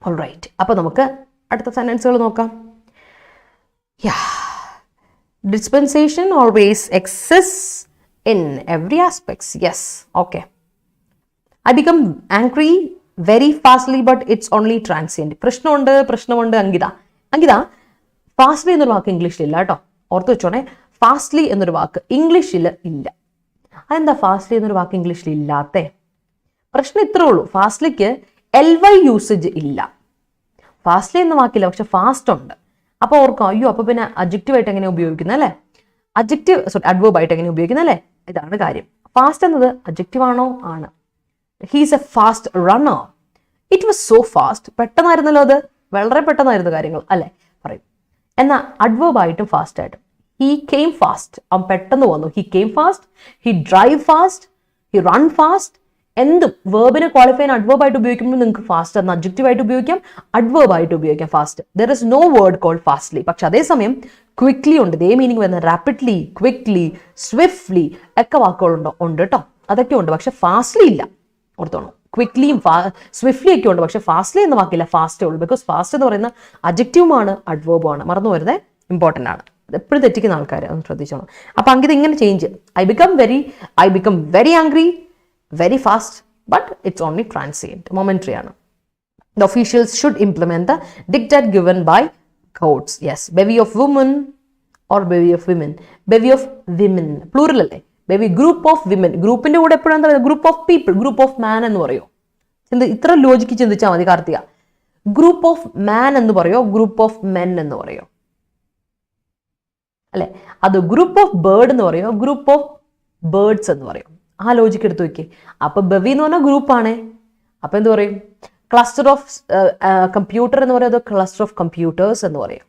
alright. അപ്പൊ നമുക്ക് അടുത്ത സെന്റൻസുകൾ നോക്കാം. Dispensation always exists in every aspect. Yes, okay. I become angry very fastly, but it's only transient. പ്രശ്നമുണ്ട് അങ്കിത. ഫാസ്റ്റ്ലി എന്നൊരു വാക്ക് ഇംഗ്ലീഷിലില്ല കേട്ടോ, ഓർത്ത് വെച്ചോണേ. ഫാസ്റ്റ്ലി എന്നൊരു വാക്ക് ഇംഗ്ലീഷിൽ ഇല്ല. അതെന്താ ഫാസ്റ്റ്ലി എന്നൊരു വാക്ക് ഇംഗ്ലീഷിൽ ഇല്ലാത്തേ? പ്രശ്നം ഇത്രേ ഉള്ളൂ, ഫാസ്റ്റ്ലിക്ക് LY യൂസേജ് ഇല്ല. ഫാസ്റ്റ്ലി എന്ന വാക്കില്ല, പക്ഷെ ഫാസ്റ്റ് ഉണ്ട്. അപ്പോൾ ഓർക്കാം, അയ്യോ അപ്പോൾ പിന്നെ അഡ്ജക്റ്റീവ് ആയിട്ട് എങ്ങനെ ഉപയോഗിക്കുന്നത് അല്ലേ, അഡ്വേർബ് ആയിട്ട് എങ്ങനെ ഉപയോഗിക്കുന്നത് അല്ലേ? ഇതാണ് കാര്യം. ഫാസ്റ്റ് എന്നത് അഡ്ജക്റ്റീവ് ആണോ? ആണ്. He's a fast runner. It was so fast. പെട്ടെന്നായിരുന്നല്ലോ അത്, വളരെ പെട്ടെന്നായിരുന്നു കാര്യങ്ങൾ അല്ലേ പറയും. എന്നാൽ അഡ്വേർബ് ആയിട്ടും ഫാസ്റ്റ് ആയിട്ടും. ഹി കെയിം ഫാസ്റ്റ്, അവൻ പെട്ടെന്ന് വന്നു. He came fast, he drive fast, he run fast. എന്തും വേർബിനെ ക്വാളിഫൈ ചെയ്യാൻ അഡ്വേർബ് ആയിട്ട് ഉപയോഗിക്കുമ്പോൾ നിങ്ങൾക്ക് ഫാസ്റ്റ് എന്ന അഡ്ജക്റ്റീവ് ആയിട്ട് ഉപയോഗിക്കാം, അഡ്വേർബ് ആയിട്ട് ഉപയോഗിക്കാം fast. There is no word called fastly. പക്ഷെ അതേസമയം ക്വിക്ലി ഉണ്ട്, ഇതേ മീനിങ് വരുന്ന റാപ്പിഡ്ലി, ക്വിക്ലി, സ്വിഫ്റ്റ്ലി ഒക്കെ വാക്കുകളുണ്ടോ? ഉണ്ട് കേട്ടോ, അതൊക്കെ ഉണ്ട്. പക്ഷെ ഫാസ്റ്റ്ലി ഇല്ല, ഓർത്തോണം. ക്വിക്ലിയും സ്വിഫ്റ്റ്ലി ഒക്കെ ഉണ്ട്, പക്ഷെ ഫാസ്റ്റ്ലി എന്ന വാക്കില്ല, ഫാസ്റ്റേ ഉള്ളൂ. ബിക്കോസ് ഫാസ്റ്റ് എന്ന് പറയുന്ന അഡ്ജക്റ്റീവുമാണ്, അഡ്വേർബുമാണ്. മറന്നു വരുന്നത് ഇമ്പോർട്ടൻ്റ് ആണ്. എപ്പോഴും തെറ്റിക്കുന്ന ആൾക്കാർ ഒന്ന് ശ്രദ്ധിച്ചോണം. അപ്പം അങ്കിത് ഇങ്ങനെ change, I become very angry, very fast, but it's only transient, momentary ആണ്. The officials should implement the dictate given by courts. Yes, bevy of women or bevy of women, bevy of women plural അല്ലേ, bevy group of women. ഗ്രൂപ്പിന്റെ കൂടെ എപ്പോഴും എന്താ പറയുക? Group of people, group of മാൻ എന്ന് പറയോ? ഇത്ര ലോജിക്ക് ചിന്തിച്ചാൽ മതി കാർത്തിക. ഗ്രൂപ്പ് ഓഫ് മാൻ എന്ന് പറയോ, ഗ്രൂപ്പ് ഓഫ് മെൻ എന്ന് പറയോ അല്ലെ? അത് ഗ്രൂപ്പ് ഓഫ് ബേർഡ് എന്ന് പറയോ, ഗ്രൂപ്പ് ഓഫ് ബേർഡ്സ് എന്ന് പറയോ? ആ ലോജിക്ക് എടുത്ത് നോക്കി. അപ്പൊ ബെവി എന്ന് പറഞ്ഞാൽ ഗ്രൂപ്പാണ്. അപ്പൊ എന്ത് പറയും? ക്ലസ്റ്റർ ഓഫ് കമ്പ്യൂട്ടർ എന്ന് പറയുന്നത് ക്ലസ്റ്റർ ഓഫ് കമ്പ്യൂട്ടേഴ്സ് എന്ന് പറയും.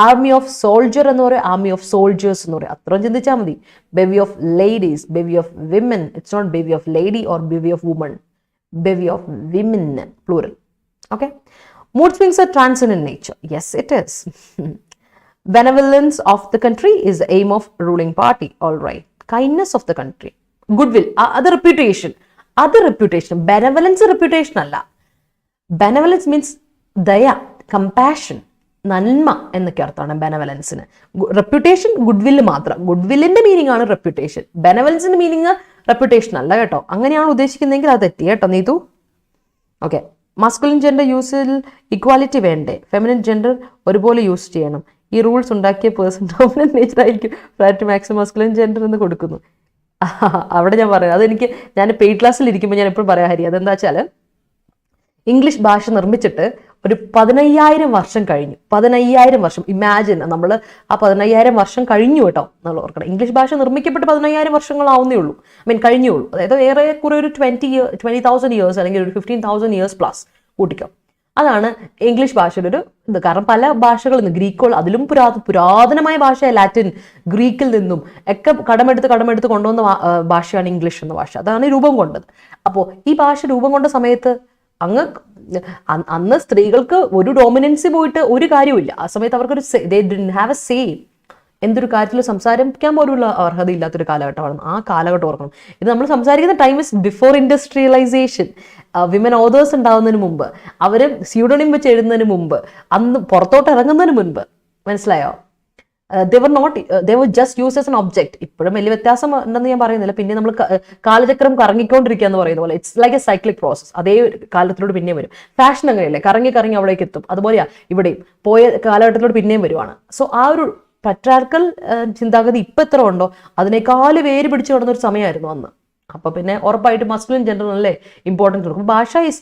ആർമി ഓഫ് സോൾജർ എന്ന് പറയും, ആർമി ഓഫ് സോൾജേഴ്സ് എന്ന് പറയും. അത്രയും ചിന്തിച്ചാൽ മതി. Bevy of ladies, bevy of women. It's not bevy of lady or bevy of woman, bevy of women plural. Okay. Mood swings are transient in nature. Yes, it is. Benevolence of the country is the aim of ruling party. All right. Kindness of the country. Goodwill. അത് reputation. Benevolence reputation അല്ല. Benevolence means ദയ, compassion, നന്മ എന്നൊക്കെ അർത്ഥമാണ് ബെനവലൻസിന്. Reputation goodwill മാത്രം. ഗുഡ്വില്ലിന്റെ meaning ആണ് റെപ്യൂട്ടേഷൻ. ബെനവലൻസിന്റെ മീനിങ് റെപ്യൂട്ടേഷൻ അല്ല കേട്ടോ. അങ്ങനെയാണ് ഉദ്ദേശിക്കുന്നതെങ്കിൽ അത് തെറ്റി കേട്ടോ നീതു. ഓക്കെ. മസ്കുലിൻ ജെൻഡർ യൂസിൽ ഇക്വാലിറ്റി വേണ്ടേ? ഫെമിനിൻ ജെൻഡർ ഒരുപോലെ യൂസ് ചെയ്യണം. ഈ റൂൾസ് ഉണ്ടാക്കിയ പേഴ്സൺ ഡോമിനന്റ് നേച്ചർ ആയിരിക്കും. ഫ്ലാറ്റ് മാക്സിമം മസ്കുലിൻ ജെൻഡർ എന്ന് കൊടുക്കുന്നു. അവിടെ ഞാൻ പറയാം, അതെനിക്ക് ഞാൻ പെയ്ഡ് ക്ലാസ്സിൽ ഇരിക്കുമ്പോൾ ഞാൻ എപ്പോഴും പറയാം ഹരി. അതെന്താ വെച്ചാൽ ഇംഗ്ലീഷ് ഭാഷ നിർമ്മിച്ചിട്ട് ഒരു 15,000 വർഷം കഴിഞ്ഞു. 15,000 വർഷം. ഇമാജിൻ, നമ്മൾ ആ 15,000 വർഷം കഴിഞ്ഞു കേട്ടോ. നമ്മൾ ഓർക്കണം, ഇംഗ്ലീഷ് ഭാഷ നിർമ്മിക്കപ്പെട്ട് 15,000 വർഷങ്ങളാവുന്നേ ഉള്ളൂ. കഴിഞ്ഞുള്ളൂ. അതായത് ഏറെക്കുറെ ഒരു 20,000 ഇയേഴ്സ് അല്ലെങ്കിൽ ഒരു 15,000 ഇയേഴ്സ് പ്ലസ് കൂട്ടിക്കോ. അതാണ് ഇംഗ്ലീഷ് ഭാഷയുടെ ഒരു ഇത്. കാരണം പല ഭാഷകളിൽ നിന്ന്, ഗ്രീക്കുകൾ അതിലും പുരാതനമായ ഭാഷയായ ലാറ്റിൻ, ഗ്രീക്കിൽ നിന്നും ഒക്കെ കടമെടുത്ത് കൊണ്ടുവന്ന ഭാഷയാണ് ഇംഗ്ലീഷ് എന്ന ഭാഷ. അതാണ് രൂപം കൊണ്ടത്. അപ്പോൾ ഈ ഭാഷ രൂപം കൊണ്ട സമയത്ത് അന്ന് സ്ത്രീകൾക്ക് ഒരു ഡോമിനൻസി പോയിട്ട് ഒരു കാര്യമില്ല. ആ സമയത്ത് അവർക്കൊരു they didn't have a say. എന്തൊരു കാര്യത്തിൽ സംസാരിക്കാൻ പോലുള്ള അർഹതയില്ലാത്തൊരു കാലഘട്ടമാണ് ആ കാലഘട്ടം. ഓർക്കണം, ഇത് നമ്മൾ സംസാരിക്കുന്ന time is before industrialisation. Women authors ഉണ്ടാവുന്നതിന് മുമ്പ്, അവർ സ്യൂഡോണിം വെച്ച് എഴുതുന്നതിന് മുമ്പ്, അന്ന് പുറത്തോട്ട് ഇറങ്ങുന്നതിന് മുൻപ്. മനസ്സിലായോ? they were just used as an object. ഇപ്പോഴും വലിയ വ്യത്യാസം ഉണ്ടെന്ന് ഞാൻ പറയുന്നില്ല. പിന്നെ നമ്മൾ കാലചക്രം കറങ്ങിക്കൊണ്ടിരിക്കുക എന്ന് പറയുന്ന പോലെ it's like A cyclic process. അതേ കാലത്തിലൂടെ പിന്നെയും വരും. ഫാഷൻ അങ്ങനെയല്ലേ, കറങ്ങി അവിടേക്ക് എത്തും. അതുപോലെയാ ഇവിടെയും പോയ കാലഘട്ടത്തിലൂടെ പിന്നെയും വരുവാണ്. സോ ആ ഒരു പട്രാർക്കൽ ചിന്താഗതി ഇപ്പം എത്ര ഉണ്ടോ അതിനേക്കാൾ വേര് പിടിച്ചു കിടന്നൊരു സമയമായിരുന്നു അന്ന്. അപ്പൊ പിന്നെ ഉറപ്പായിട്ട് മസ്കുലിൻ ജെൻഡറിനല്ലേ ഇമ്പോർട്ടൻസ് കൊടുക്കും. ഭാഷ ഈസ്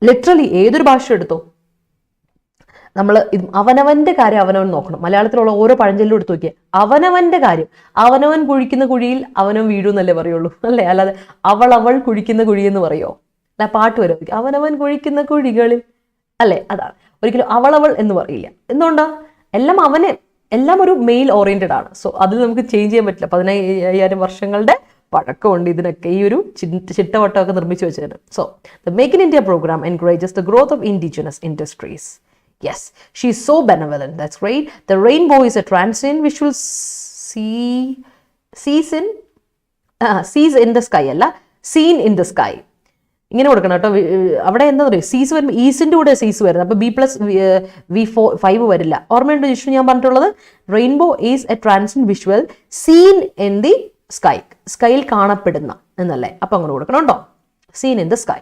ലിറ്ററലി ഏതൊരു ഭാഷ എടുത്തോ, നമ്മൾ അവനവന്റെ കാര്യം അവനവൻ നോക്കണം. മലയാളത്തിലുള്ള ഓരോ പഴഞ്ചൊല്ലും എടുത്തു നോക്കിയേ, അവനവന്റെ കാര്യം. അവനവൻ കുഴിക്കുന്ന കുഴിയിൽ അവനവൻ വീഴും എന്നല്ലേ പറയുള്ളൂ അല്ലേ? അല്ലാതെ അവൾ കുഴിക്കുന്ന കുഴി എന്ന് പറയോ? അല്ല, പാട്ട് വരും അവനവൻ കുഴിക്കുന്ന കുഴികളിൽ അല്ലേ? അതാണ്. ഒരിക്കലും അവൾ എന്ന് പറയില്ല. എന്തുകൊണ്ടാ? എല്ലാം ഒരു മെയിൽ ഓറിയന്റഡ് ആണ്. സോ അതിൽ നമുക്ക് ചേഞ്ച് ചെയ്യാൻ പറ്റില്ല. 15,000 വർഷങ്ങളുടെ പഴക്കമുണ്ട് ഇതിനൊക്കെ, ഈ ഒരു ചിട്ടവട്ടമൊക്കെ നിർമ്മിച്ചു വെച്ചതിന്. So the make in India program encourages the growth of indigenous industries. Yes, she is so benevolent. That's great. The rainbow is a transient visual sees in the sky അല്ല, seen in the sky. ഇങ്ങനെ കൊടുക്കണം കേട്ടോ. അവിടെ എന്താ പറയുക, സീസ് വരുമ്പോൾ ഈസിൻ്റെ കൂടെ സീസ് വരുന്നത്. അപ്പോൾ B+V5 വരില്ല. ഓർമ്മയുണ്ട് ജിഷ്ണു ഞാൻ പറഞ്ഞിട്ടുള്ളത്? Rainbow is a transient visual scene in the sky. സ്കൈയിൽ കാണപ്പെടുന്ന എന്നല്ലേ? അപ്പം അങ്ങനെ കൊടുക്കണം കേട്ടോ. Scene in the sky.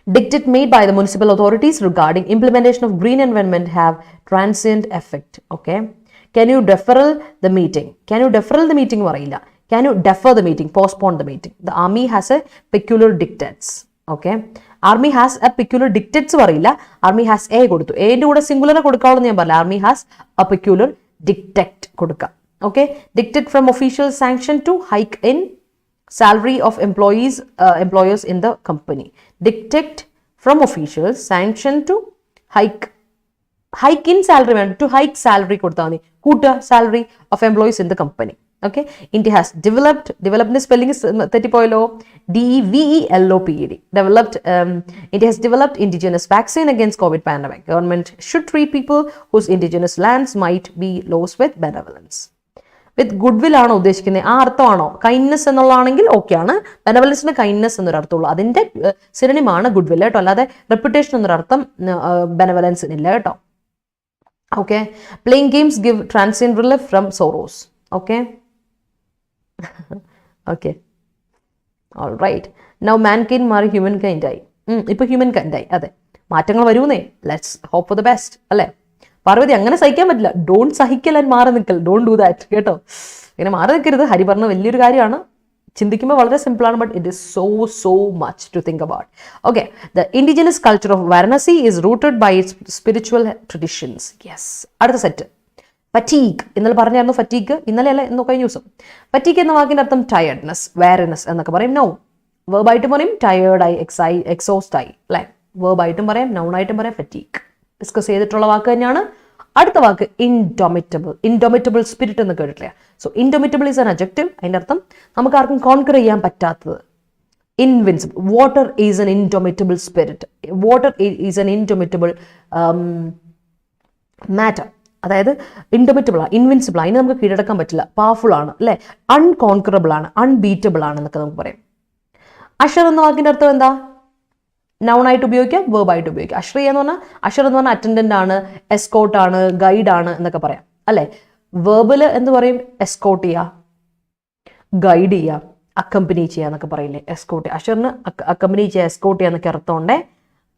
Dictate made by the municipal authorities regarding implementation of green environment have transient effect. Okay. Can you defer the meeting? Can you defer the meeting പറയില്ല. Can you defer the meeting? Postpone the meeting. The army has a peculiar dictates. Okay. Army has a peculiar dictates പറയില്ല. Army has a കൊടുത്തു. എന്റെ കൂടെ singular കൊടുക്കാവുന്ന ഞാൻ പറഞ്ഞില്ല. Army has a peculiar dictate കൊടുക്കാം. Okay. Dictate from official sanction to hike in salary of employers in the company. Dictate from officials sanction to hike in salary വേണ്ട. To hike salary കൊടുത്താൽ മതി. കൂട്ടുക salary of employees in the company. Okay. India has developed spelling is തെറ്റിപ്പോയല്ലോ. DEVELOPED. India has developed indigenous vaccine against COVID pandemic. Government should treat people whose indigenous lands might be lost with benevolence. With goodwill ആണോ ഉദ്ദേശിക്കുന്നത്? ആ അർത്ഥമാണോ? Kindness എന്നുള്ളതാണെങ്കിൽ okay ആണ്. ബെനവലൻസിന് kindness എന്നൊരു അർത്ഥമുള്ളൂ. അതിന്റെ സിനണിമാണ് goodwill കേട്ടോ, അല്ലാതെ reputation എന്നൊരു അർത്ഥം ബെനവലൻസിനില്ല കേട്ടോ. Okay. Playing games give transient relief from sorrows. Okay. Okay. All right. Now mankind മാറി ഹ്യൂമൻ കൈൻഡ് ആയി. ഇപ്പൊ ഹ്യൂമൻ കൈൻഡ് ആയി. അതെ, മാറ്റങ്ങൾ വരുന്നേ. Let's hope for the best അല്ലേ. പാർവതി അങ്ങനെ സഹിക്കാൻ പറ്റില്ല. ഡോണ്ട് സഹിക്കൽ ആൻഡ് മാറി നിൽക്കൽ. ഡോണ്ട് ഡു ദാറ്റ് കേട്ടോ. ഇങ്ങനെ മാറി നിൽക്കരുത്. ഹരി പറഞ്ഞ വലിയൊരു കാര്യമാണ്. ചിന്തിക്കുമ്പോൾ വളരെ സിമ്പിളാണ്, but it is so much to think about. Okay. The indigenous culture of Varanasi is rooted by its spiritual traditions. Yes. അടുത്ത സെറ്റ് ഫറ്റീഗ്. ഇന്നലെ പറഞ്ഞായിരുന്നു ഫറ്റീഗ്. ഇന്നലെ അല്ല, ഇന്ന് കഴിഞ്ഞ ദിവസം. ഫറ്റീഗ് എന്ന വാക്കിന്റെ അർത്ഥം ടയർഡ്നെസ്, വാരനസ് എന്നൊക്കെ പറയും. നൗ വേർബായിട്ടും പറയും ടയേർഡായി, എക്സോസ്റ്റ് ആയി അല്ലെ. വേർബായിട്ടും പറയാം, നൗണായിട്ടും പറയാം. ഫറ്റീഗ് ഡിസ്കസ് ചെയ്തിട്ടുള്ള വാക്ക് തന്നെയാണ്. അടുത്ത വാക്ക് ഇൻഡോമിറ്റബിൾ. ഇൻഡോമിറ്റബിൾ സ്പിരിറ്റ് എന്ന് കേട്ടിട്ടില്ല. So indomitable is an adjective. അതിന്റെ അർത്ഥം നമുക്ക് ആർക്കും കോൺക്വർ ചെയ്യാൻ പറ്റാത്തത്. Invincible. Water is N indomitable spirit. Water is N indomitable matter. അതായത് ഇൻഡോമിറ്റബിൾ ആണ്, ഇൻവിൻസിബിൾ ആണ്, അതിന് നമുക്ക് കീഴടക്കാൻ പറ്റില്ല. പവർഫുൾ ആണ് അല്ലെ, അൺകോൺക്വറബിൾ ആണ്, അൺബീറ്റബിൾ ആണ് എന്നൊക്കെ നമുക്ക് പറയാം. അഷർ എന്ന വാക്കിന്റെ അർത്ഥം എന്താ? നൗണായിട്ട് ഉപയോഗിക്കാം, വേർബായിട്ട് ഉപയോഗിക്കാം. അഷ്റിയ എന്ന് പറഞ്ഞാൽ, അഷർ എന്ന് പറഞ്ഞാൽ അറ്റൻഡന്റ് ആണ്, എസ്കോട്ട് ആണ്, ഗൈഡ് ആണ് എന്നൊക്കെ പറയാം അല്ലെ. വേർബില് എന്ന് പറയും എസ്കോട്ട് ചെയ്യുക, ഗൈഡ് ചെയ്യുക, അക്കമ്പനി ചെയ്യുക എന്നൊക്കെ പറയില്ലേ. എസ്കോട്ട്. അഷറിന് അക്കമ്പനി ചെയ്യുക, എസ്കോട്ട് ചെയ്യുക എന്നൊക്കെ അർത്ഥമുണ്ട്.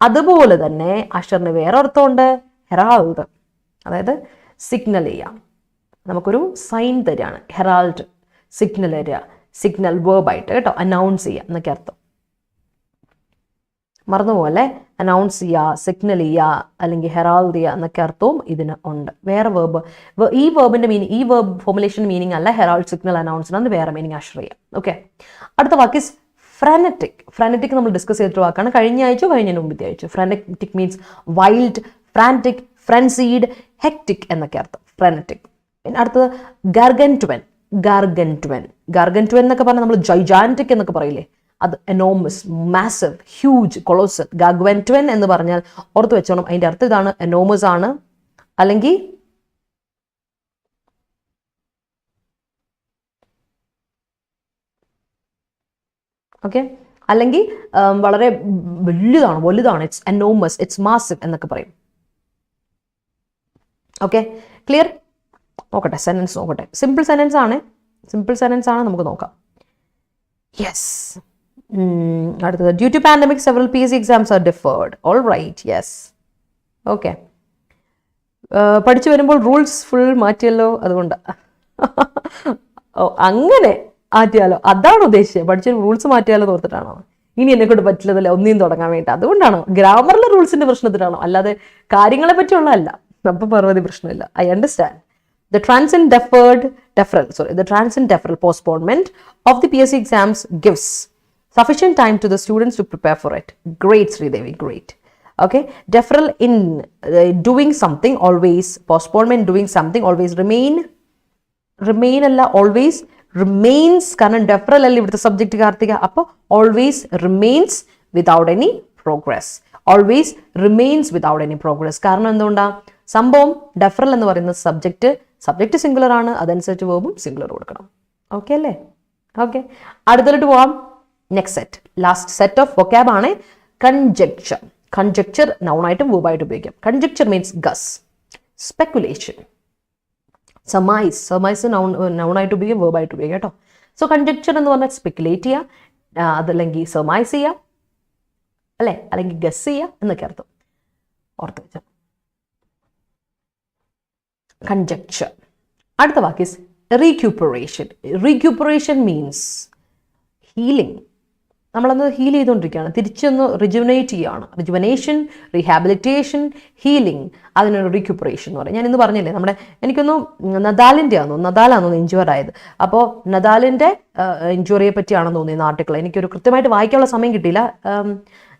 അതുപോലെ തന്നെ അഷറിന് വേറെ അർത്ഥമുണ്ട്, ഹെറാൾഡ്. അതായത് സിഗ്നൽ ചെയ്യാം, നമുക്കൊരു സൈൻ തരികയാണ്. ഹെറാൾഡ് സിഗ്നൽ തരിക, സിഗ്നൽ വേർബായിട്ട് കേട്ടോ. അനൗൺസ് ചെയ്യുക എന്നൊക്കെ അർത്ഥം. മറന്നുപോലെ അനൗൺസ് ചെയ്യുക, സിഗ്നൽ ചെയ്യുക, അല്ലെങ്കിൽ ഹെറാൾഡ് ചെയ്യുക എന്നൊക്കെ അർത്ഥവും ഇതിന് ഉണ്ട്. വേറെ വേർബ്, ഈ വേർബിന്റെ മീനിങ്, ഈ വേർബ് ഫോർമുലേഷൻ മീനിങ് അല്ല ഹെറാൾഡ്, സിഗ്നൽ, അനൗൺസ് ആണ് വേറെ മീനിങ്. അഷ്റിയ. ഓക്കെ. അടുത്ത വാക്ക് ഇസ് ഫ്രാനറ്റിക്. ഫ്രാനറ്റിക് നമ്മൾ ഡിസ്കസ് ചെയ്തിട്ടുള്ള വാക്കാണ്. കഴിഞ്ഞ ആഴ്ച കഴിഞ്ഞതിന് മുമ്പത്തെ ആഴ്ച. ഫ്രാനറ്റിക് മീൻസ് വൈൽഡ്, ഫ്രാൻറ്റിക്, ഫ്രൻസീഡ്, ഹെക്റ്റിക് എന്നൊക്കെ അർത്ഥം. ഫ്രാനറ്റിക്. പിന്നെ അടുത്തത് ഗാർഗൻറ്റ്വൻ. ഗാർഗൻറ്റ്വൻ. ഗാർഗൻറ്റ്വൻ എന്നൊക്കെ പറഞ്ഞാൽ നമ്മൾ ജൈജാന്റിക് എന്നൊക്കെ പറയില്ലേ, അത് എനോമസ്, മാസീവ്, ഹ്യൂജ്, കൊളോസൽ. ഗാർഗൻറ്റ്വൻ എന്ന് പറഞ്ഞാൽ ഓർത്ത് വെച്ചോണം, അതിന്റെ അർത്ഥം ഇതാണ്, എനോമസ് ആണ്, അല്ലെങ്കിൽ ഓക്കെ, അല്ലെങ്കിൽ വളരെ വലുതാണ്. ഇറ്റ്സ് എനോമസ്, ഇറ്റ്സ് മാസീവ് എന്നൊക്കെ പറയും. Okay, clear? നോക്കട്ടെ, സെന്റൻസ് നോക്കട്ടെ. സിമ്പിൾ സെന്റൻസ് ആണ്, നമുക്ക് നോക്കാം. യെസ്. അടുത്തത് due to pandemic several PSC exams are deferred. All right. Yes. Okay. പഠിച്ചു വരുമ്പോൾ റൂൾസ് ഫുൾ മാറ്റിയല്ലോ, അതുകൊണ്ട്. ഓ, അങ്ങനെ മാറ്റിയാലോ, അതാണ് ഉദ്ദേശിച്ചത്. പഠിച്ച റൂൾസ് മാറ്റിയാലോ തോർത്തിട്ടാണോ? ഇനി എന്നെ കൊണ്ട് പറ്റില്ലതല്ലേ ഒന്നിനും തുടങ്ങാൻ വേണ്ടി, അതുകൊണ്ടാണോ? ഗ്രാമറിലെ റൂൾസിന്റെ പ്രശ്നത്തിലാണോ? അല്ലാതെ കാര്യങ്ങളെ പറ്റിയുള്ളതല്ല. അപ്പൊ പർവ്വതി പ്രശ്നമില്ല. I understand. The transient deferral postponement of the PSC exams gives sufficient time to the students to prepare for it. Great, Sridevi, great. Okay, deferral in doing something always, postponement doing something always remain alla always remains. കാരണം deferral അല്ല ഇവിടുത്തെ subject Karthika. അപ്പോൾ always remains without any progress. Always remains without any progress. കാരണം എന്തുകൊണ്ടാ? സംഭവം deferral എന്ന് പറയുന്ന subject singular ആണ്, അതനുസരിച്ച് വേർബും സിംഗുലർ കൊടുക്കണം. ഓക്കെ അല്ലേ? ഓക്കെ. അടുത്തോട്ട് പോവാം. Next set, last set of വൊക്കാബ് ആണ് കൺജക്ചർ. കൺജക്ചർ നൗണായിട്ടും വേർബായിട്ടും ഉപയോഗിക്കാം. കൺജക്ചർ മീൻസ് ഗസ്, സ്പെക്കുലേഷൻ, സർമൈസ് നൗണായിട്ട് ഉപയോഗിക്കാം, വേർബായിട്ട് ഉപയോഗിക്കാം കേട്ടോ. സോ കൺജക്ചർ എന്ന് പറഞ്ഞാൽ സ്പെക്കുലേറ്റ് ചെയ്യുക, അതല്ലെങ്കിൽ സർമൈസ് ചെയ്യുക അല്ലേ, അല്ലെങ്കിൽ ഗസ് ചെയ്യുക എന്നൊക്കെ അർത്ഥം. ഓർത്ത് വെച്ചാൽ conjecture. അടുത്ത വാക്ക് is recuperation. Recuperation means healing. നമ്മളൊന്ന് ഹീൽ ചെയ്തുകൊണ്ടിരിക്കുകയാണ്, തിരിച്ചൊന്ന് റിജുവനേറ്റ് ചെയ്യുകയാണ്. റിജുവനേഷൻ, റീഹാബിലിറ്റേഷൻ, ഹീലിംഗ്, അതിനൊരു റീക്യൂപ്പറേഷൻ എന്ന് പറയും. ഞാൻ ഇന്ന് പറഞ്ഞില്ലേ, നമ്മുടെ എനിക്കൊന്ന് നദാലാണെന്ന് ഇഞ്ചുവേർഡ് ആയത്. അപ്പോൾ നദാലിൻ്റെ ഇഞ്ചുറിയെ പറ്റിയാണെന്ന് തോന്നിയത് ആർട്ടിക്കിൾ. എനിക്കൊരു കൃത്യമായിട്ട് വായിക്കാനുള്ള സമയം കിട്ടിയില്ല.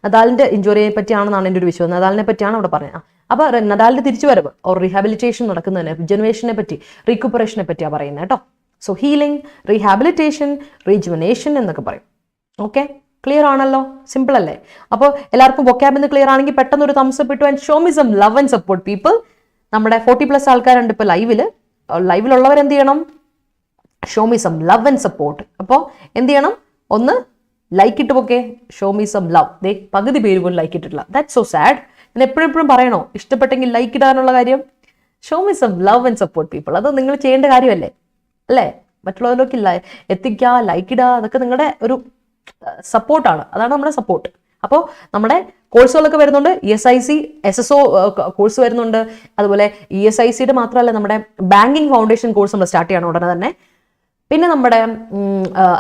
നദാലിൻ്റെ ഇഞ്ചുറിയെ പറ്റിയാണെന്നാണ് എൻ്റെ ഒരു വിശ്വാസം. നദാലിനെ പറ്റിയാണ് അവിടെ പറഞ്ഞത്. അപ്പോൾ നദാലിൻ്റെ തിരിച്ചു വരവ് ഓർ റീഹാബിലിറ്റേഷൻ നടക്കുന്നതിന് റിജുവനേഷനെ പറ്റി, റീക്യൂപ്പറേഷനെ പറ്റിയാണ് പറയുന്നത് കേട്ടോ. സോ ഹീലിംഗ്, റീഹാബിലിറ്റേഷൻ, റീജുവനേഷൻ എന്നൊക്കെ പറയും. ഓക്കെ, ക്ലിയർ ആണല്ലോ, സിമ്പിൾ അല്ലേ? അപ്പോൾ എല്ലാവർക്കും വൊക്കാബിന്ന് ക്ലിയർ ആണെങ്കിൽ പെട്ടെന്ന് ഒരു തംസ് അപ്പ് ഇട്ടു and show me some love and support people. നമ്മുടെ 40+ ആൾക്കാരുണ്ട് ഇപ്പോൾ ലൈവിലുള്ളവർ എന്ത് ചെയ്യണം? Show me some love and support. അപ്പോൾ എന്ത് ചെയ്യണം? ഒന്ന് ലൈക്ക് ഇട്ട് പോക്കെ, ഷോ മി സം ലവ്. പകുതി പേര് പോലും ലൈക്ക് ഇട്ടിട്ടില്ല. That's so sad. ഞാൻ എപ്പോഴും പറയണോ, ഇഷ്ടപ്പെട്ടെങ്കിൽ ലൈക്ക് ഇടാനുള്ള കാര്യം? Show me some love and support people. അത് നിങ്ങൾ ചെയ്യേണ്ട കാര്യമല്ലേ, അല്ലേ? മറ്റുള്ളവരിലേക്ക് എത്തിക്കുക, ലൈക്ക് ഇടുക, അതൊക്കെ നിങ്ങളുടെ ഒരു സപ്പോർട്ടാണ്. അതാണ് നമ്മുടെ സപ്പോർട്ട്. അപ്പോൾ നമ്മുടെ കോഴ്സുകളൊക്കെ വരുന്നുണ്ട്. ESIC SSO കോഴ്സ് വരുന്നുണ്ട്. അതുപോലെ ESICയുടെ മാത്രമല്ല, നമ്മുടെ ബാങ്കിങ് ഫൗണ്ടേഷൻ കോഴ്സ് നമ്മൾ സ്റ്റാർട്ട് ചെയ്യണം ഉടനെ തന്നെ. പിന്നെ നമ്മുടെ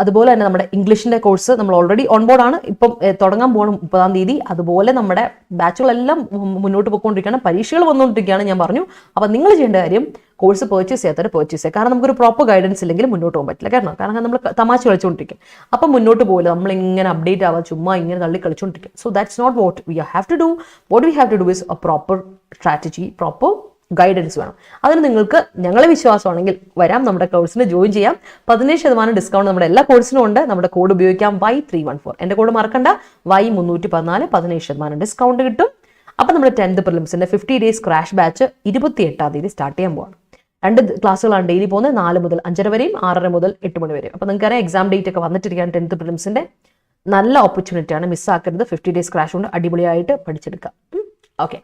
അതുപോലെ തന്നെ നമ്മുടെ ഇംഗ്ലീഷിൻ്റെ കോഴ്സ് നമ്മൾ ഓൾറെഡി ഓൺ ബോർഡാണ്. ഇപ്പം തുടങ്ങാൻ പോകണം 30-ാം തീയതി. അതുപോലെ നമ്മുടെ ബാച്ചുകളെല്ലാം മുന്നോട്ട് പോയിക്കൊണ്ടിരിക്കുകയാണ്. പരീക്ഷകൾ വന്നുകൊണ്ടിരിക്കുകയാണ് ഞാൻ പറഞ്ഞു. അപ്പം നിങ്ങൾ ചെയ്യേണ്ട കാര്യം, കോഴ്സ് പർച്ചേസ് ചെയ്യാത്തവരെ പർച്ചേസ് ചെയ്യുക. കാരണം നമുക്കൊരു പ്രോപ്പർ ഗൈഡൻസ് ഇല്ലെങ്കിൽ മുന്നോട്ട് പോകാൻ പറ്റില്ല. കാരണം നമ്മൾ തമാശ കളിച്ചുകൊണ്ടിരിക്കും. അപ്പം മുന്നോട്ട് പോകില്ല. നമ്മളിങ്ങനെ അപ്ഡേറ്റ് ആവാം, ചുമ്മാ ഇങ്ങനെ തള്ളി കളിച്ചുകൊണ്ടിരിക്കും. So that's not what we have to do. What we have to do is a proper strategy, proper guidance വേണം. അതിന് നിങ്ങൾക്ക് ഞങ്ങളെ വിശ്വാസമാണെങ്കിൽ വരാം, നമ്മുടെ കോഴ്സിന് ജോയിൻ ചെയ്യാം. 15% ഡിസ്കൗണ്ട് നമ്മുടെ എല്ലാ കോഴ്സിനും ഉണ്ട്. നമ്മുടെ കോഡ് ഉപയോഗിക്കാം, Y314. എൻ്റെ കോഡ് മറക്കണ്ട, Y314, 15% ഡിസ്കൗണ്ട് കിട്ടും. അപ്പം നമ്മുടെ 10th പ്രിലിംസിൻ്റെ 50 days ക്രാഷ് ബാച്ച് 28-ാം തീയതി സ്റ്റാർട്ട് ചെയ്യാൻ പോവാണ്. 2 ക്ലാസ്സുകളാണ് ഡെയിലി പോകുന്നത്, 4 മുതൽ 5:30 വരെയും 6:30 മുതൽ 8 മണി വരെയും. അപ്പോൾ നിങ്ങൾക്കറിയാം എക്സാം ഡേറ്റ് ഒക്കെ വന്നിട്ടിരിക്കുകയാണ്. 10th പ്രിലിംസിൻ്റെ നല്ല ഓപ്പർച്യൂണിറ്റിയാണ്, മിസ്സാക്കരുത്. 50 days ക്രാഷ് കൊണ്ട് അടിപൊളിയായിട്ട് പഠിച്ചെടുക്കാം. ഓക്കെ,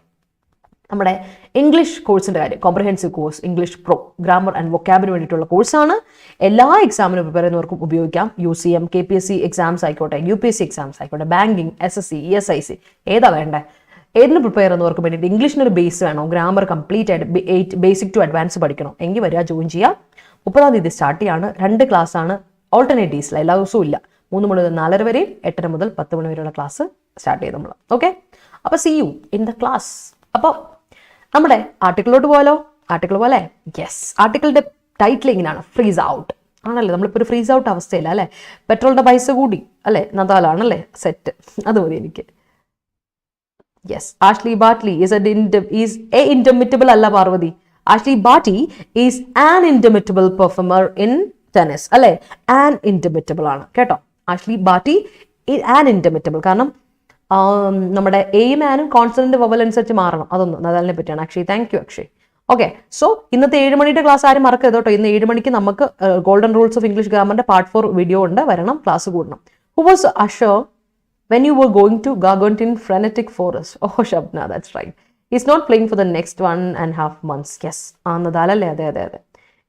നമ്മുടെ ഇംഗ്ലീഷ് കോഴ്സിൻ്റെ കാര്യം, comprehensive course English pro, grammar and വൊക്കാബിന് വേണ്ടിയിട്ടുള്ള കോഴ്സാണ്. എല്ലാ എക്സാമിനും പ്രിപ്പയർ ചെയ്യുന്നവർക്കും ഉപയോഗിക്കാം. UCM, KPSC എക്സാംസ് ആയിക്കോട്ടെ, UPSC എക്സാംസ് ആയിക്കോട്ടെ, ബാങ്കിങ്, SSC, ESIC, ഏതാ വേണ്ടേ? ഏതിന് പ്രിപ്പയർ ചെയ്യുന്നവർക്ക് വേണ്ടിയിട്ട് ഇംഗ്ലീഷിനൊരു ബേസ് വേണോ, ഗ്രാമർ കംപ്ലീറ്റ് ആയിട്ട് ബേസിക് ടു അഡ്വാൻസ് പഠിക്കണം എങ്കിൽ വരിക, ജോയിൻ ചെയ്യാം. 30-ാം തീയതി സ്റ്റാർട്ട് ചെയ്യാണ്. 2 ക്ലാസ്സാണ്, ഓൾട്ടർനേറ്റ് ഡേയ്സിൽ, എല്ലാ ദിവസവും ഇല്ല. 3 മണി മുതൽ 4:30 വരെയും 8:30 മുതൽ 10 മണി വരെയുള്ള ക്ലാസ് സ്റ്റാർട്ട് ചെയ്ത് നമ്മൾ. ഓക്കെ, അപ്പോൾ C you in the class. അപ്പോൾ നമ്മുടെ ആർട്ടിക്കിളിലോട്ട് പോയാലോ? ആർട്ടിക്കിൾ പോലെ, യെസ്, ആർട്ടിക്കിളിൻ്റെ ടൈറ്റിൽ ഇങ്ങനെയാണ്, ഫ്രീസ് ഔട്ട് ആണല്ലേ. നമ്മളിപ്പോൾ ഒരു ഫ്രീസ് ഔട്ട് അവസ്ഥയില്ല അല്ലേ? പെട്രോളിൻ്റെ പൈസ കൂടി അല്ലേ, നദാലാണല്ലേ സെറ്റ്. അത് മതി എനിക്ക്. Yes, Ashley Barty is a indomitable alla Parvati. Ashley Barty is an indomitable performer in tennis. അല്ലേ, an indomitable ആണ് കേട്ടോ. Ashley Barty is an indomitable. കാരണം നമ്മുടെ എയും ആനും കോൺസണന്റ് വവൽ അനുസരിച്ച് മാറണം. അതൊന്നും നദാലിനെ പറ്റിയാണ്. Akshay, thank you Akshay. Okay, so ഇന്നത്തെ 7 മണിയുടെ ക്ലാസ് ആരും മറക്കരുത് കേട്ടോ. ഇന്ന് 7 മണിക്ക് നമുക്ക് ഗോൾഡൻ റൂൾസ് ഓഫ് ഇംഗ്ലീഷ് ഗ്രാമറിന്റെ പാർട്ട് 4 വീഡിയോ ഉണ്ട്, വരണം, ക്ലാസ് കൂടണം. Who was Usher when you were going to Gargantuan frenetic forest? Oh, Shabna, that's right. He's not playing for the next 1.5 months. Yes, നദാലല്ലേ? അതെ.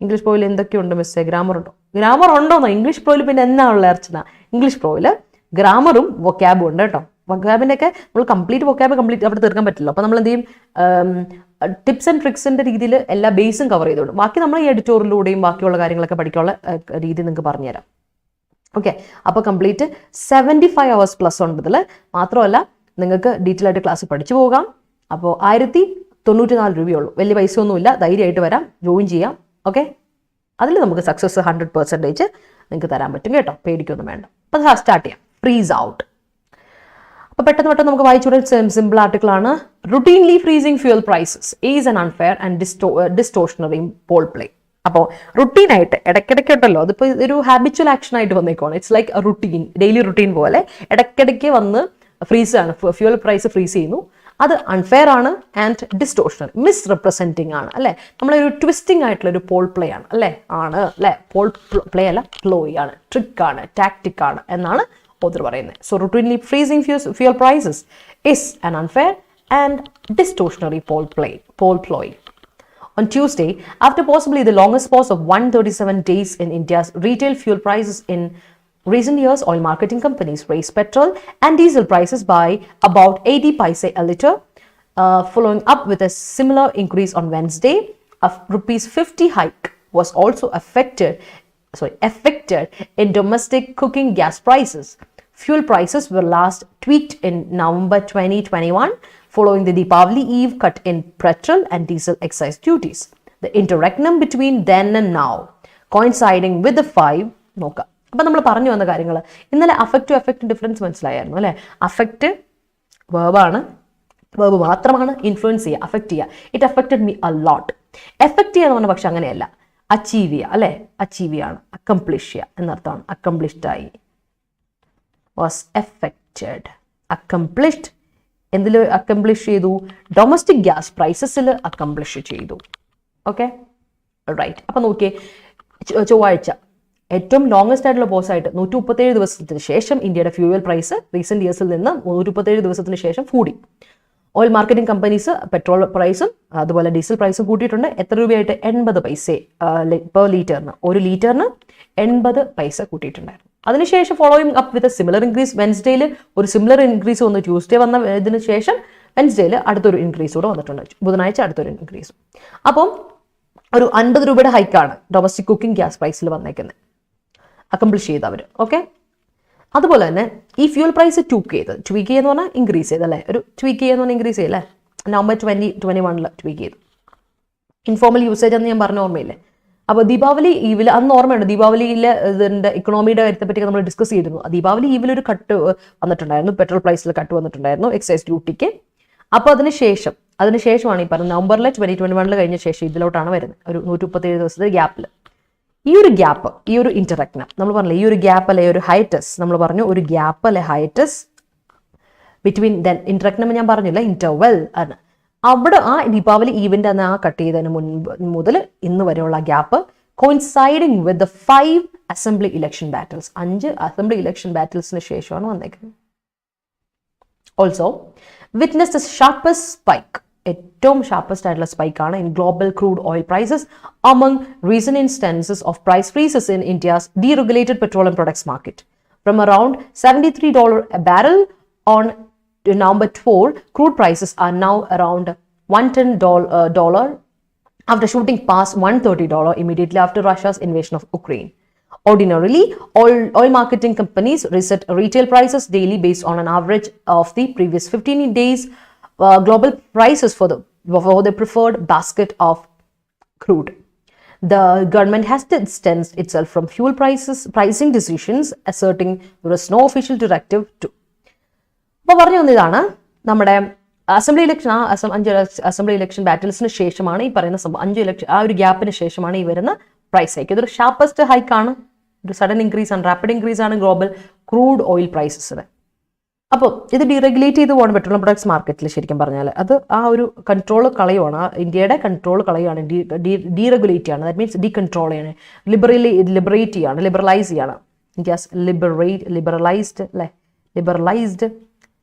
ഇംഗ്ലീഷ് പ്രോയിൽ എന്തൊക്കെയുണ്ട് മിസ്സേ? Grammar ഉണ്ടോ? Grammar ഉണ്ടോന്നോ? English പ്രോയിൽ പിന്നെ എന്നാ ഉള്ള അർച്ചന? ഇംഗ്ലീഷ് പ്രോയിൽ ഗ്രാമറും വൊക്കാബും ഉണ്ട് കേട്ടോ. വൊക്കാബിൻ്റെ ഒക്കെ നമ്മൾ വൊക്കാബ് കംപ്ലീറ്റ് അവിടെ തീർക്കാൻ പറ്റില്ല. അപ്പോൾ നമ്മൾ എന്ത് ചെയ്യും, ടിപ്സ് ആൻഡ് ട്രിക്സിൻ്റെ രീതിയിൽ എല്ലാ ബേസും കവർ ചെയ്തോളും. ബാക്കി നമ്മൾ ഈ എഡിറ്റോറിയലിലൂടെയും ബാക്കിയുള്ള കാര്യങ്ങളൊക്കെ പഠിക്കാനുള്ള രീതി നിങ്ങൾക്ക് പറഞ്ഞുതരാം. ഓക്കെ, അപ്പോൾ കംപ്ലീറ്റ് 75 hours പ്ലസ് ഉണ്ട് ഇതിൽ. മാത്രമല്ല നിങ്ങൾക്ക് ഡീറ്റെയിൽ ആയിട്ട് ക്ലാസ് പഠിച്ചു പോകാം. അപ്പോൾ 1094 രൂപയുള്ളൂ, വലിയ പൈസ ഒന്നുമില്ല. ധൈര്യമായിട്ട് വരാം, ജോയിൻ ചെയ്യാം. ഓക്കെ, അതിൽ നമുക്ക് സക്സസ് 100% നിങ്ങൾക്ക് തരാൻ പറ്റും കേട്ടോ, പേടിക്കൊന്നും വേണ്ട. അപ്പോൾ സ്റ്റാർട്ട് ചെയ്യാം. Freeze out. അപ്പോൾ പെട്ടെന്ന് നമുക്ക് വായിച്ചുകൂടെ സിമ്പിൾ ആർട്ടിക്കിളാണ്. Routinely freezing fuel prices is an unfair and distortionary poll play. അപ്പോൾ റുട്ടീനായിട്ട് ഇടയ്ക്കിടയ്ക്ക് ഉണ്ടല്ലോ, അതിപ്പോൾ ഒരു ഹാബിച്വൽ ആക്ഷൻ ആയിട്ട് വന്നേക്കുവാണ്. It's like a routine, daily routine പോലെ ഇടയ്ക്കിടയ്ക്ക് വന്ന് ഫ്രീസ് ആണ്, ഫ്യൂൽ പ്രൈസ് ഫ്രീസ് ചെയ്യുന്നു. അത് അൺഫെയർ ആണ് ആൻഡ് ഡിസ്റ്റോഷണറി, മിസ്റെപ്രസെൻറ്റിംഗ് ആണ് അല്ലേ. നമ്മളൊരു ട്വിസ്റ്റിംഗ് ആയിട്ടുള്ള ഒരു പോൾ പ്ലേ ആണ് അല്ലേ. പോൾ പ്ലേ അല്ല, പ്ലോയ് ആണ്, ട്രിക്കാണ്, ടാക്ടിക് ആണ് എന്നാണ് ഓതർ പറയുന്നത്. So routinely freezing fuel prices is an unfair and distortionary poll ploy. On Tuesday, after possibly the longest pause of 137 days in India's retail fuel prices in recent years, oil marketing companies raised petrol and diesel prices by about 80 paise a litre, following up with a similar increase on Wednesday, a rupees 50 hike was also affected in domestic cooking gas prices. Fuel prices were last tweaked in November 2021 following the Deepavali Eve cut in petrol and diesel excise duties. The interregnum between then and now coinciding with the 5 നോക്കാം. അപ്പം നമ്മൾ പറഞ്ഞു വന്ന കാര്യങ്ങൾ ഇന്നലെ affect to effect difference മനസ്സിലായിരുന്നു അല്ലേ? Affect വേർബാണ്, verb മാത്രമാണ് influence ചെയ്യുക, അഫക്റ്റ് ചെയ്യുക. It affected me uh lot. Effect ചെയ്യുക എന്ന് പറഞ്ഞാൽ പക്ഷെ അങ്ങനെയല്ല, അച്ചീവ് ചെയ്യുക അല്ലേ? അച്ചീവ് ചെയ്യാണ്, അക്കംപ്ലിഷ് ചെയ്യുക എന്നർത്ഥമാണ്. അക്കംപ്ലിഷ്ഡ് ആയി, വാസ് എഫക്റ്റഡ്, അക്കംപ്ലിഷ്ഡ്. എന്തിൽ അക്കംപ്ലിഷ് ചെയ്തു? ഡൊമസ്റ്റിക് ഗ്യാസ് പ്രൈസസിൽ അക്കംപ്ലിഷ് ചെയ്തു. Okay, right. അപ്പം നോക്കിയേ, ചൊവ്വാഴ്ച ഏറ്റവും ലോങ്സ്റ്റ് ആയിട്ടുള്ള പോസായിട്ട് 137 ദിവസത്തിന് ശേഷം ഇന്ത്യയുടെ ഫ്യൂവൽ പ്രൈസ് റീസെന്റ് ഇയേഴ്സിൽ നിന്ന് 137 ദിവസത്തിന് ശേഷം കൂടി. ഓയിൽ മാർക്കറ്റിംഗ് കമ്പനീസ് പെട്രോൾ പ്രൈസും അതുപോലെ ഡീസൽ പ്രൈസും കൂട്ടിയിട്ടുണ്ട്. എത്ര രൂപയായിട്ട്? 80 പൈസ പെർ ലിറ്ററിന്, ഒരു ലിറ്ററിന് 80 പൈസ കൂട്ടിയിട്ടുണ്ടായിരുന്നു. അതിനുശേഷം following up with similar increase വെൻസ്ഡേയിൽ ഒരു സിമിലർ ഇൻക്രീസ് വന്നു. ട്യൂസ്ഡേ വന്ന ഇതിന് ശേഷം വെൻസ്ഡേയിൽ അടുത്തൊരു ഇൻക്രീസ് കൂടെ വന്നിട്ടുണ്ട്. ബുധനാഴ്ച അടുത്തൊരു ഇൻക്രീസ്. അപ്പം ഒരു 50 രൂപയുടെ ഹൈക്കാണ് ഡൊമസ്റ്റിക് കുക്കിംഗ് ഗ്യാസ് പ്രൈസിൽ വന്നേക്കുന്നത്, അക്കംപ്ലിഷ് ചെയ്തവർ. ഓക്കെ, അതുപോലെ തന്നെ ഈ ഫ്യൂൽ പ്രൈസ് ട്വീക്ക് ചെയ്യുന്ന പറഞ്ഞാൽ ഇൻക്രീസ് ചെയ്തല്ലേ, ഒരു ട്വീക്ക് ചെയ്യുന്ന പറഞ്ഞാൽ ഇൻക്രീസ് ചെയ്യല്ലേ. നവംബർ 2021 ട്വീക്ക് ചെയ്തു. ഇൻഫോർമൽ യൂസേജ് എന്ന് ഞാൻ പറഞ്ഞ ഓർമ്മയില്ലേ? അപ്പോൾ ദീപാവലി ഈവിൽ അന്ന് ഓർമ്മയുണ്ട്, ദീപാവലിയിലെ ഇതിൻ്റെ ഇക്കണോമിയുടെ കാര്യത്തെ പറ്റി നമ്മൾ ഡിസ്കസ് ചെയ്തിരുന്നു. ദീപാവലി ഈവിലൊരു കട്ട് വന്നിട്ടുണ്ടായിരുന്നു, പെട്രോൾ പ്രൈസിൽ കട്ട് വന്നിട്ടുണ്ടായിരുന്നു എക്സൈസ് ഡ്യൂട്ടിക്ക്. അപ്പോൾ അതിനുശേഷമാണ് ഈ പറഞ്ഞത് നവംബറിലെ 2021 കഴിഞ്ഞ ശേഷം ഇതിലോട്ടാണ് വരുന്നത്, ഒരു 137 ദിവസത്തെ ഗ്യാപ്പിൽ. ഈ ഒരു ഗ്യാപ്പ്, ഈ ഒരു ഇന്ററാക്ട് നമ്മൾ പറഞ്ഞില്ലേ, ഈ ഒരു ഗ്യാപ്പ് അല്ലെ ഒരു ഹൈറ്റസ്, നമ്മൾ പറഞ്ഞു ഒരു ഗ്യാപ്പ് അല്ലെ ഹൈറ്റസ് ബിറ്റ്വീൻ ദെൻ ഇന്ററാക്ട് ഞാൻ പറഞ്ഞില്ല, ഇന്റർവെൽ ആണ്. അവിടെ ആ ദീപാവലി ഈവന്റ് അന്ന് ആ കട്ട് ചെയ്തതിന് മുൻപ് മുതൽ ഇന്ന് വരെയുള്ള gap coinciding with the 5 assembly election battles, 5 assembly election ബാറ്റിൽസിന് ശേഷമാണ് വന്നേക്കുന്നത്. Also witness the sharpest spike, ഏറ്റവും ഷാർപ്പസ്റ്റ് ആയിട്ടുള്ള സ്പൈക്കാണ് in global crude oil prices among recent instances of price freezes in India's deregulated petroleum products market. From around $73 a barrel on November 4, crude prices are now around $110 after shooting past $130 immediately after Russia's invasion of Ukraine. Ordinarily, oil marketing companies reset retail prices daily based on an average of the previous 15 days global prices for the preferred basket of crude. The government has distanced itself from fuel pricing decisions, asserting there is no official directive to. അപ്പോൾ പറഞ്ഞു വന്നതാണ് നമ്മുടെ assembly election, assembly election ബാറ്റിൽസിന് ശേഷമാണ് ഈ പറയുന്ന സംഭവം, 5 election ആ ഒരു ഗ്യാപ്പിന് ശേഷമാണ് ഈ വരുന്ന പ്രൈസ് ഹൈക്ക്. ഇതൊരു ഷാർപ്പസ്റ്റ് ഹൈക്കാണ്, ഒരു സഡൻ ഇൻക്രീസ് ആണ്, റാപ്പിഡ് ഇൻക്രീസ് ആണ് ഗ്ലോബൽ ക്രൂഡ് ഓയിൽ പ്രൈസസിന്. അപ്പോൾ ഇത് ഡീറെഗുലേറ്റ് ചെയ്ത് പോകണം പെട്രോളിയം പ്രൊഡക്ട്സ് മാർക്കറ്റിൽ. ശരിക്കും പറഞ്ഞാൽ അത് ആ ഒരു കൺട്രോൾ കളയുവാണ്, ഇന്ത്യയുടെ കൺട്രോൾ കളയുകയാണ്, ഡീറെഗുലേറ്റ് ചെയ്യാണ്. ദാറ്റ് മീൻസ് ഡീകൺട്രോൾ ചെയ്യാണ്, ലിബറേറ്റ് ചെയ്യാണ്, ലിബറലൈസ് ചെയ്യാണ്. India's liberalised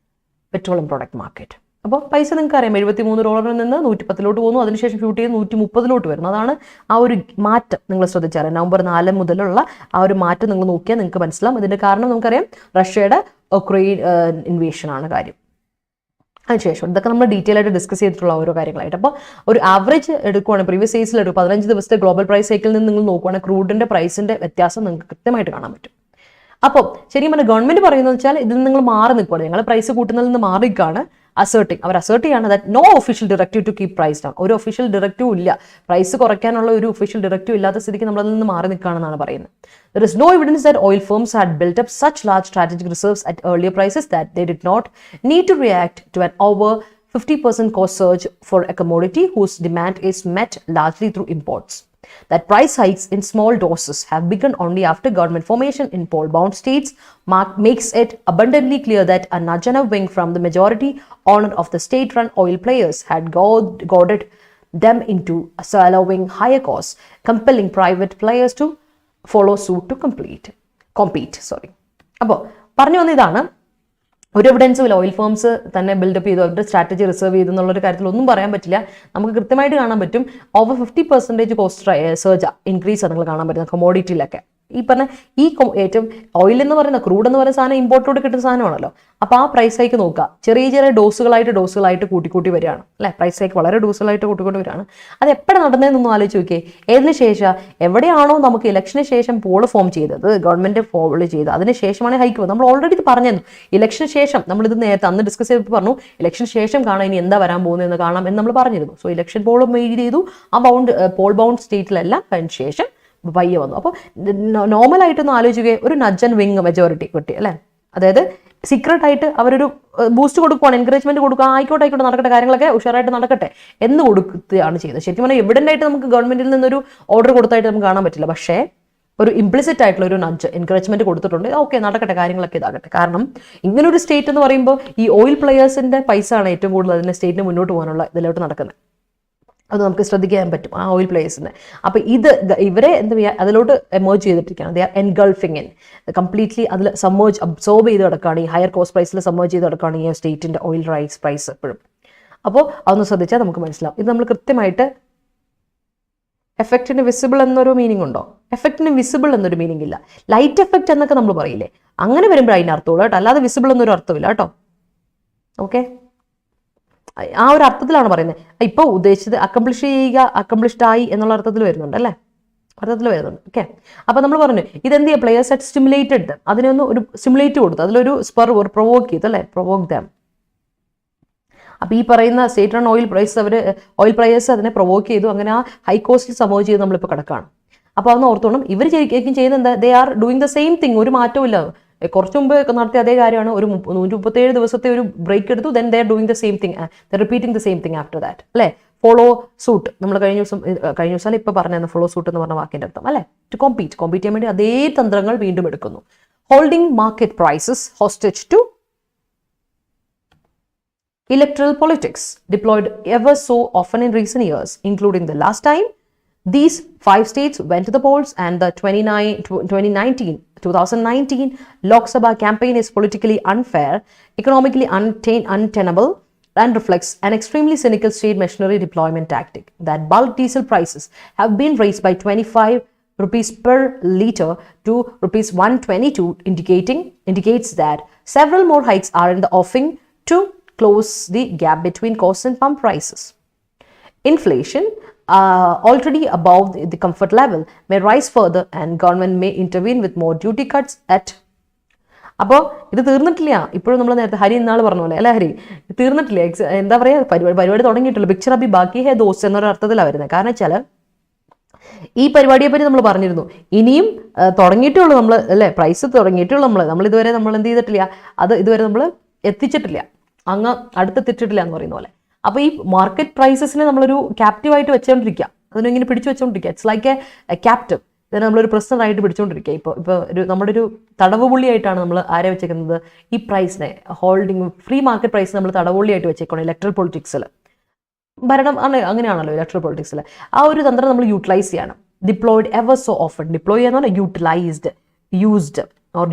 petroleum product market. അപ്പോൾ പൈസ നിങ്ങൾക്ക് അറിയാം, $73 നിന്ന് 110 പോകുന്നു, അതിനുശേഷം ഷൂട്ട് ചെയ്ത് 130 വരുന്നു. അതാണ് ആ ഒരു മാറ്റം നിങ്ങൾ ശ്രദ്ധിച്ചാൽ നവംബർ 4 മുതലുള്ള ആ ഒരു മാറ്റം നിങ്ങൾ നോക്കിയാൽ നിങ്ങൾക്ക് മനസ്സിലാവും. ഇതിന്റെ കാരണം നമുക്കറിയാം, റഷ്യയുടെ ഉക്രൈൻ ഇൻവേഷൻ ആണ് കാര്യം. അതിനുശേഷം ഇതൊക്കെ നമ്മൾ ഡീറ്റെയിൽ ആയിട്ട് ഡിസ്കസ് ചെയ്തിട്ടുള്ള ഓരോ കാര്യങ്ങളായിട്ട്. അപ്പോൾ ഒരു ആവറേജ് എടുക്കുവാണെങ്കിൽ പ്രീവിയസ് സൈസിൽ എടുക്കും 15 ദിവസത്തെ ഗ്ലോബൽ പ്രൈസ് സൈക്കിളിൽ നിന്ന് നിങ്ങൾ നോക്കുവാണെങ്കിൽ ക്രൂഡിന്റെ പ്രൈസിന്റെ വ്യത്യാസം നിങ്ങൾക്ക് കൃത്യമായിട്ട് കാണാൻ പറ്റും. അപ്പോൾ ശരിക്കും പറഞ്ഞാൽ ഗവൺമെന്റ് പറയുന്നത് വെച്ചാൽ ഇതിൽ നിങ്ങൾ മാറി നിൽക്കുകയാണ്, ഞങ്ങൾ പ്രൈസ് കൂട്ടുന്നതിൽ നിന്ന് മാറി നിൽക്കുകയാണ്. അവർ അസേർട്ട് ചെയ്യാണ് that no official directive to keep price down. ഒരു ഒഫീഷ്യൽ ഡയറക്റ്റീവ് ഇല്ല, പ്രൈസ് കുറയ്ക്കാനുള്ള ഒരു ഒഫീഷ്യൽ ഡയറക്റ്റീവ് ഇല്ലാത്ത സ്ഥിതിക്ക് നമ്മൾ അതിൽ നിന്ന് മാറി നിൽക്കുകയാണെന്നാണ് പറയുന്നത്. There is no evidence that oil firms had built up such large strategic reserves at earlier prices that they did not need to react to an over 50% cost surge for a commodity whose demand is met largely through imports. That price hikes in small doses have begun only after government formation in poll-bound states makes it abundantly clear that a nudge and a wink from the majority owner of the state-run oil players had goaded them into swallowing higher costs, compelling private players to follow suit to compete. അപ്പോൾ പറഞ്ഞു വന്ന ഇതാണ്, ഒരു എവിഡൻസും ഇല്ല. Oil firms തന്നെ build-up ചെയ്തു, അവരുടെ strategy reserve ചെയ്തു എന്നുള്ളൊരു കാര്യത്തിൽ ഒന്നും പറയാൻ പറ്റില്ല. നമുക്ക് കൃത്യമായിട്ട് കാണാൻ പറ്റും ഓവർ 50% കോസ്റ്റ് സർജ് ഇൻക്രീസ് ആണ് നിങ്ങൾ കാണാൻ പറ്റുന്നത് കമോഡിറ്റിയിലൊക്കെ. ഈ പറഞ്ഞ ഏറ്റവും ഓയിൽ എന്ന് പറയുന്ന ക്രൂഡ് എന്ന് പറയുന്ന സാധനം ഇമ്പോർട്ടോട് കിട്ടുന്ന സാധനമാണല്ലോ. അപ്പോൾ ആ പ്രൈസ് ഹൈക്ക് നോക്കുക, ചെറിയ ചെറിയ ഡോസുകളായിട്ട് കൂട്ടിക്കൂട്ടി വരികയാണ് അല്ലേ. പ്രൈസ് ഹൈക്ക് വളരെ ഡോസുകളായിട്ട് കൂട്ടിക്കൂട്ടി വരികയാണ്. അത് എപ്പോഴും നടന്നതെന്നൊന്നും ആലോചിച്ച് നോക്കിയേ. ഏതിന് ശേഷം എവിടെയാണോ നമുക്ക് ഇലക്ഷന് ശേഷം പോള് ഫോം ചെയ്തത്, ഗവൺമെന്റ് ഫോളോ ചെയ്ത് അതിന് ശേഷമാണ് ഹൈക്ക് വന്നത്. നമ്മൾ ഓൾറെഡി ഇത് പറഞ്ഞിരുന്നു. ഇലക്ഷന് ശേഷം നമ്മളിത് നേരത്തെ അന്ന് ഡിസ്കസ് ചെയ്തപ്പോൾ പറഞ്ഞു, ഇലക്ഷന് ശേഷം കാണാം ഇനി എന്താ വരാൻ പോകുന്നതെന്ന് കാണാം എന്ന് നമ്മൾ പറഞ്ഞിരുന്നു. സോ ഇലക്ഷൻ പോൾ മെയ്ഡ് ചെയ്തു, ആ പോൾ ബൗണ്ട് സ്റ്റേറ്റിലെല്ലാം അതിന് ശേഷം പയ്യെ വന്നു. അപ്പോൾ നോർമലായിട്ടൊന്ന് ആലോചിക്കുക, ഒരു നഡ്ജ് ആൻഡ് വിങ് മെജോറിറ്റി കിട്ടി അല്ലേ. അതായത് സീക്രട്ട് ആയിട്ട് അവരൊരു ബൂസ്റ്റ് കൊടുക്കുവാണ്, എൻകറേജ്മെന്റ് കൊടുക്കുക, ആയിക്കോട്ടെ നടക്കട്ടെ, കാര്യങ്ങളൊക്കെ ഉഷാറായിട്ട് നടക്കട്ടെ എന്ന് കൊടുക്കുകയാണ് ചെയ്തത്. ശരിക്കും പറഞ്ഞാൽ എവിഡന്റ് ആയിട്ട് നമുക്ക് ഗവൺമെന്റിൽ നിന്നൊരു ഓർഡർ കൊടുത്തായിട്ട് നമുക്ക് കാണാൻ പറ്റില്ല. പക്ഷേ ഒരു ഇംപ്ലിസിറ്റ് ആയിട്ടുള്ള ഒരു നഡ്ജ് എൻകറേജ്മെന്റ് കൊടുത്തിട്ടുണ്ട്. ഓക്കെ നടക്കട്ടെ, കാര്യങ്ങളൊക്കെ ഇതാകട്ടെ. കാരണം ഇങ്ങനൊരു സ്റ്റേറ്റ് എന്ന് പറയുമ്പോൾ ഈ ഓയിൽ പ്ലെയേഴ്സിന്റെ പൈസ ആണ് ഏറ്റവും കൂടുതൽ അതിന്റെ സ്റ്റേറ്റിന് മുന്നോട്ട് പോകാനുള്ള ഇതിലോട്ട് നടക്കുന്നത്. അത് നമുക്ക് ശ്രദ്ധിക്കാൻ പറ്റും ആ ഓയിൽ പ്ലേയേഴ്സിനെ. അപ്പോൾ ഇവരെ എന്താ ചെയ്യുക, അതിലോട്ട് എമേർജ് ചെയ്തിട്ടിരിക്കുകയാണ്. They are engulfing in completely അതിൽ അബ്സോർബ് ചെയ്ത് കിടക്കുകയാണ്. ഈ ഹയർ കോസ്റ്റ് പ്രൈസിൽ സബ്മേർജ് ചെയ്ത് കിടക്കുകയാണ് ഈ സ്റ്റേറ്റിൻ്റെ ഓയിൽ പ്രൈസ് എപ്പോഴും. അപ്പോൾ അതൊന്ന് ശ്രദ്ധിച്ചാൽ നമുക്ക് മനസ്സിലാവും. ഇത് നമ്മൾ കൃത്യമായിട്ട് എഫക്റ്റിന് വിസിബിൾ എന്നൊരു മീനിങ് ഉണ്ടോ? എഫക്റ്റിന് വിസിബിൾ എന്നൊരു മീനിങ് ഇല്ല. ലൈറ്റ് എഫക്റ്റ് എന്നൊക്കെ നമ്മൾ പറയില്ലേ, അങ്ങനെ വരുമ്പോൾ അതിന് അർത്ഥമുള്ളൂ കേട്ടോ, അല്ലാതെ വിസിബിൾ എന്നൊരു അർത്ഥമില്ല കേട്ടോ. ഓക്കെ, ആ ഒരു അർത്ഥത്തിലാണ് പറയുന്നത്. ഇപ്പോൾ ഉദ്ദേശിച്ചത് അക്കംപ്ലിഷ്ഡ് ആയി എന്നുള്ള അർത്ഥത്തിൽ വരുന്നുണ്ട് അല്ലേ, അർത്ഥത്തിൽ വരുന്നുണ്ട്. ഓക്കെ, അപ്പോൾ നമ്മൾ പറഞ്ഞു ഇതെന്ത് ചെയ്യുക, പ്ലേയേഴ്സ് അറ്റ് സ്റ്റിമുലേറ്റഡ്, അതിനൊന്ന് ഒരു സ്റ്റിമുലേറ്റ് കൊടുത്തു, അതിലൊരു ഒരു പ്രൊവോക്ക് ചെയ്തു അല്ലേ, പ്രൊവോക്ക് ദം. അപ്പോൾ ഈ പറയുന്ന സ്റ്റേറ്റ് റൺ ഓയിൽ പ്ലേയേഴ്സ് അതിനെ പ്രൊവോക്ക് ചെയ്തു, അങ്ങനെ ആ ഹൈ കോസ്റ്റിൽ സംഭവം ചെയ്ത് നമ്മളിപ്പോൾ കിടക്കുകയാണ്. അപ്പോൾ അതൊന്ന് ഓർത്തോണം, ഇവർ ശരിക്കും ചെയ്യുന്നത് എന്താ, they are doing the same thing, ഒരു മാറ്റവും ഇല്ല. കുറച്ച് മുമ്പ് നടത്തിയ അതേ കാര്യമാണ്. ഒരു 137 ദിവസത്തെ ഒരു ബ്രേക്ക് എടുത്തു, then they are doing the same thing, repeating the same thing after that അല്ലേ. ഫോളോ സൂട്ട്, നമ്മൾ കഴിഞ്ഞ ദിവസം ഇപ്പോൾ പറഞ്ഞായിരുന്നു ഫോളോ സൂട്ട് എന്ന് പറഞ്ഞ വാക്കിൻ്റെ അർത്ഥം അല്ലേ. ടു കോമ്പീറ്റ് ചെയ്യാൻ വേണ്ടി അതേ തന്ത്രങ്ങൾ വീണ്ടും എടുക്കുന്നു. Holding market prices hostage to electoral politics deployed ever so often in recent years, including the last time these 5 states went to the polls, and the 2019 Lok Sabha campaign is politically unfair, economically untenable, and reflects an extremely cynical state machinery deployment tactic. That bulk diesel prices have been raised by 25 rupees per litre to rupees 122 indicates that several more hikes are in the offing to close the gap between cost and pump prices. Inflation, already above the comfort level, may rise further, and government may intervene with more duty cuts at. അപ്പോൾ ഇത് തീർന്നിട്ടില്ല. ഇപ്പോഴും നമ്മൾ നേരത്തെ ഹരി ഇന്നാൾ പറഞ്ഞ പോലെ അല്ല, ഹരി തീർന്നിട്ടില്ല. എന്താ പറയുക, പരിപാടി തുടങ്ങിയിട്ടുള്ളൂ. പിക്ചർ അബി ബാക്കി ഹേ ദോസ് എന്നൊരു അർത്ഥത്തിലാണ് വരുന്നത്. കാരണം വെച്ചാൽ ഈ പരിപാടിയെ പറ്റി നമ്മൾ പറഞ്ഞിരുന്നു, ഇനിയും തുടങ്ങിയിട്ടേ ഉള്ളൂ നമ്മൾ അല്ലേ, പ്രൈസ് തുടങ്ങിയിട്ടേ ഉള്ളൂ. നമ്മൾ ഇതുവരെ എന്ത് ചെയ്തിട്ടില്ല, അത് ഇതുവരെ നമ്മൾ എത്തിച്ചിട്ടില്ല, അങ്ങ് അടുത്തെത്തിച്ചിട്ടില്ല എന്ന് പറയുന്ന പോലെ. അപ്പോൾ ഈ മാർക്കറ്റ് പ്രൈസസിനെ നമ്മളൊരു ക്യാപ്റ്റീവായിട്ട് വെച്ചുകൊണ്ടിരിക്കുക, അതിനിങ്ങനെ പിടിച്ചു വെച്ചുകൊണ്ടിരിക്കുക. ഇറ്റ്സ് ലൈക്ക് എ ക്യാപ്റ്റീവ്, ഇതിനെ നമ്മളൊരു പ്രസിഡൻ്റായിട്ട് പിടിച്ചുകൊണ്ടിരിക്കുക. ഇപ്പോൾ നമ്മുടെ ഒരു തടവുപുള്ളിയായിട്ടാണ് നമ്മൾ ആരെ വെച്ചേക്കുന്നത്, ഈ പ്രൈസിനെ ഹോൾഡിംഗ് ഫ്രീ മാർക്കറ്റ് പ്രൈസ് നമ്മൾ തടവുപുള്ളിയായിട്ട് വെച്ചേക്കണം. ഇലക്ട്രൽ പൊളിറ്റിക്സിൽ ഭരണം അങ്ങനെയാണല്ലോ ഇലക്ട്രൽ പൊളിറ്റിക്സിൽ. ആ ഒരു തന്ത്രം നമ്മൾ യൂട്ടിലൈസ് ചെയ്യണം. Diploid ever so often, deploy എന്ന് പറഞ്ഞാൽ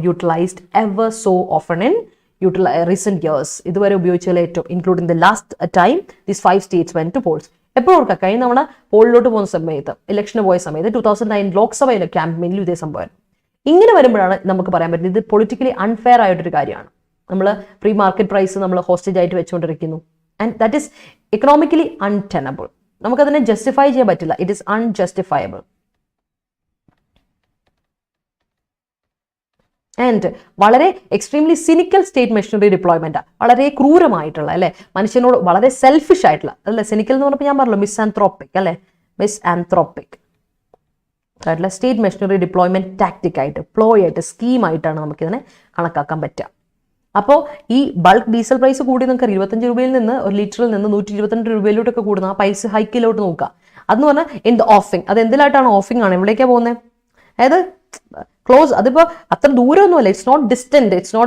utilised ever so often in recent years, ഇതുവരെ ഉപയോഗിച്ചതിൽ ഏറ്റവും, including the last time these 5 states went to polls. എപ്പോഴും ഓർക്കുക, കഴിഞ്ഞ തവണ പോളിലോട്ട് പോകുന്ന സമയത്ത്, ഇലക്ഷന് പോയ സമയത്ത് 2009 ലോക്സഭയിലെ ക്യാമ്പയിനിൽ ഇതേ സംഭവം. ഇങ്ങനെ വരുമ്പോഴാണ് നമുക്ക് പറയാൻ പറ്റുന്നത് ഇത് പൊളിറ്റിക്കലി അൺഫെയർ ആയിട്ടൊരു കാര്യമാണ്. നമ്മൾ ഫ്രീ മാർക്കറ്റ് പ്രൈസ് നമ്മൾ ഹോസ്റ്റേജ് ആയിട്ട് വെച്ചുകൊണ്ടിരിക്കുന്നു, and that is economically untenable. നമുക്കതിനെ ജസ്റ്റിഫൈ ചെയ്യാൻ പറ്റില്ല. It is unjustifiable. ആൻഡ് വളരെ extremely cynical state machinery deployment, വളരെ ക്രൂരമായിട്ടുള്ള അല്ലെ, മനുഷ്യനോട് വളരെ സെൽഫിഷ് ആയിട്ടുള്ള അല്ലെ. സിനിക്കൽ എന്ന് പറഞ്ഞപ്പോൾ ഞാൻ പറഞ്ഞല്ലോ മിസ്ആന്ത്രോപ്പിക് അല്ലെ, മിസ്ആന്ത്രോപ്പിക് ആയിട്ടുള്ള സ്റ്റേറ്റ് മെഷീനറി ഡിപ്ലോയ്മെന്റ് ടാക്ടിക് ആയിട്ട്, പ്ലോയ് ആയിട്ട്, സ്കീമായിട്ടാണ് നമുക്കിതിനെ കണക്കാക്കാൻ പറ്റുക. അപ്പോൾ ഈ ബൾക്ക് ഡീസൽ പ്രൈസ് കൂടി നമുക്ക് 25 രൂപയിൽ നിന്ന് ഒരു ലിറ്ററിൽ നിന്ന് 122 രൂപയിലോട്ടൊക്കെ കൂടുന്ന ആ പ്രൈസ് ഹൈക്കിലോട്ട് നോക്കുക. അതെന്ന് പറഞ്ഞാൽ ഇൻ ദ ഓഫിംഗ്, അത് എന്തിലായിട്ടാണ് ഓഫിംഗ് ആണ്, എവിടേക്കാണ് പോകുന്നത്, അതായത് ക്ലോസ്, അതിപ്പോൾ അത്ര ദൂരമൊന്നുമല്ല. It's not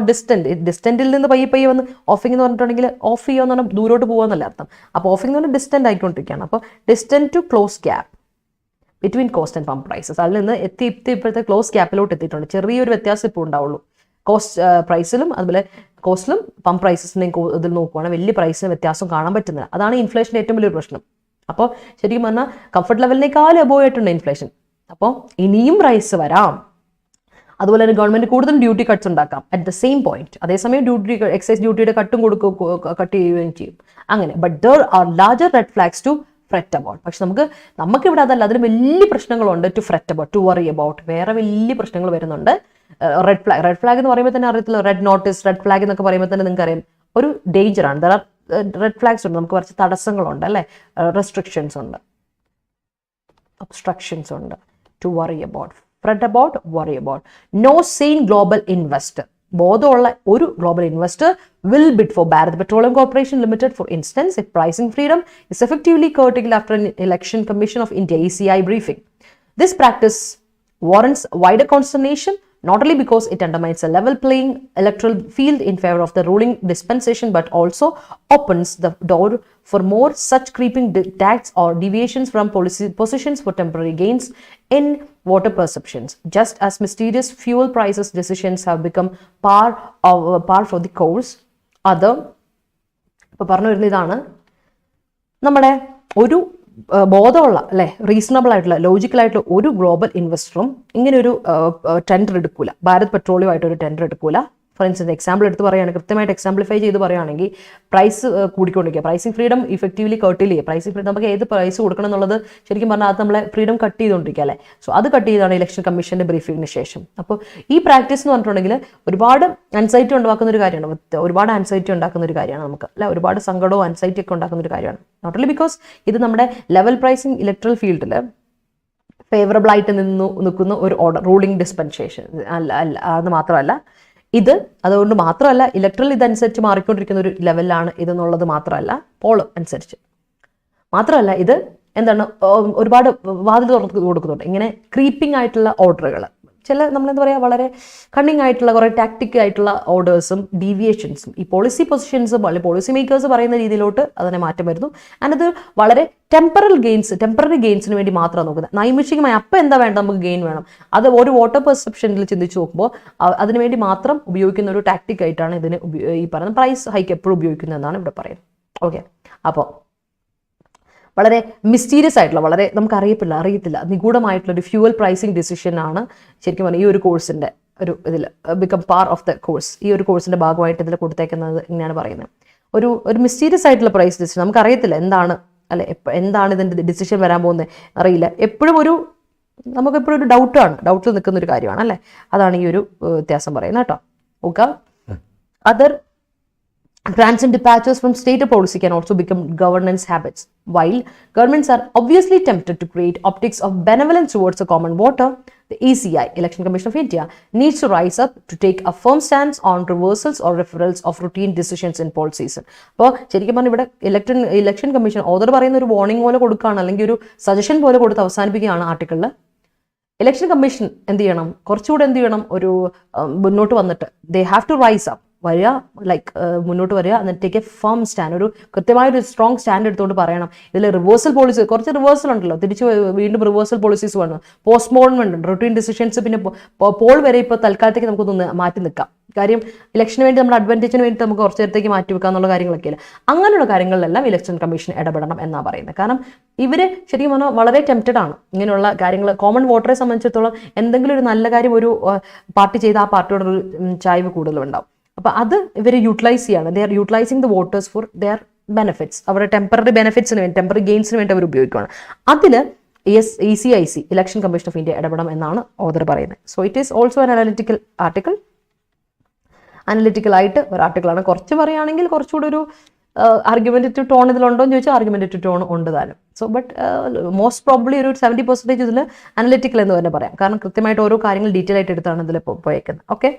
distant. ഡിസ്റ്റന്റിൽ നിന്ന് പയ്യെ വന്ന് ഓഫിംഗ് എന്ന് പറഞ്ഞിട്ടുണ്ടെങ്കിൽ ഓഫ് ചെയ്യുക എന്ന് പറഞ്ഞാൽ ദൂരോട്ട് പോകുക അർത്ഥം. അപ്പോൾ ഓഫിംഗ് എന്ന് പറഞ്ഞാൽ ഡിസ്റ്റന്റ് ആയിക്കൊണ്ടിരിക്കുകയാണ്. അപ്പോൾ distant to close gap between cost and pump prices, അതിൽ നിന്ന് ഇപ്പോഴത്തെ ക്ലോസ് ഗ്യാപ്പിലോട്ട് എത്തിയിട്ടുണ്ട്. ചെറിയൊരു വ്യത്യാസം ഇപ്പോൾ ഉണ്ടാവുള്ളൂ കോസ്റ്റ് പ്രൈസിലും, അതുപോലെ കോസ്റ്റിലും പമ്പ് പ്രൈസസിനെയും ഇതിൽ നോക്കുവാണെങ്കിൽ വലിയ പ്രൈസിന് വ്യത്യാസം കാണാൻ പറ്റുന്നില്ല. അതാണ് ഇൻഫ്ലേഷൻ്റെ ഏറ്റവും വലിയൊരു പ്രശ്നം. അപ്പോൾ ശരിക്കും പറഞ്ഞാൽ കംഫർട്ട് ലെവലിനേക്കാളും അബോവ് ആയിട്ടുണ്ട് ഇൻഫ്ലേഷൻ. അപ്പോൾ ഇനിയും പ്രൈസ് വരാം. അതുപോലെ തന്നെ ഗവൺമെന്റ് കൂടുതൽ ഡ്യൂട്ടി കട്ട്സ് ഉണ്ടാക്കാം അറ്റ് ദ സെയിം പോയിന്റ്. അതേസമയം എക്സൈസ് ഡ്യൂട്ടിയുടെ കട്ട് ചെയ്യുകയും ചെയ്യും. അങ്ങനെ but there are larger red flags to fret about. പക്ഷെ നമുക്കിവിടെ അതല്ല, അതിന് വലിയ പ്രശ്നങ്ങളുണ്ട് to fret about, to worry about. വേറെ വലിയ പ്രശ്നങ്ങൾ വരുന്നുണ്ട്. റെഡ് ഫ്ലാഗ് എന്ന് പറയുമ്പോൾ തന്നെ അറിയത്തില്ല, റെഡ് നോട്ടീസ്, റെഡ് ഫ്ലാഗ് എന്നൊക്കെ പറയുമ്പോൾ തന്നെ നിങ്ങൾക്ക് അറിയാം ഒരു ഡേഞ്ചറാണ്. ദർ ആർ റെഡ് ഫ്ലാഗ്സ് ഉണ്ട്, നമുക്ക് കുറച്ച് തടസ്സങ്ങളുണ്ട് അല്ലേ, റെസ്ട്രിക്ഷൻസ് ഉണ്ട്, ഒബ്സ്ട്രക്ഷൻസ് ഉണ്ട്. To worry about, fret about, worry about. No sane global investor, ബോധമുള്ള ഒരു global investor will bid for Bharat Petroleum Corporation Limited, for instance, if pricing freedom is effectively curtailed after an Election Commission of India ECI briefing. This practice warrants wider consternation, not only because it undermines a level playing electoral field in favor of the ruling dispensation, but also opens the door for more such creeping dictats or deviations from policy positions for temporary gains in voter perceptions. Just as mysterious fuel prices decisions have become par for the course, അത് ഇപ്പോൾ പറഞ്ഞു വരുന്ന ഇതാണ്, നമ്മുടെ ഒരു ബോധമുള്ള അല്ലെ, reasonable ആയിട്ടുള്ള, ലോജിക്കലായിട്ടുള്ള ഒരു ഗ്ലോബൽ ഇൻവെസ്റ്ററും ഇങ്ങനെ ഒരു ടെൻഡർ എടുക്കൂല, ഭാരത് പെട്രോളിയം ആയിട്ട് ഒരു ടെൻഡർ എടുക്കൂല. ഫോർ ഇൻസ്റ്റൻസ് എക്സാമ്പിൾ എടുത്ത് പറയുകയാണെങ്കിൽ, കൃത്യമായിട്ട് എക്സാംപ്ലിഫൈ ചെയ്ത് പറയുകയാണെങ്കിൽ, പ്രൈസ് കൂടിക്കൊണ്ടിരിക്കുക, പ്രൈസിങ് ഫ്രീഡം ഇഫക്റ്റീവ്ലി കട്ട് ചെയ്യുക. പ്രൈസിങ് ഫ്രീഡം നമുക്ക് ഏത് പ്രൈസ് കൊടുക്കണം എന്നുള്ളത് ശരിക്കും പറഞ്ഞാൽ അത് നമ്മളെ ഫ്രീഡം കട്ട് ചെയ്തുകൊണ്ടിരിക്കുക അല്ലേ. സോ അത് കട്ട് ചെയ്താണ് ഇലക്ഷൻ കമ്മീഷന്റെ ബ്രീഫിങ്ങിന് ശേഷം. അപ്പോൾ ഈ പ്രാക്ടീസ് എന്ന് പറഞ്ഞിട്ടുണ്ടെങ്കിൽ ഒരുപാട് ആൻസൈറ്റി ഉണ്ടാക്കുന്ന ഒരു കാര്യമാണ്, ഒരുപാട് ആൻസൈറ്റി ഉണ്ടാക്കുന്ന ഒരു കാര്യമാണ് നമുക്ക് അല്ലെ, ഒരുപാട് സങ്കടവും ആൻസൈറ്റി ഒക്കെ ഉണ്ടാക്കുന്ന ഒരു കാര്യമാണ്. നോട്ട് ഓൺലി ബിക്കോസ് ഇത് നമ്മുടെ ലെവൽ പ്രൈസിങ് ഇലക്ട്രൽ ഫീൽഡിൽ ഫേവറബിൾ ആയിട്ട് നിൽക്കുന്ന ഒരു ഓർഡർ, റൂളിംഗ് ഡിസ്പെൻസേഷൻ അത് മാത്രമല്ല, ഇത് അതുകൊണ്ട് മാത്രമല്ല, ഇലക്ട്രൽ ഇതനുസരിച്ച് മാറിക്കൊണ്ടിരിക്കുന്ന ഒരു ലെവലിലാണ് ഇതെന്നുള്ളത് മാത്രമല്ല, പോൾ അനുസരിച്ച് മാത്രമല്ല, ഇത് എന്താണ് ഒരുപാട് വാതിൽ തുറന്ന് കൊടുക്കുന്നുണ്ട് ഇങ്ങനെ ക്രീപ്പിംഗ് ആയിട്ടുള്ള ഓർഡറുകൾ. ചില നമ്മളെന്താ പറയുക, വളരെ കണ്ണിങ് ആയിട്ടുള്ള കുറേ ടാക്ടിക് ആയിട്ടുള്ള ഓർഡേഴ്സും ഡീവിയേഷൻസും ഈ പോളിസി പൊസിഷൻസും അല്ലെങ്കിൽ പോളിസി മേക്കേഴ്സ് പറയുന്ന രീതിയിലോട്ട് അതിനെ മാറ്റം വരുന്നു. ആൻഡ് അത് വളരെ ടെമ്പററി ഗെയിൻസിന് വേണ്ടി മാത്രമാണ് നോക്കുന്നത്. നൈമിഷികമായി അപ്പം എന്താ വേണ്ട, നമുക്ക് ഗെയിൻ വേണം, അത് ഒരു വോട്ടർ പെർസെപ്ഷനിൽ ചിന്തിച്ച് നോക്കുമ്പോൾ അതിനുവേണ്ടി മാത്രം ഉപയോഗിക്കുന്ന ഒരു ടാക്ടിക് ആയിട്ടാണ് ഇതിന് ഈ പറയുന്ന പ്രൈസ് ഹൈക്ക് എപ്പോഴും ഉപയോഗിക്കുന്നതെന്നാണ് ഇവിടെ പറയുന്നത്. ഓക്കെ, അപ്പോൾ വളരെ മിസ്റ്റീരിയസ് ആയിട്ടുള്ള, വളരെ നമുക്ക് അറിയത്തില്ല നിഗൂഢമായിട്ടുള്ള ഒരു ഫ്യൂവൽ പ്രൈസിങ് ഡിസിഷനാണ് ശരിക്കും പറഞ്ഞാൽ ഈ ഒരു കോഴ്സിൻ്റെ ഇതിൽ become part of the course. ഈ ഒരു കോഴ്സിൻ്റെ ഭാഗമായിട്ട് ഇതിൽ കൊടുത്തേക്കുന്നത് ഇങ്ങനെയാണ് പറയുന്നത്. ഒരു മിസ്റ്റീരിയസ് ആയിട്ടുള്ള പ്രൈസ് ഡിസിഷൻ, നമുക്കറിയത്തില്ല എന്താണ് അല്ലെ, എന്താണ് ഇതിൻ്റെ ഡിസിഷൻ വരാൻ പോകുന്നത് അറിയില്ല. നമുക്കെപ്പോഴും ഒരു ഡൗട്ടിൽ നിൽക്കുന്ന ഒരു കാര്യമാണ് അല്ലേ. അതാണ് ഈ ഒരു വ്യത്യാസം പറയുന്നത് കേട്ടോ. Okay, other grants and departures from stated policy can also become governance habits. While governments are obviously tempted to create optics of benevolence towards the common voter, the ECI, Election Commission of India, needs to rise up to take a firm stance on reversals or referrals of routine decisions in poll season. അപ്പോൾ ശരിക്കും പറഞ്ഞാൽ ഇവിടെ election commission order പറയുന്ന ഒരു warning പോലെ കൊടുക്കുകയാണ്, അല്ലെങ്കിൽ ഒരു സജഷൻ പോലെ കൊടുത്ത് അവസാനിപ്പിക്കുകയാണ് ആർട്ടിക്കിളിൽ. ഇലക്ഷൻ കമ്മീഷൻ എന്ത് ചെയ്യണം, കുറച്ചുകൂടെ എന്ത് ചെയ്യണം, ഒരു മുന്നോട്ട് വന്നിട്ട് they have to rise up, വരിക, മുന്നോട്ട് വരിക, എന്നിട്ട് ടേക്ക് എ ഫേം സ്റ്റാൻഡ്, ഒരു കൃത്യമായൊരു സ്ട്രോങ് സ്റ്റാൻഡ് എടുത്തുകൊണ്ട് പറയണം. ഇതിൽ റിവേഴ്സൽ പോളിസി, കുറച്ച് റിവേഴ്സൽ ഉണ്ടല്ലോ, വീണ്ടും റിവേഴ്സൽ പോളിസീസ് വേണം, പോസ്റ്റ്പോൺമെന്റ് ഉണ്ട്, റൂട്ടീൻ ഡിസിഷൻസ്, പിന്നെ പോൾ വരെ ഇപ്പോൾ തൽക്കാലത്തേക്ക് നമുക്കൊന്ന് മാറ്റി നിൽക്കാം. കാര്യം ഇലക്ഷന് വേണ്ടി നമ്മുടെ അഡ്വാൻറ്റേജിന് വേണ്ടി നമുക്ക് കുറച്ച് നേരത്തേക്ക് മാറ്റി വെക്കുക എന്നുള്ള കാര്യങ്ങളൊക്കെ ഇല്ല. അങ്ങനെയുള്ള കാര്യങ്ങളിലെല്ലാം ഇലക്ഷൻ കമ്മീഷൻ ഇടപെടണം എന്നാണ് പറയുന്നത്. കാരണം ഇവർ ശരിക്കും പറഞ്ഞാൽ വളരെ ടെംപ്റ്റഡ് ആണ് ഇങ്ങനെയുള്ള കാര്യങ്ങൾ. കോമൺ വോട്ടറെ സംബന്ധിച്ചിടത്തോളം എന്തെങ്കിലും ഒരു നല്ല കാര്യം ഒരു പാർട്ടി ചെയ്ത് ആ പാർട്ടിയോടൊരു ചായ്വ് കൂടുതലുണ്ടാവും. അപ്പോൾ അത് ഇവർ യൂട്ടിലൈസ് ചെയ്യാണ്. They are utilising the voters for their benefits, അവരുടെ ടെമ്പററി ബെനിഫിറ്റ്സിന് വേണ്ടി, ടെമ്പററി ഗെയിൻസിന് വേണ്ടി അവർ ഉപയോഗിക്കുകയാണ്. അതിൽ ECIC, election commission of India ഇടപെടണം എന്നാണ് ഓർഡർ പറയുന്നത്. So it is also an അനലിറ്റിക്കലായിട്ട് ഒരു ആർട്ടിക്കിളാണ്. കുറച്ച് പറയുകയാണെങ്കിൽ കുറച്ചുകൂടി ഒരു ആർഗ്യുമെന്റേറ്റീവ് ടോൺ ഇതിലുണ്ടോ എന്ന് ചോദിച്ചാൽ ആർഗ്യുമെന്റേറ്റീവ് ടോൺ ഉണ്ട് താനും. സോ ബട്ട് മോസ്റ്റ് പ്രോബ്ലി ഒരു 70% ഇതിൽ അനലിറ്റിക്കൽ എന്ന് തന്നെ പറയാം. കാരണം കൃത്യമായിട്ട് ഓരോ കാര്യങ്ങൾ ഡീറ്റെയിൽ ആയിട്ട് എടുത്താണ് ഇതിൽ പോയേക്കുന്നത്. ഓക്കെ,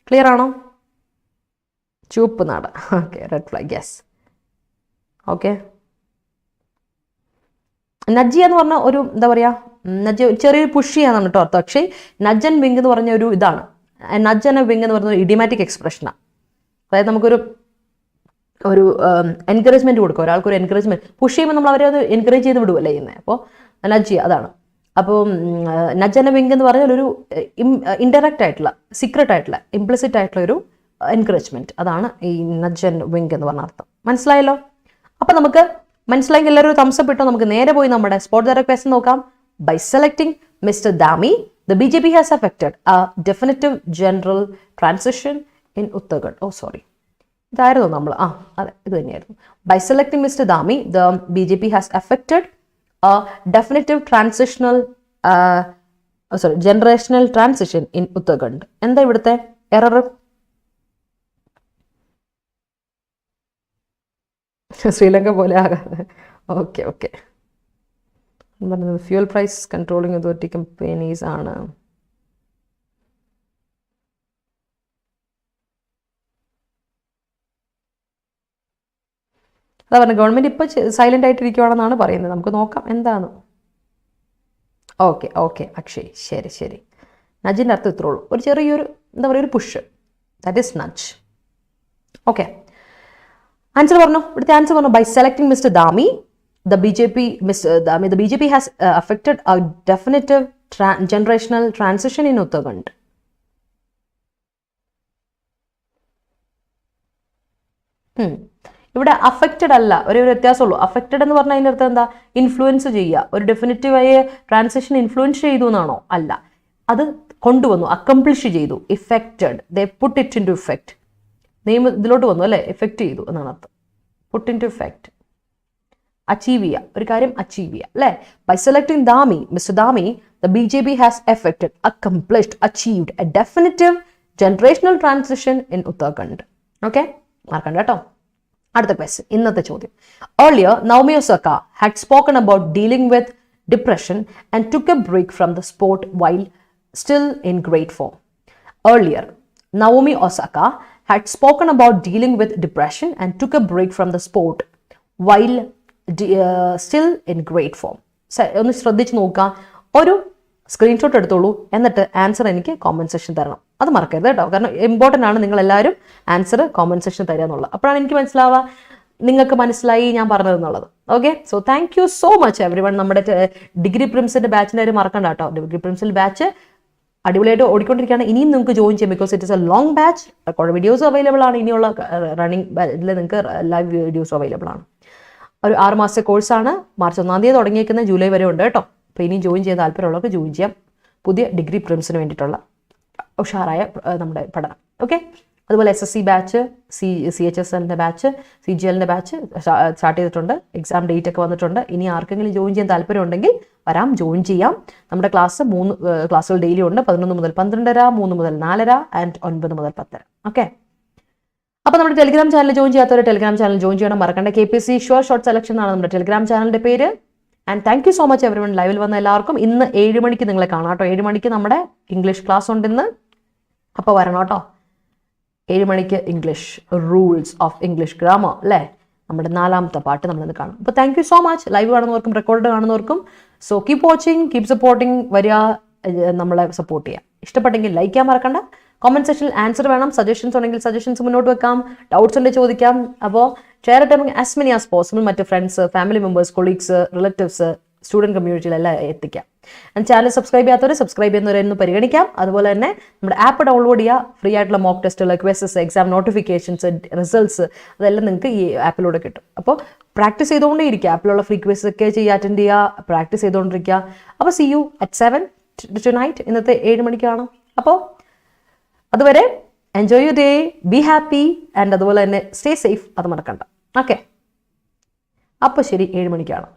ക്ലിയർ ആണോ? ചുവപ്പ് നാട, okay, red flag, yes. Okay, nudge എന്ന് പറഞ്ഞ ഒരു എന്താ പറയുക, നജ്ജ് ചെറിയൊരു പുഷ് ചെയ്യാന്നാണ് കേട്ടോ അർത്ഥം. പക്ഷേ നജ്ജൻ വിങ് എന്ന് പറഞ്ഞ ഒരു ഇതാണ്, നജ്ജൻ വിങ് എന്ന് പറഞ്ഞ ഒരു ഇഡിയമാറ്റിക് എക്സ്പ്രഷനാണ്. അതായത് നമുക്കൊരു എൻകറേജ്മെന്റ് കൊടുക്കുക, ഒരാൾക്കൊരു എൻകറേജ്മെന്റ് പുഷ് ചെയ്യുമ്പോൾ നമ്മൾ അവരെ അത് എൻകറേജ് ചെയ്ത് വിടുവല്ലേ ചെയ്യുന്നത്. അപ്പോൾ നജ്ജി അതാണ്. അപ്പോൾ നജ്ജന വിങ് എന്ന് പറഞ്ഞാൽ ഒരു ഇൻഡയറക്റ്റ് ആയിട്ടുള്ള, സീക്രട്ട് ആയിട്ടുള്ള, ഇംപ്ലിസിറ്റ് ആയിട്ടുള്ള ഒരു എൻകറേജ്മെന്റ്, അതാണ് ഈ നജ്ജൻ വിങ് എന്ന് പറഞ്ഞ അർത്ഥം. മനസ്സിലായല്ലോ? അപ്പൊ നമുക്ക് മനസ്സിലായെങ്കിൽ എല്ലാവരും ഒരു തംസപ്പ് ഇട്ടോ. നമുക്ക് നേരെ പോയി നമ്മുടെ സ്പോട്ട് ഡയറക്ട് ക്വസ്റ്റ്യൻ നോക്കാം. By selecting mister Dhami, The BJP has affected a definitive general transition in Uttarakhand. Oh, sorry. ഇതായിരുന്നു നമ്മൾ അതെ ഇത് തന്നെയായിരുന്നു. By selecting Mr. Dami, the BJP has affected a definitive generational transition in Uttarakhand. എന്താ ഇവിടുത്തെ error? Sri Lanka പോലെ ആകാതെ. Okay fuel price controlling authority companies ആണ്. അതാ പറഞ്ഞത്, ഗവൺമെന്റ് ഇപ്പൊ സൈലന്റ് ആയിട്ടിരിക്കുവാണെന്നാണ് പറയുന്നത്. നമുക്ക് നോക്കാം എന്താണ്. ഓക്കെ അക്ഷയ്, ശരി. നജിന്റെ അർത്ഥം ഇത്രേ ഉള്ളൂ, ഒരു ചെറിയൊരു എന്താ പറയുക, ഒരു push. That is nudge. Okay, answer പറഞ്ഞു. ഇവിടുത്തെ ആൻസർ പറഞ്ഞു, by selecting mister Dhami, the BJP has affected a definitive generational transition in Uttarakhand. ഇവിടെ അഫക്റ്റഡ് അല്ല, ഒരു വ്യത്യാസമുള്ളൂ. അഫക്റ്റഡ് എന്ന് പറഞ്ഞാൽ അതിൻ്റെ അർത്ഥം എന്താ? ഇൻഫ്ലുവൻസ് ചെയ്യുക, ഒരു ഡെഫിനറ്റീവായ ട്രാൻസിഷൻ ഇൻഫ്ലുവൻസ് ചെയ്തു എന്നാണോ? അല്ല, അത് കൊണ്ടുവന്നു, അക്കംപ്ലിഷ് ചെയ്തു. Effected, they put it into effect. നിയമം ഇതിലോട്ട് വന്നു അല്ലേ, എഫക്റ്റ് ചെയ്തു എന്നാണ് അർത്ഥം. Put into effect, achieve ചെയ്യുക, ഒരു കാര്യം അച്ചീവ് ചെയ്യുക അല്ലേ. By selecting Dhami, mister Dhami, the BJP has affected, accomplished, achieved a definitive generational transition in Uttarakhand. Okay, മാർക്കണ്ട കേട്ടോ. അടുത്ത ക്വസ്റ്റ്യൻ, ഇന്നത്തെ ചോദ്യം. Earlier, Naomi Osaka had spoken about dealing with depression and took a break from the sport while still in great form. Earlier, Naomi Osaka had spoken about dealing with depression and took a break from the sport while still in great form. ഒന്ന് ശ്രദ്ധിച്ച് നോക്കാം, ഒരു screenshot എടുത്തോളൂ, എന്നിട്ട് answer എനിക്ക് comment section തരണം. അത് മറക്കരുത് കേട്ടോ, കാരണം ഇമ്പോർട്ടൻ്റ് ആണ് നിങ്ങൾ എല്ലാവരും ആൻസർ കോമന്റ് സെക്ഷൻ തരിക എന്നുള്ളത്. അപ്പോഴാണ് എനിക്ക് മനസ്സിലാവുക നിങ്ങൾക്ക് മനസ്സിലായി ഞാൻ പറഞ്ഞതെന്നുള്ളത്. Okay, so thank you so much everyone. നമ്മുടെ ഡിഗ്രി പ്രിംസിന്റെ ബാച്ചിൻ്റെ കാര്യം മറക്കണ്ട കേട്ടോ. ഡിഗ്രി പ്രിംസിൽ ബാച്ച് അടിപൊളിയായിട്ട് ഓടിക്കൊണ്ടിരിക്കുകയാണ്. ഇനിയും നിങ്ങൾക്ക് ജോയിൻ ചെയ്യാം, because it is A long batch. Record videos available ആണ്. ഇനിയുള്ള റണ്ണിങ് ഇതിൽ നിങ്ങൾക്ക് ലൈവ് വീഡിയോസ് അവൈലബിൾ ആണ്. ഒരു 6 മാസത്തെ കോഴ്സാണ്. മാർച്ച് 1 തീയതി തുടങ്ങിയേക്കുന്ന ജൂലൈ വരെ ഉണ്ട് കേട്ടോ. അപ്പോൾ ഇനിയും ജോയിൻ ചെയ്യാൻ താല്പര്യമുള്ളവർക്ക് ജോയിൻ ചെയ്യാം. പുതിയ ഡിഗ്രി പ്രിംസിന് വേണ്ടിയിട്ടുള്ള ഉഷാറായ നമ്മുടെ പഠനം. ഓക്കെ, അതുപോലെ SSC ബാച്ച്, CHSLൻ്റെ ബാച്ച്, CGLൻ്റെ ബാച്ച് സ്റ്റാർട്ട് ചെയ്തിട്ടുണ്ട്. എക്സാം ഡേറ്റ് ഒക്കെ വന്നിട്ടുണ്ട്. ഇനി ആർക്കെങ്കിലും ജോയിൻ ചെയ്യാൻ താല്പര്യം ഉണ്ടെങ്കിൽ വരാം, ജോയിൻ ചെയ്യാം. നമ്മുടെ 3 ക്ലാസ്സുകൾ ഡെയിലി ഉണ്ട്. 11 മുതൽ 12:30, 3 മുതൽ 4:30 ആൻഡ് 9 മുതൽ 10:30. ഓക്കെ, അപ്പോൾ നമ്മുടെ ടെലിഗ്രാം ചാനൽ ജോയിൻ ചെയ്യാത്തവർ ടെലിഗ്രാം ചാനൽ ജോയിൻ ചെയ്യണം, മറക്കണ്ട. KPSC ഷുവർ ഷോർട്ട് സെലക്ഷൻ എന്നാണ് നമ്മുടെ ടെലിഗ്രാം ചാനലിൻ്റെ പേര്. And thank you so much every one, ലൈവിൽ വന്ന എല്ലാവർക്കും. ഇന്ന് 7 മണിക്ക് നിങ്ങളെ കാണാം കേട്ടോ. 7 മണിക്ക് നമ്മുടെ ഇംഗ്ലീഷ് ക്ലാസ് ഉണ്ട് ഇന്ന്. അപ്പോൾ വരണം കേട്ടോ. 7 മണിക്ക് English rules of English grammar അല്ലേ, നമ്മുടെ 4ാമത്തെ പാട്ട് നമ്മളിന്ന് കാണും. അപ്പോൾ thank you so much, live കാണുന്നവർക്കും റെക്കോർഡ് കാണുന്നവർക്കും. So keep watching, keep supporting, വരിക, നമ്മളെ സപ്പോർട്ട് ചെയ്യാം. ഇഷ്ടപ്പെട്ടെങ്കിൽ ലൈക്ക് ചെയ്യാൻ മറക്കണ്ട. കോമന്റ് സെക്ഷനിൽ ആൻസർ വേണം. സജഷൻസ് ഉണ്ടെങ്കിൽ സജഷൻസ് മുന്നോട്ട് വെക്കാം. ഡൗട്ട്സ് ഉണ്ടെങ്കിൽ ചോദിക്കാം. അപ്പോൾ share it among as many as possible. മറ്റ് friends, family members, colleagues, relatives, student കമ്മ്യൂണിറ്റിയിലെല്ലാം എത്തിക്കാം. ആൻഡ് ചാനൽ സബ്സ്ക്രൈബ് ചെയ്യാത്തവർ സബ്സ്ക്രൈബ് ചെയ്യുന്നവരെന്ന് പരിഗണിക്കാം. അതുപോലെ തന്നെ നമ്മുടെ ആപ്പ് ഡൗൺലോഡ് ചെയ്യുക. ഫ്രീ ആയിട്ടുള്ള മോക്ക് ടെസ്റ്റുകൾ, ക്വസ്റ്റസ്, എക്സാം നോട്ടിഫിക്കേഷൻസ്, റിസൾട്ട്സ് അതെല്ലാം നിങ്ങൾക്ക് ഈ ആപ്പിലൂടെ കിട്ടും. അപ്പോൾ പ്രാക്ടീസ് ചെയ്തുകൊണ്ടേ ഇരിക്കുക. ആപ്പിലുള്ള ഫ്രീ ക്വിസ് ഒക്കെ അറ്റൻഡ് ചെയ്യുക, പ്രാക്ടീസ് ചെയ്തുകൊണ്ടിരിക്കുക. അപ്പോൾ see you at 7 tonight. ഇന്നത്തെ 7 മണിക്ക് കാണാം. അപ്പോൾ അതുവരെ enjoy U day, be happy and അതുപോലെ തന്നെ സ്റ്റേ സേഫ്, അത് മറക്കണ്ട. ഓക്കെ, അപ്പോൾ ശരി, 7 മണിക്ക് കാണാം.